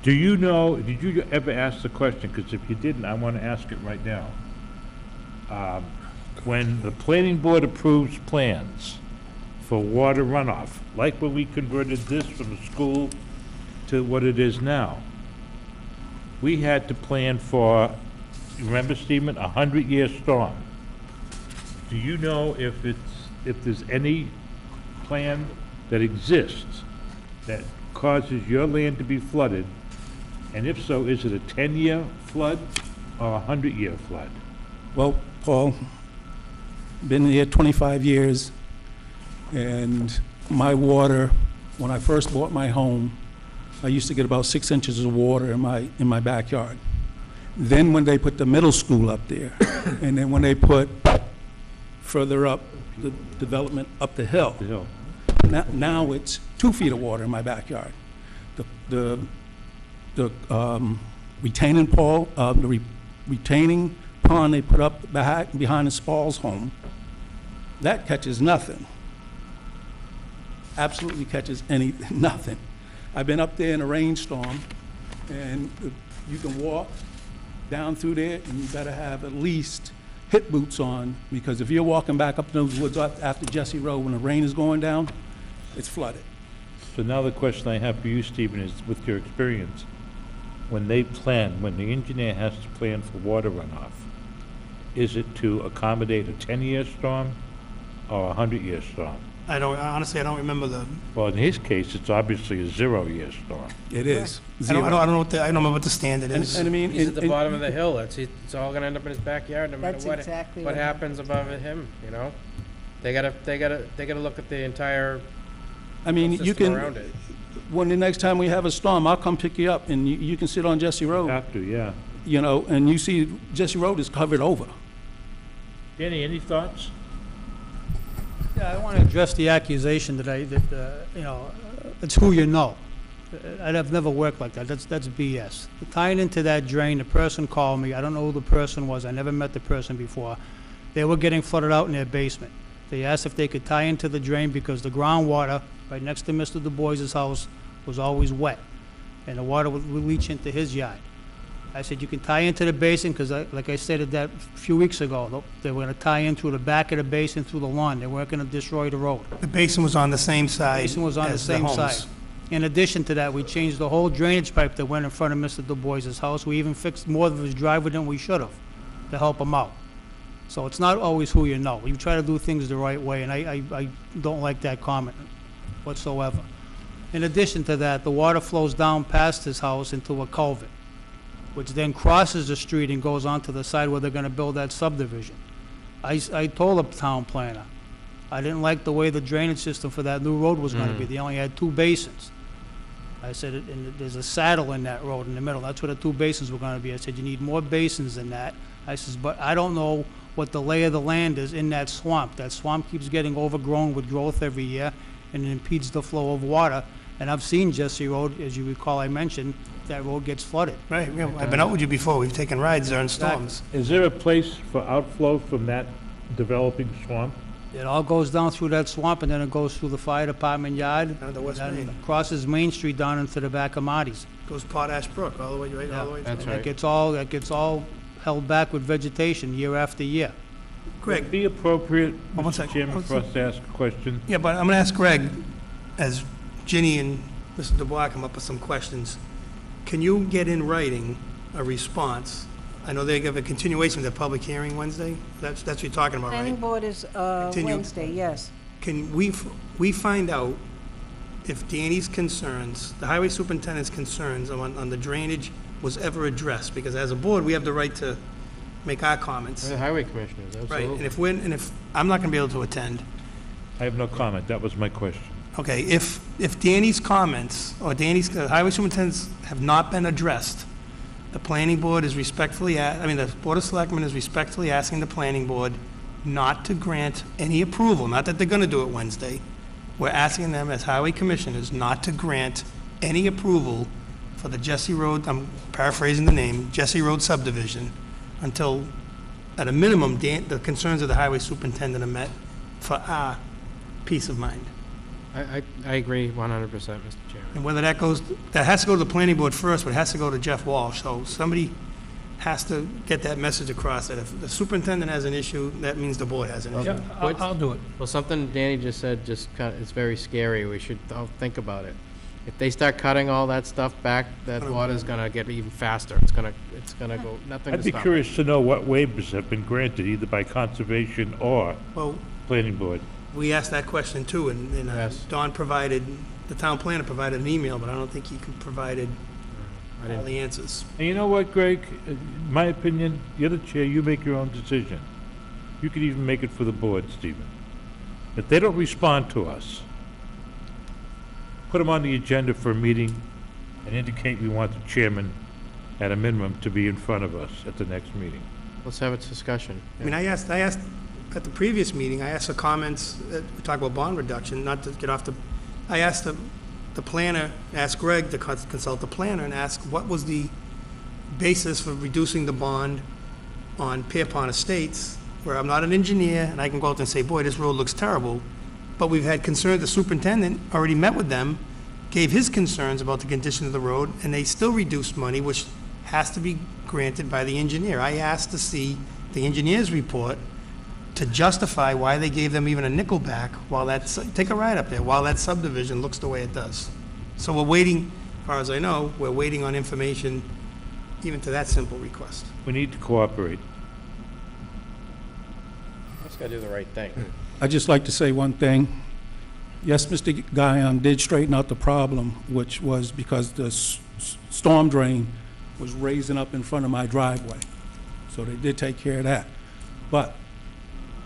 Do you know, did you ever ask the question, because if you didn't, I want to ask it right now. When the planning board approves plans for water runoff, like when we converted this from the school to what it is now, we had to plan for, you remember, Stephen, 100-year storm. Do you know if there's any plan that exists that causes your land to be flooded? And if so, is it a 10-year flood or a 100-year flood? Well, Paul, been here 25 years, and my water, when I first bought my home, I used to get about 6 inches of water in my backyard. Then when they put the middle school up there, and then when they put further up, the development up the hill, now it's 2 feet of water in my backyard. The retaining pond they put up behind the Spall's home, that catches nothing. Absolutely catches nothing. I've been up there in a rainstorm, and you can walk down through there, and you better have at least hip boots on, because if you're walking back up those woods after Jesse Road when the rain is going down, it's flooded. So now the question I have for you, Stephen, is with your experience, when the engineer has to plan for water runoff, is it to accommodate a 10-year storm or a 100-year storm? Honestly, I don't remember the. Well, in his case, it's obviously a 0-year storm. It is. I don't remember what the standard is. And I mean, He's at the bottom of the hill. It's all gonna end up in his backyard, no matter That's what exactly what what happens above him. You know, they gotta look at the entire. I mean, you system can, around it. when the next time we have a storm, I'll come pick you up, and you can sit on Jesse Road. Have to, yeah. You know, and you see Jesse Road is covered over. Danny, any thoughts? Yeah, I want to address the accusation that it's who you know. I've never worked like that. That's BS. Tying into that drain, the person called me. I don't know who the person was. I never met the person before. They were getting flooded out in their basement. They asked if they could tie into the drain because the groundwater right next to Mr. Du Bois's house was always wet, and the water would leach into his yard. I said, you can tie into the basin, because like I stated that a few weeks ago, they were going to tie in through the back of the basin through the lawn. They weren't going to destroy the road. The basin was on the same side. The basin was on the as same homes. side. In addition to that, we changed the whole drainage pipe that went in front of Mr. Du Bois's house. We even fixed more of his driveway than we should have to help him out. So it's not always who you know. You try to do things the right way, and I don't like that comment whatsoever. In addition to that, the water flows down past his house into a culvert, which then crosses the street and goes onto the side where they're gonna build that subdivision. I told the town planner, I didn't like the way the drainage system for that new road was gonna be. They only had 2 basins. I said, and there's a saddle in that road in the middle. That's where the 2 basins were gonna be. I said, you need more basins than that. I says, but I don't know what the lay of the land is in that swamp. That swamp keeps getting overgrown with growth every year, and it impedes the flow of water. And I've seen Jesse Road, as you recall, I mentioned, that road gets flooded. Right, I've been out with you before. We've taken rides during storms. Is there a place for outflow from that developing swamp? It all goes down through that swamp, and then it goes through the fire department yard. Down to West and then Main. crosses Main Street down into the back of Marty's. Goes Potash Brook all the way, right, all the way. That's through. right. That gets all held back with vegetation year after year. Would it be appropriate, one Mr. second. Chairman, for us to ask a question? Yeah, but I'm gonna ask Greg, as Ginny and Mr. Dubois come up with some questions, can you get in writing a response? I know they have a continuation of the public hearing Wednesday. That's what you're talking about, Planning right? board is Continue. Wednesday, yes. Can we find out if Danny's concerns, the highway superintendent's concerns on the drainage was ever addressed? Because as a board, we have the right to make our comments. The highway commissioners, Right, absolutely. and if I'm not gonna be able to attend, I have no comment. That was my question. okay, if Danny's comments, or the highway superintendents have not been addressed, the planning board is respectfully, the Board of Selectmen is respectfully asking the planning board not to grant any approval, not that they're gonna do it Wednesday. We're asking them as highway commissioners not to grant any approval for the Jesse Road, I'm paraphrasing the name, Jesse Road subdivision, until, at a minimum, the concerns of the highway superintendent are met for our peace of mind. I agree 100%, Mr. Chairman. And whether that has to go to the planning board first, but it has to go to Jeff Walsh. So somebody has to get that message across, that if the superintendent has an issue, that means the board has an issue. I'll do it. Well, something Danny just said it's very scary. We should all think about it. If they start cutting all that stuff back, that water's gonna get even faster. It's gonna go, nothing to I'd be stop it. curious to know what waivers have been granted, either by conservation or Well, planning board. we asked that question too, and Yes. Don provided the town planner provided an email, but I don't think he provided all the answers. And you know what, Greg? In my opinion, you're the chair, you make your own decision. You could even make it for the board, Stephen. If they don't respond to us, put them on the agenda for a meeting and indicate we want the chairman, at a minimum, to be in front of us at the next meeting. Let's have a discussion. I mean, I asked, at the previous meeting, I asked for comments, we talked about bond reduction, not to get off the, I asked the planner, asked Greg to consult the planner and ask what was the basis for reducing the bond on Pierpont Estates, where I'm not an engineer, and I can go out and say, boy, this road looks terrible, but we've had concerns, the superintendent already met with them, gave his concerns about the condition of the road, and they still reduced money, which has to be granted by the engineer. I asked to see the engineer's report to justify why they gave them even a nickel back while that's, take a ride up there, while that subdivision looks the way it does. So we're waiting, as far as I know, we're waiting on information even to that simple request. We need to cooperate. Just gotta do the right thing. I'd just like to say one thing. Yes, Mr. Guyon did straighten out the problem, which was because the storm drain was raising up in front of my driveway. So they did take care of that. But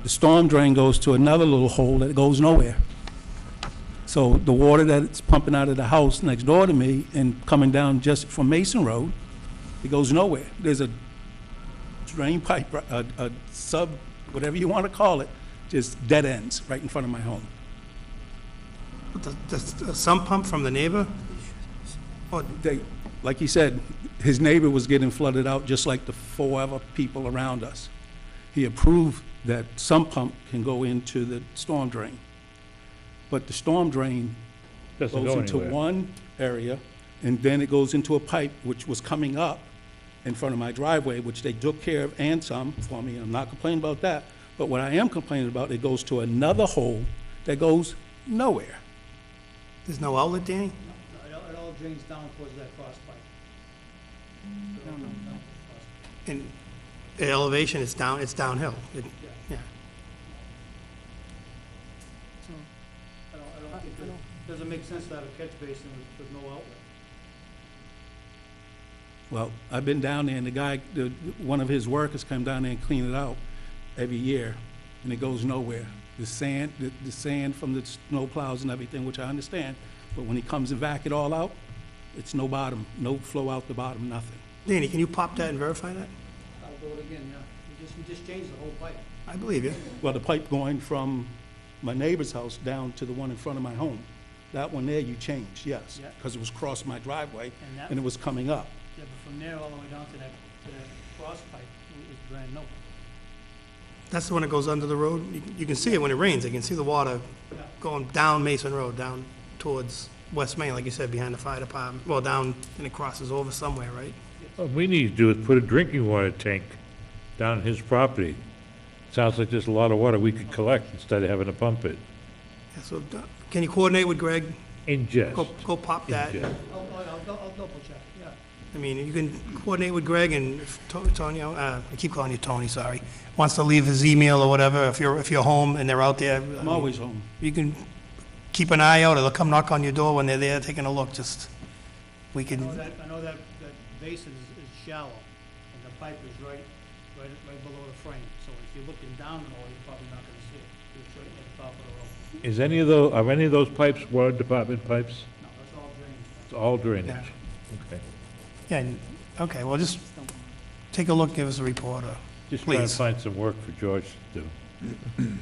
the storm drain goes to another little hole that goes nowhere. So the water that's pumping out of the house next door to me and coming down just from Mason Road, it goes nowhere. There's a drain pipe, a sub, whatever you want to call it, just dead ends right in front of my home. The sump pump from the neighbor? Oh, they, like he said, his neighbor was getting flooded out just like the 4 other people around us. He approved that sump pump can go into the storm drain. But the storm drain goes into one area, and then it goes into a pipe which was coming up in front of my driveway, which they took care of and some for me. I'm not complaining about that. But what I am complaining about, it goes to another hole that goes nowhere. There's no outlet, Danny? No, it all drains down towards that cross pipe. No. And the elevation, it's downhill. Yeah. So, I don't think it doesn't make sense to have a catch basin with no outlet. Well, I've been down there, and the guy, one of his workers come down there and clean it out every year, and it goes nowhere. The sand, the sand from the snow plows and everything, which I understand, but when he comes and vac it all out, it's no bottom, no flow out the bottom, nothing. Danny, can you pop that and verify that? I'll do it again, yeah. We just changed the whole pipe. I believe you. Well, the pipe going from my neighbor's house down to the one in front of my home, that one there you changed, yes, Yeah. because it was crossing my driveway, And that- and it was coming up. Yeah, but from there all the way down to that cross pipe, it was brand new. That's the one that goes under the road? You can see it when it rains. You can see the water going down Mason Road, down towards West Main, like you said, behind the fire department. Well, down, and it crosses over somewhere, right? What we need to do is put a drinking water tank down his property. Sounds like there's a lot of water we could collect instead of having to pump it. Yeah, so, can you coordinate with Greg? Ingest. Go pop that. Ingest. I'll double check, yeah. I mean, you can coordinate with Greg, and if Tonio, I keep calling you Tony, sorry, wants to leave his email or whatever, if you're home and they're out there. I'm always home. You can keep an eye out, or they'll come knock on your door when they're there taking a look, just, we I can, know that basin is shallow, and the pipe is right below the frame. So if you're looking down the hole, you're probably not gonna see it. It's right at the top of the road. Is are any of those pipes water department pipes? No, that's all drainage. It's all drainage. Okay. yeah, okay, well, just take a look, give us a report, or, Just trying to please. find some work for George to do.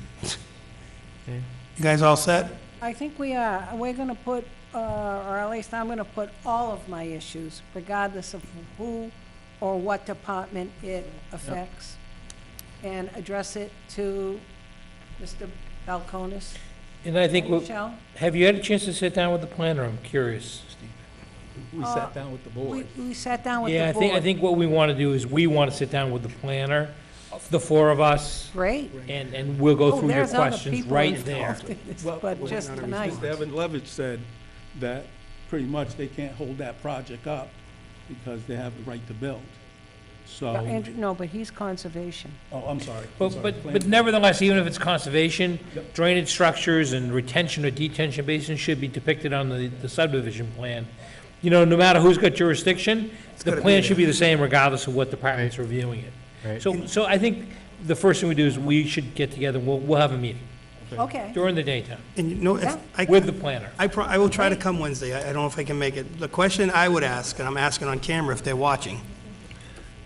You guys all set? I think we are. We're gonna put, or at least I'm gonna put all of my issues, regardless of who or what department it affects, and address it to Mr. Balcones. And I think, Michelle? have you had a chance to sit down with the planner? I'm curious, Steve. We sat down with the board. We sat down with the Yeah, board. I think what we want to do is we want to sit down with the planner, the 4 of us, Great. and we'll go through your There's other questions people right involved there. in this, but just tonight. Mr. Evan Levitch said that pretty much they can't hold that project up because they have the right to build. So, Andrew, no, but he's conservation. oh, I'm sorry. But nevertheless, even if it's conservation, drainage structures and retention or detention basins should be depicted on the subdivision plan. You know, no matter who's got jurisdiction, the gotta plan be should be the same regardless of what department's reviewing it. Right. So I think the first thing we do is we should get together, we'll have a meeting Okay. during the daytime And you know, if Yeah. I, with the planner. I will try to come Wednesday. I don't know if I can make it. The question I would ask, and I'm asking on camera if they're watching,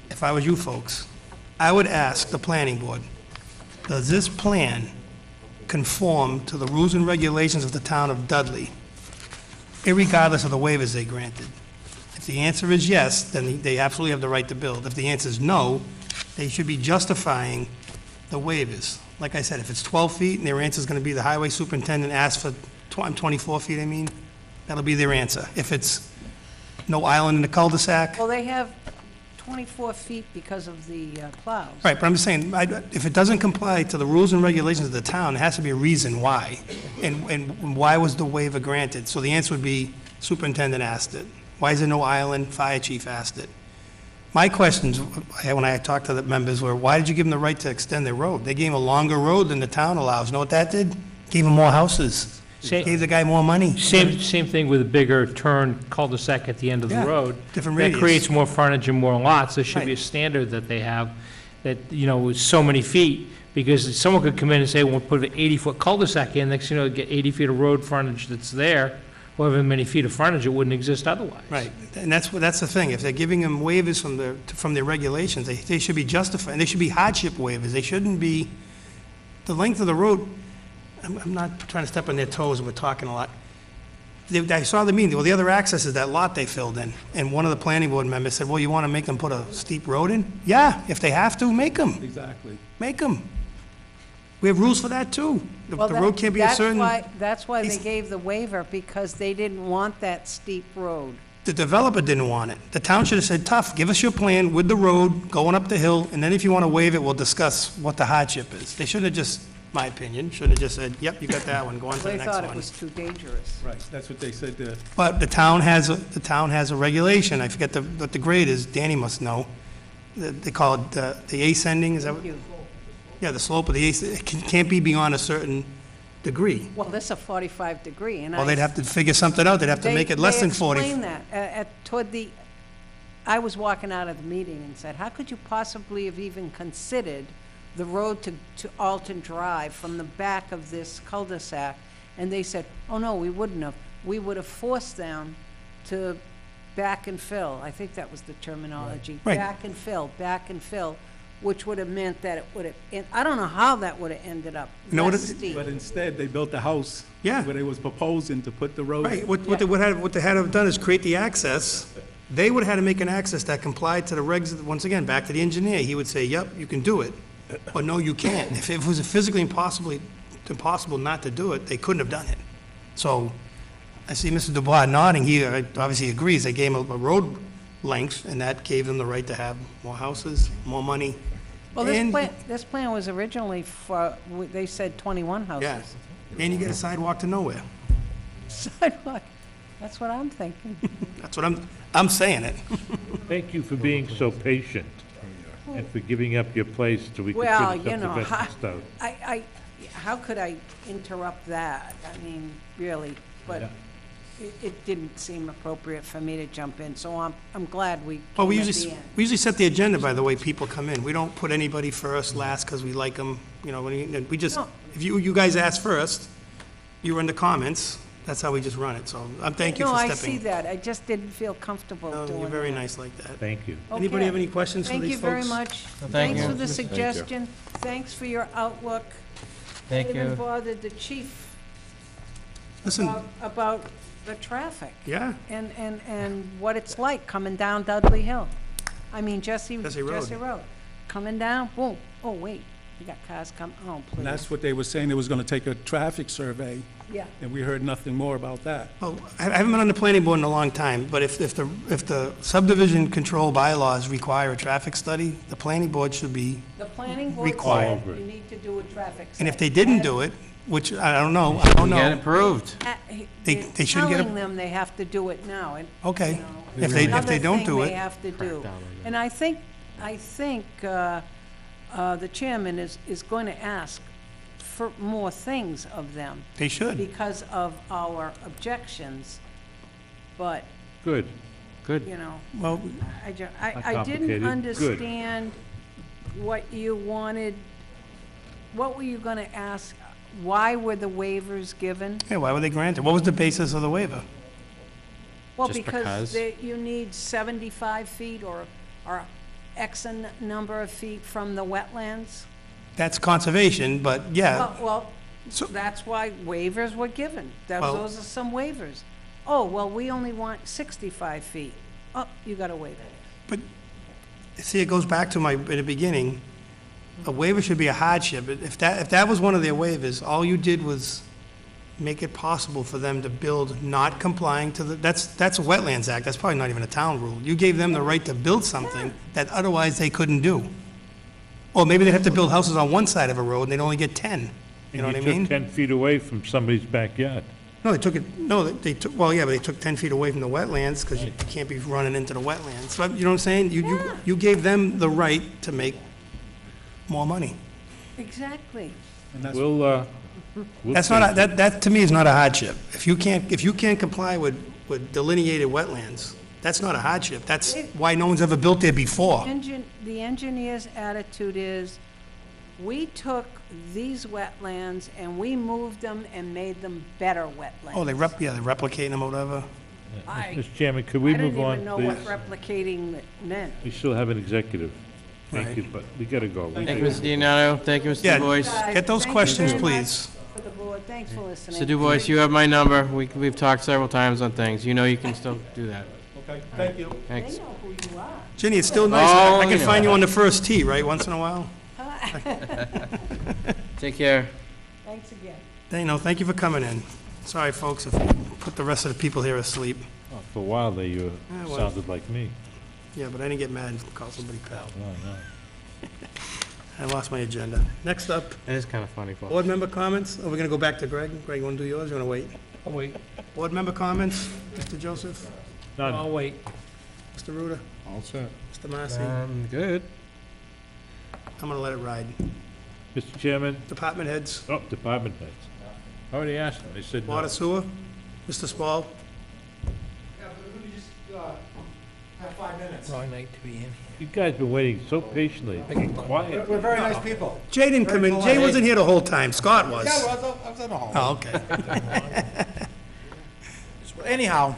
if I was you folks, I would ask the planning board, does this plan conform to the rules and regulations of the town of Dudley, irregardless of the waivers they granted? If the answer is yes, then they absolutely have the right to build. If the answer is no, they should be justifying the waivers. Like I said, if it's 12 feet and their answer is going to be the highway superintendent asked for 24 feet, I mean, that'll be their answer. If it's no island in the cul-de-sac, Well, they have 24 feet because of the plows. right, but I'm just saying, if it doesn't comply to the rules and regulations of the town, there has to be a reason why. And why was the waiver granted? So the answer would be superintendent asked it. Why is there no island? Fire chief asked it. My questions, when I talked to the members, were, why did you give them the right to extend their road? They gave him a longer road than the town allows. Know what that did? Gave him more houses. Gave the guy more money. Same thing with a bigger turn cul-de-sac at the end of the Yeah, road. different That radius. creates more frontage and more lots. There should be a Right. standard that they have, that, you know, is so many feet, because someone could come in and say, we'll put an 80-foot cul-de-sac in, next thing you know, get 80 feet of road frontage that's there, however many feet of frontage, it wouldn't exist otherwise. Right, and that's the thing, if they're giving them waivers from their regulations, they should be justified, they should be hardship waivers, they shouldn't be, the length of the road, I'm not trying to step on their toes, and we're talking a lot. I saw the meeting, well, the other access is that lot they filled in, and one of the planning board members said, well, you want to make them put a steep road in? Yeah, if they have to, make them, Exactly. make them. We have rules for that, too. The Well, road can't be a certain... That's why they gave the waiver, because they didn't want that steep road. The developer didn't want it. The town should have said, tough, give us your plan with the road going up the hill, and then if you want to waive it, we'll discuss what the hardship is. They shouldn't have just, my opinion, should have just said, yep, you got that one, go on to the They next thought it one. was too dangerous. Right, that's what they said there. But the town has a regulation, I forget what the grade is, Danny must know. They call it the ascending, is that what? Yeah, the slope of the it can't be beyond a certain degree. Well, this is a 45 degree, and Well, they'd have to figure something out, they'd have to make it less than 40. They explained that I was walking out of the meeting and said, how could you possibly have even considered the road to Alton Drive from the back of this cul-de-sac? And they said, oh, no, we wouldn't have. We would have forced them to back and fill. I think that was the terminology. Right. Back and fill, which would have meant that it would have, and I don't know how that would have ended up You know what less it- steep. But instead, they built a house. Yeah. Where they was proposing to put the road. Right, what they had to have done is create the access. They would have had to make an access that complied to the regs, once again, back to the engineer. He would say, yep, you can do it, but no, you can't. If it was physically impossible not to do it, they couldn't have done it. So, I see Mr. Dubois nodding, he obviously agrees. They gave him a road length, and that gave them the right to have more houses, more money. Well, And- this plan was originally for, they said 21 houses. Yeah, and you get a sidewalk to nowhere. Sidewalk, that's what I'm thinking. That's what I'm saying it. Thank you for being so patient and for giving up your place till we could Well, finish you up the know, veteran stuff. how could I interrupt that? I mean, really, but it didn't seem appropriate for me to jump in, so I'm glad we Well, we came at usually, the end. we usually set the agenda by the way people come in. We don't put anybody first, last, because we like them, you know, we just, No. if you guys ask first, you were in the comments, that's how we just run it, so thank you for No, stepping. I see that, I just didn't feel comfortable No, doing you're very that. nice like that. Thank you. Anybody Okay. have any questions for these folks? Thank you very much. Thank Thanks you. for the Thank you. suggestion, thanks for your outlook. Thank I even you. bothered the chief Listen, about the traffic. yeah, And what it's like coming down Dudley Hill. I mean, Jesse Road. Coming down, boom, oh, wait, you got cars coming, oh, please. And that's what they were saying, they was gonna take a traffic survey, Yeah, and we heard nothing more about that. well, I haven't been on the planning board in a long time, but if the subdivision control bylaws require a traffic study, the planning board should be, the planning board Required. said you need to do a traffic study. and if they didn't do it, which I don't know, I don't Get know. approved. They shouldn't get a- Telling them they have to do it now, and, Okay, you know, if they don't another do thing they it, have to do. And I think I think the chairman is going to ask for more things of them. They should. Because of our objections, but, Good, good. you know, Well, I Not didn't complicated. Good. understand what you wanted, what were you gonna ask? Why were the waivers given? yeah, why were they granted? What was the basis of the waiver? Well, Just because? because you need 75 feet or X number of feet from the wetlands? That's conservation, but yeah, Well, So- that's why waivers were given. Well- Those are some waivers. Oh, well, we only want 65 feet. Oh, you got a waiver. see, it goes back to in the beginning, a waiver should be a hardship. If that was one of their waivers, all you did was make it possible for them to build not complying to that's a Wetlands Act, that's probably not even a town rule. You gave them the right to build something that otherwise they couldn't do. Or maybe they'd have to build houses on one side of a road and they'd only get 10, you know what I And you mean? took 10 feet away from somebody's backyard. No, they took it, no, they took, well, yeah, but they took 10 feet away from the wetlands, because you can't be running into the wetlands. So, you know what I'm saying? You gave them the right to make more money. Exactly. We'll That's not, that to me is not a hardship. If you can't comply with delineated wetlands, that's not a hardship. That's why no one's ever built there before. The engineer's attitude is, we took these wetlands and we moved them and made them better wetlands. Oh, they're replicating them or whatever. Mr. Chairman, could we move I on, didn't even know what please? replicating meant. We still have an executive. Thank Right. you, but we gotta go. Thank you, Mr. Dianato. Thank you, Mr. Yeah, DuBois. get those Thank you questions, very much please. For the board, thanks for listening. Mr. DuBois, you have my number. We've talked several times on things. You know you can still do that. Okay, thank you. Thanks. They know who you are. Ginny, it's still nice. Oh, I can you find know. you on the first tee, right, once in a while? Take care. Thanks again. Thank you for coming in. Sorry, folks, if I put the rest of the people here asleep. Oh, for a while there, you well. sounded like me. Yeah, but I didn't get mad and call somebody pal. No, no. I lost my agenda. Next up, It is kind of funny, folks. board member comments. Are we gonna go back to Greg? Greg, you wanna do yours, or you wanna wait? I'll wait. Board member comments, Mr. Joseph, None. I'll wait. Mr. Ruda, All set. Mr. Marcy. Good. I'm gonna let it ride. Mr. Chairman, Department heads, oh, department heads. I already asked them, they said no. water sewer, Mr. Spall. Yeah, but let me just, have 5 minutes. Wrong night to be in. You guys been waiting so patiently, get quiet. We're very nice people. Jay didn't come in, Jay wasn't here the whole time, Scott was. Yeah, I was in the hall. Oh, okay. Anyhow,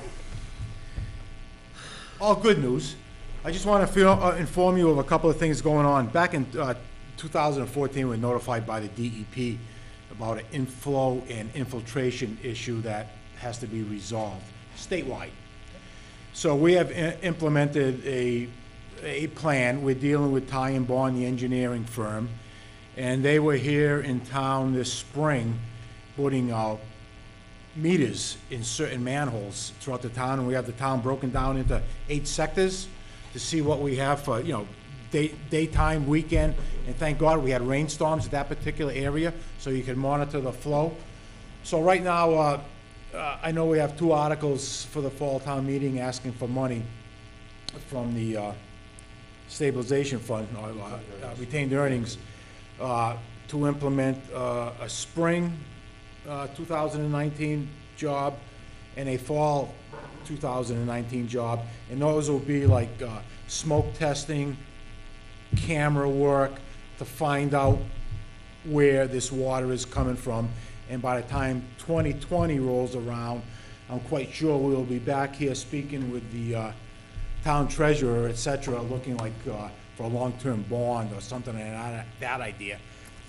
all good news. I just want to inform you of a couple of things going on. Back in 2014, we were notified by the DEP about an inflow and infiltration issue that has to be resolved statewide. So we have implemented a plan. We're dealing with Ty and Bond, the engineering firm, and they were here in town this spring putting out meters in certain manholes throughout the town, and we have the town broken down into 8 sectors to see what we have for, daytime, weekend, and thank God we had rainstorms at that particular area, so you can monitor the flow. So right now, I know we have 2 articles for the fall town meeting asking for money from the stabilization fund, retained earnings, to implement a spring 2019 job and a fall 2019 job, and those will be like smoke testing, camera work to find out where this water is coming from. And by the time 2020 rolls around, I'm quite sure we'll be back here speaking with the town treasurer, et cetera, looking like for a long-term bond or something like that idea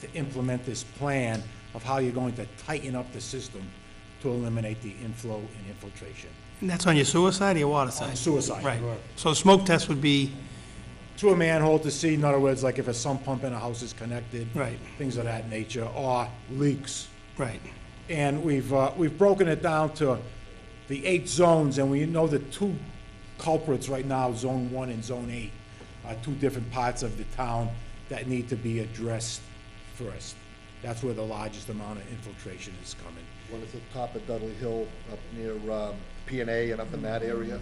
to implement this plan of how you're going to tighten up the system to eliminate the inflow and infiltration. And that's on your sewer side or your water side? Sewer side. Right. So smoke test would be, To a manhole to see, in other words, like if a sump pump in a house is connected. Right. Things of that nature, or leaks. right. And we've broken it down to the 8 zones, and we know the 2 culprits right now, Zone 1 and Zone 8, are 2 different parts of the town that need to be addressed first. That's where the largest amount of infiltration is coming. One is at the top of Dudley Hill, up near P&A and up in that area,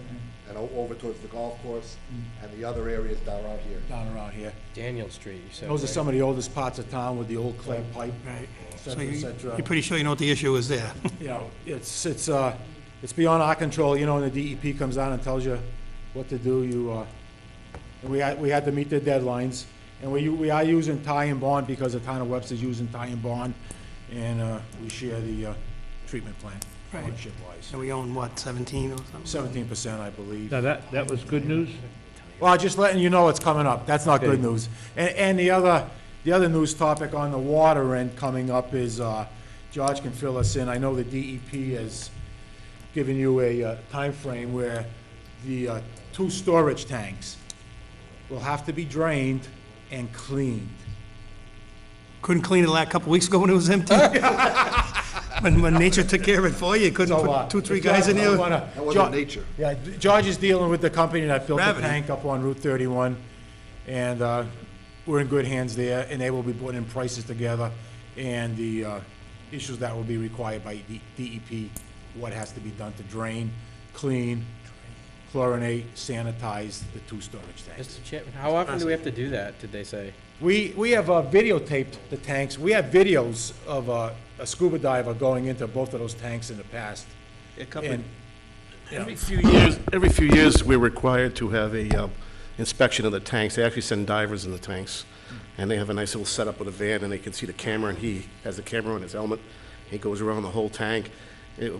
and over towards the golf course, and the other area is down around here. Down around here. Daniel Street, you said. Those are right? some of the oldest parts of town with the old clay pipe, Right. et So cetera, et you- cetera. you're pretty sure you know what the issue is there. You know, it's beyond our control, you know, and the DEP comes down and tells you what to do, we had to meet the deadlines, and we are using tie and bond because the town of Webster's using tie and bond, and we share the treatment plant, Right. ownership-wise. And we own, what, 17 or something? 17%, I believe. Now, that was good news? Well, just letting you know it's coming up. That's not good news. And the other news topic on the water end coming up is, George can fill us in. I know the DEP has given you a time frame where the 2 storage tanks will have to be drained and cleaned. Couldn't clean it a couple weeks ago when it was empty? When nature took care of it for you, you couldn't put 2, 3 guys in there? That wasn't nature. Yeah, George is dealing with the company that built the Gravity. tank up on Route 31, and we're in good hands there, and they will be putting in prices together, and the issues that will be required by DEP, what has to be done to drain, clean, chlorinate, sanitize the 2 storage tanks. Mr. Chairman, how often do we have to do that, did they say? We have videotaped the tanks. We have videos of a scuba diver going into both of those tanks in the past. And, you know, Every few years, we're required to have a inspection of the tanks. They actually send divers in the tanks, and they have a nice little setup with a van, and they can see the camera, and he has the camera on his helmet. He goes around the whole tank.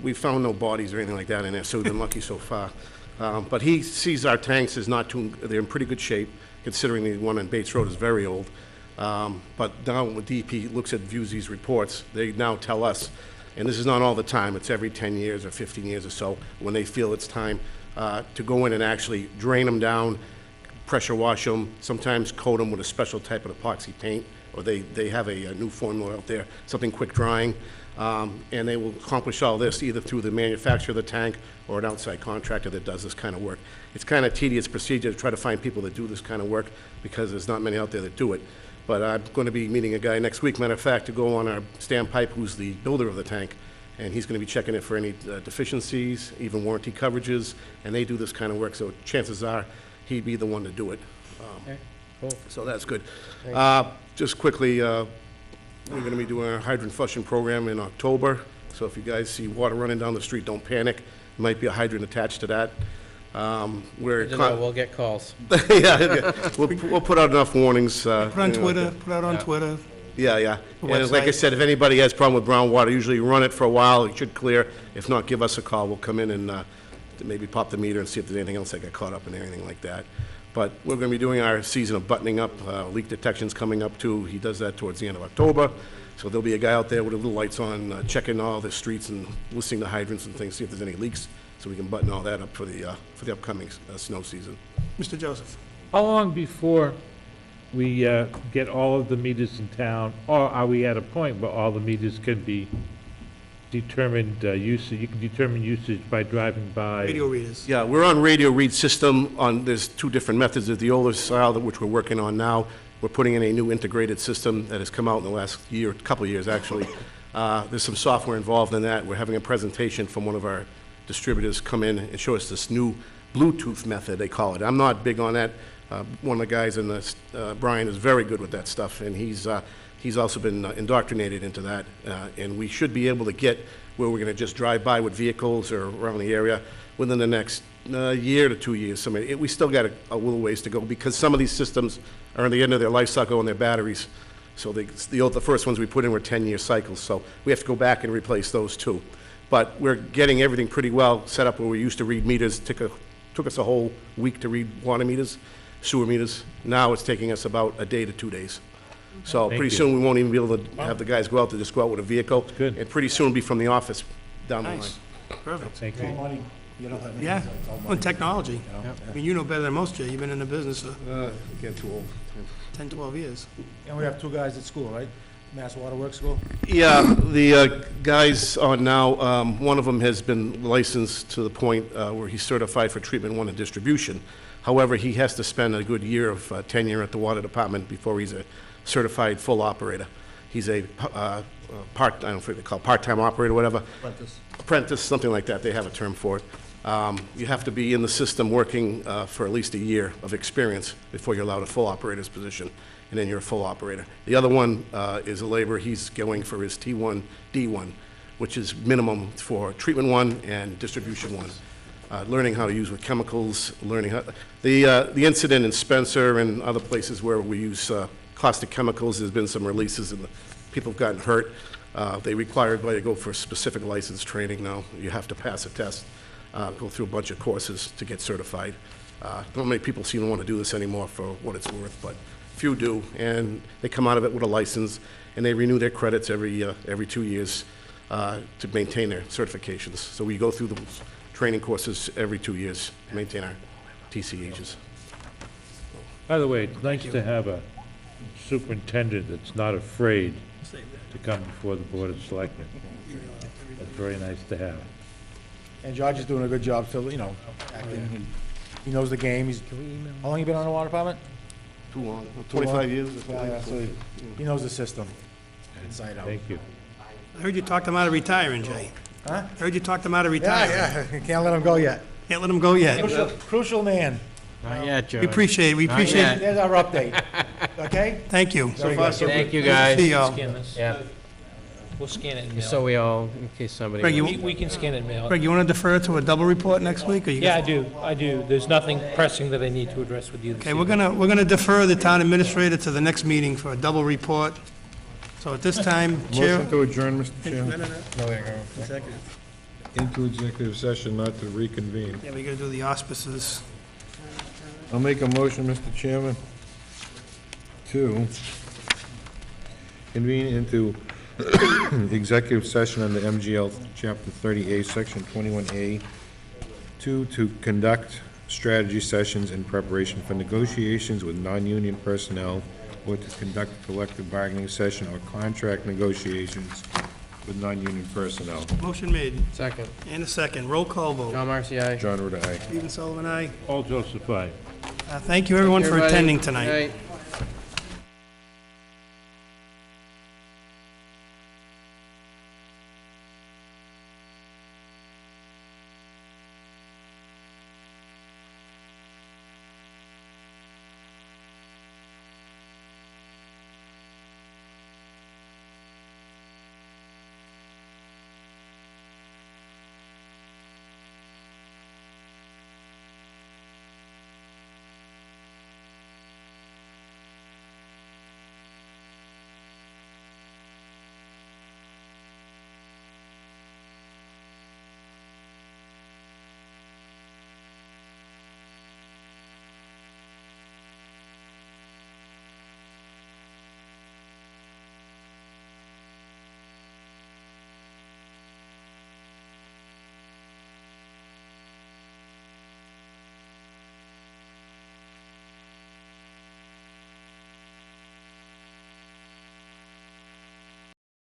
We found no bodies or anything like that in there, so we've been lucky so far. But he sees our tanks as they're in pretty good shape, considering the one on Bates Road is very old. But now when DEP views these reports, they now tell us, and this is not all the time, it's every 10 years or 15 years or so, when they feel it's time to go in and actually drain them down, pressure wash them, sometimes coat them with a special type of epoxy paint, or they have a new formula out there, something quick drying. And they will accomplish all this either through the manufacturer of the tank or an outside contractor that does this kind of work. It's kind of tedious procedure to try to find people that do this kind of work because there's not many out there that do it. But I'm going to be meeting a guy next week, matter of fact, to go on our standpipe, who's the builder of the tank, and he's going to be checking it for any deficiencies, even warranty coverages, and they do this kind of work, so chances are he'd be the one to do it. Okay, cool. So that's good. Thanks. Just quickly, we're going to be doing our hydrant flushing program in October, so if you guys see water running down the street, don't panic. There might be a hydrant attached to that. We'll get calls. Yeah, we'll put out enough warnings. Put on Twitter, put out on Twitter. Yeah. The And like I website. said, if anybody has a problem with brown water, usually run it for a while, it should clear. If not, give us a call. We'll come in and maybe pop the meter and see if there's anything else that got caught up in there, anything like that. But we're going to be doing our season of buttoning up. Leak detection's coming up too. He does that towards the end of October. So there'll be a guy out there with the little lights on, checking all the streets and listening to hydrants and things, see if there's any leaks, so we can button all that up for the upcoming snow season. Mr. Joseph? How long before we get all of the meters in town, or are we at a point where all the meters can be determined usage? You can determine usage by driving by. Radio readers. Yeah, we're on radio read system. There's 2 different methods. There's the older style, which we're working on now. We're putting in a new integrated system that has come out in the last year, couple of years actually. There's some software involved in that. We're having a presentation from one of our distributors come in and show us this new Bluetooth method, they call it. I'm not big on that. One of the guys in this, Brian, is very good with that stuff, and he's also been indoctrinated into that. And we should be able to get where we're going to just drive by with vehicles or around the area within the next year to 2 years. We still got a little ways to go because some of these systems are at the end of their life cycle on their batteries. So the first ones we put in were 10-year cycles, so we have to go back and replace those too. But we're getting everything pretty well set up where we used to read meters. Took us a whole week to read water meters, sewer meters. Now it's taking us about a day to 2 days. So Thank pretty you. soon we won't even be able to have the guys go out with a vehicle. Good. And pretty soon it'll be from the office down the line. Nice. Perfect. Thank All you. money, you don't have any. Yeah, it's all on money. technology. Yeah. I mean, you know better than most, Jay. You've been in the business for Getting too old. 10, 12 years. And we have 2 guys at school, right? Mass Water Works School? Yeah, the guys on now, one of them has been licensed to the point where he's certified for treatment 1 and distribution. However, he has to spend a good year of tenure at the water department before he's a certified full operator. He's a I don't know if they call it part-time operator, whatever. Apprentice, something like that. They have a term for it. You have to be in the system working for at least a year of experience before you're allowed a full operator's position, and then you're a full operator. The other one is a laborer. He's going for his T1, D1, which is minimum for treatment 1 and distribution 1. Learning how to use with chemicals, learning how... The incident in Spencer and other places where we use caustic chemicals, there's been some releases and people have gotten hurt. They require everybody to go for specific license training now. You have to pass a test, go through a bunch of courses to get certified. Not many people seem to want to do this anymore for what it's worth, but few do, and they come out of it with a license, and they renew their credits every 2 years to maintain their certifications. So we go through those training courses every 2 years to maintain our TCHs. By the way, it's nice to have a superintendent that's not afraid to come before the Board of Selectmen. That's very nice to have. And George is doing a good job, Phil, acting. He knows the game. How long you been on the water department? Too long. 25 years. Yeah, so he knows the system inside out. Thank you. I heard you talked him out of retiring, Jay. Huh? I heard you talked him out of retiring. Yeah. Can't let him go yet. Can't let him go yet. Crucial man. Not yet, George. We appreciate it. There's our update. Okay? Thank you. Very good. Thank you, Good to guys. see y'all. Scan this. Yeah, We'll scan it and mail so it. we all, in case somebody... Greg, We can scan it and mail it. Greg, you want to defer to a double report next week, or you? Yeah, I do. There's nothing pressing that I need to address with you this Okay, evening. we're gonna defer the town administrator to the next meeting for a double report. So at this time, Chair. Motion to adjourn, Mr. No, Chairman. no, no. Executive. Into executive session, not to reconvene. Yeah, we gotta do the auspices. I'll make a motion, Mr. Chairman, to convene into executive session under MGL Chapter 30A, Section 21A, to conduct strategy sessions in preparation for negotiations with non-union personnel, or to conduct a collective bargaining session or contract negotiations with non-union personnel. Motion made. Second. And a second. Roll call vote. John Marcy, aye. John Ruda, aye. Stephen Sullivan, aye. Paul Joseph, aye. Thank you, everyone, for Everybody. attending Good tonight. night.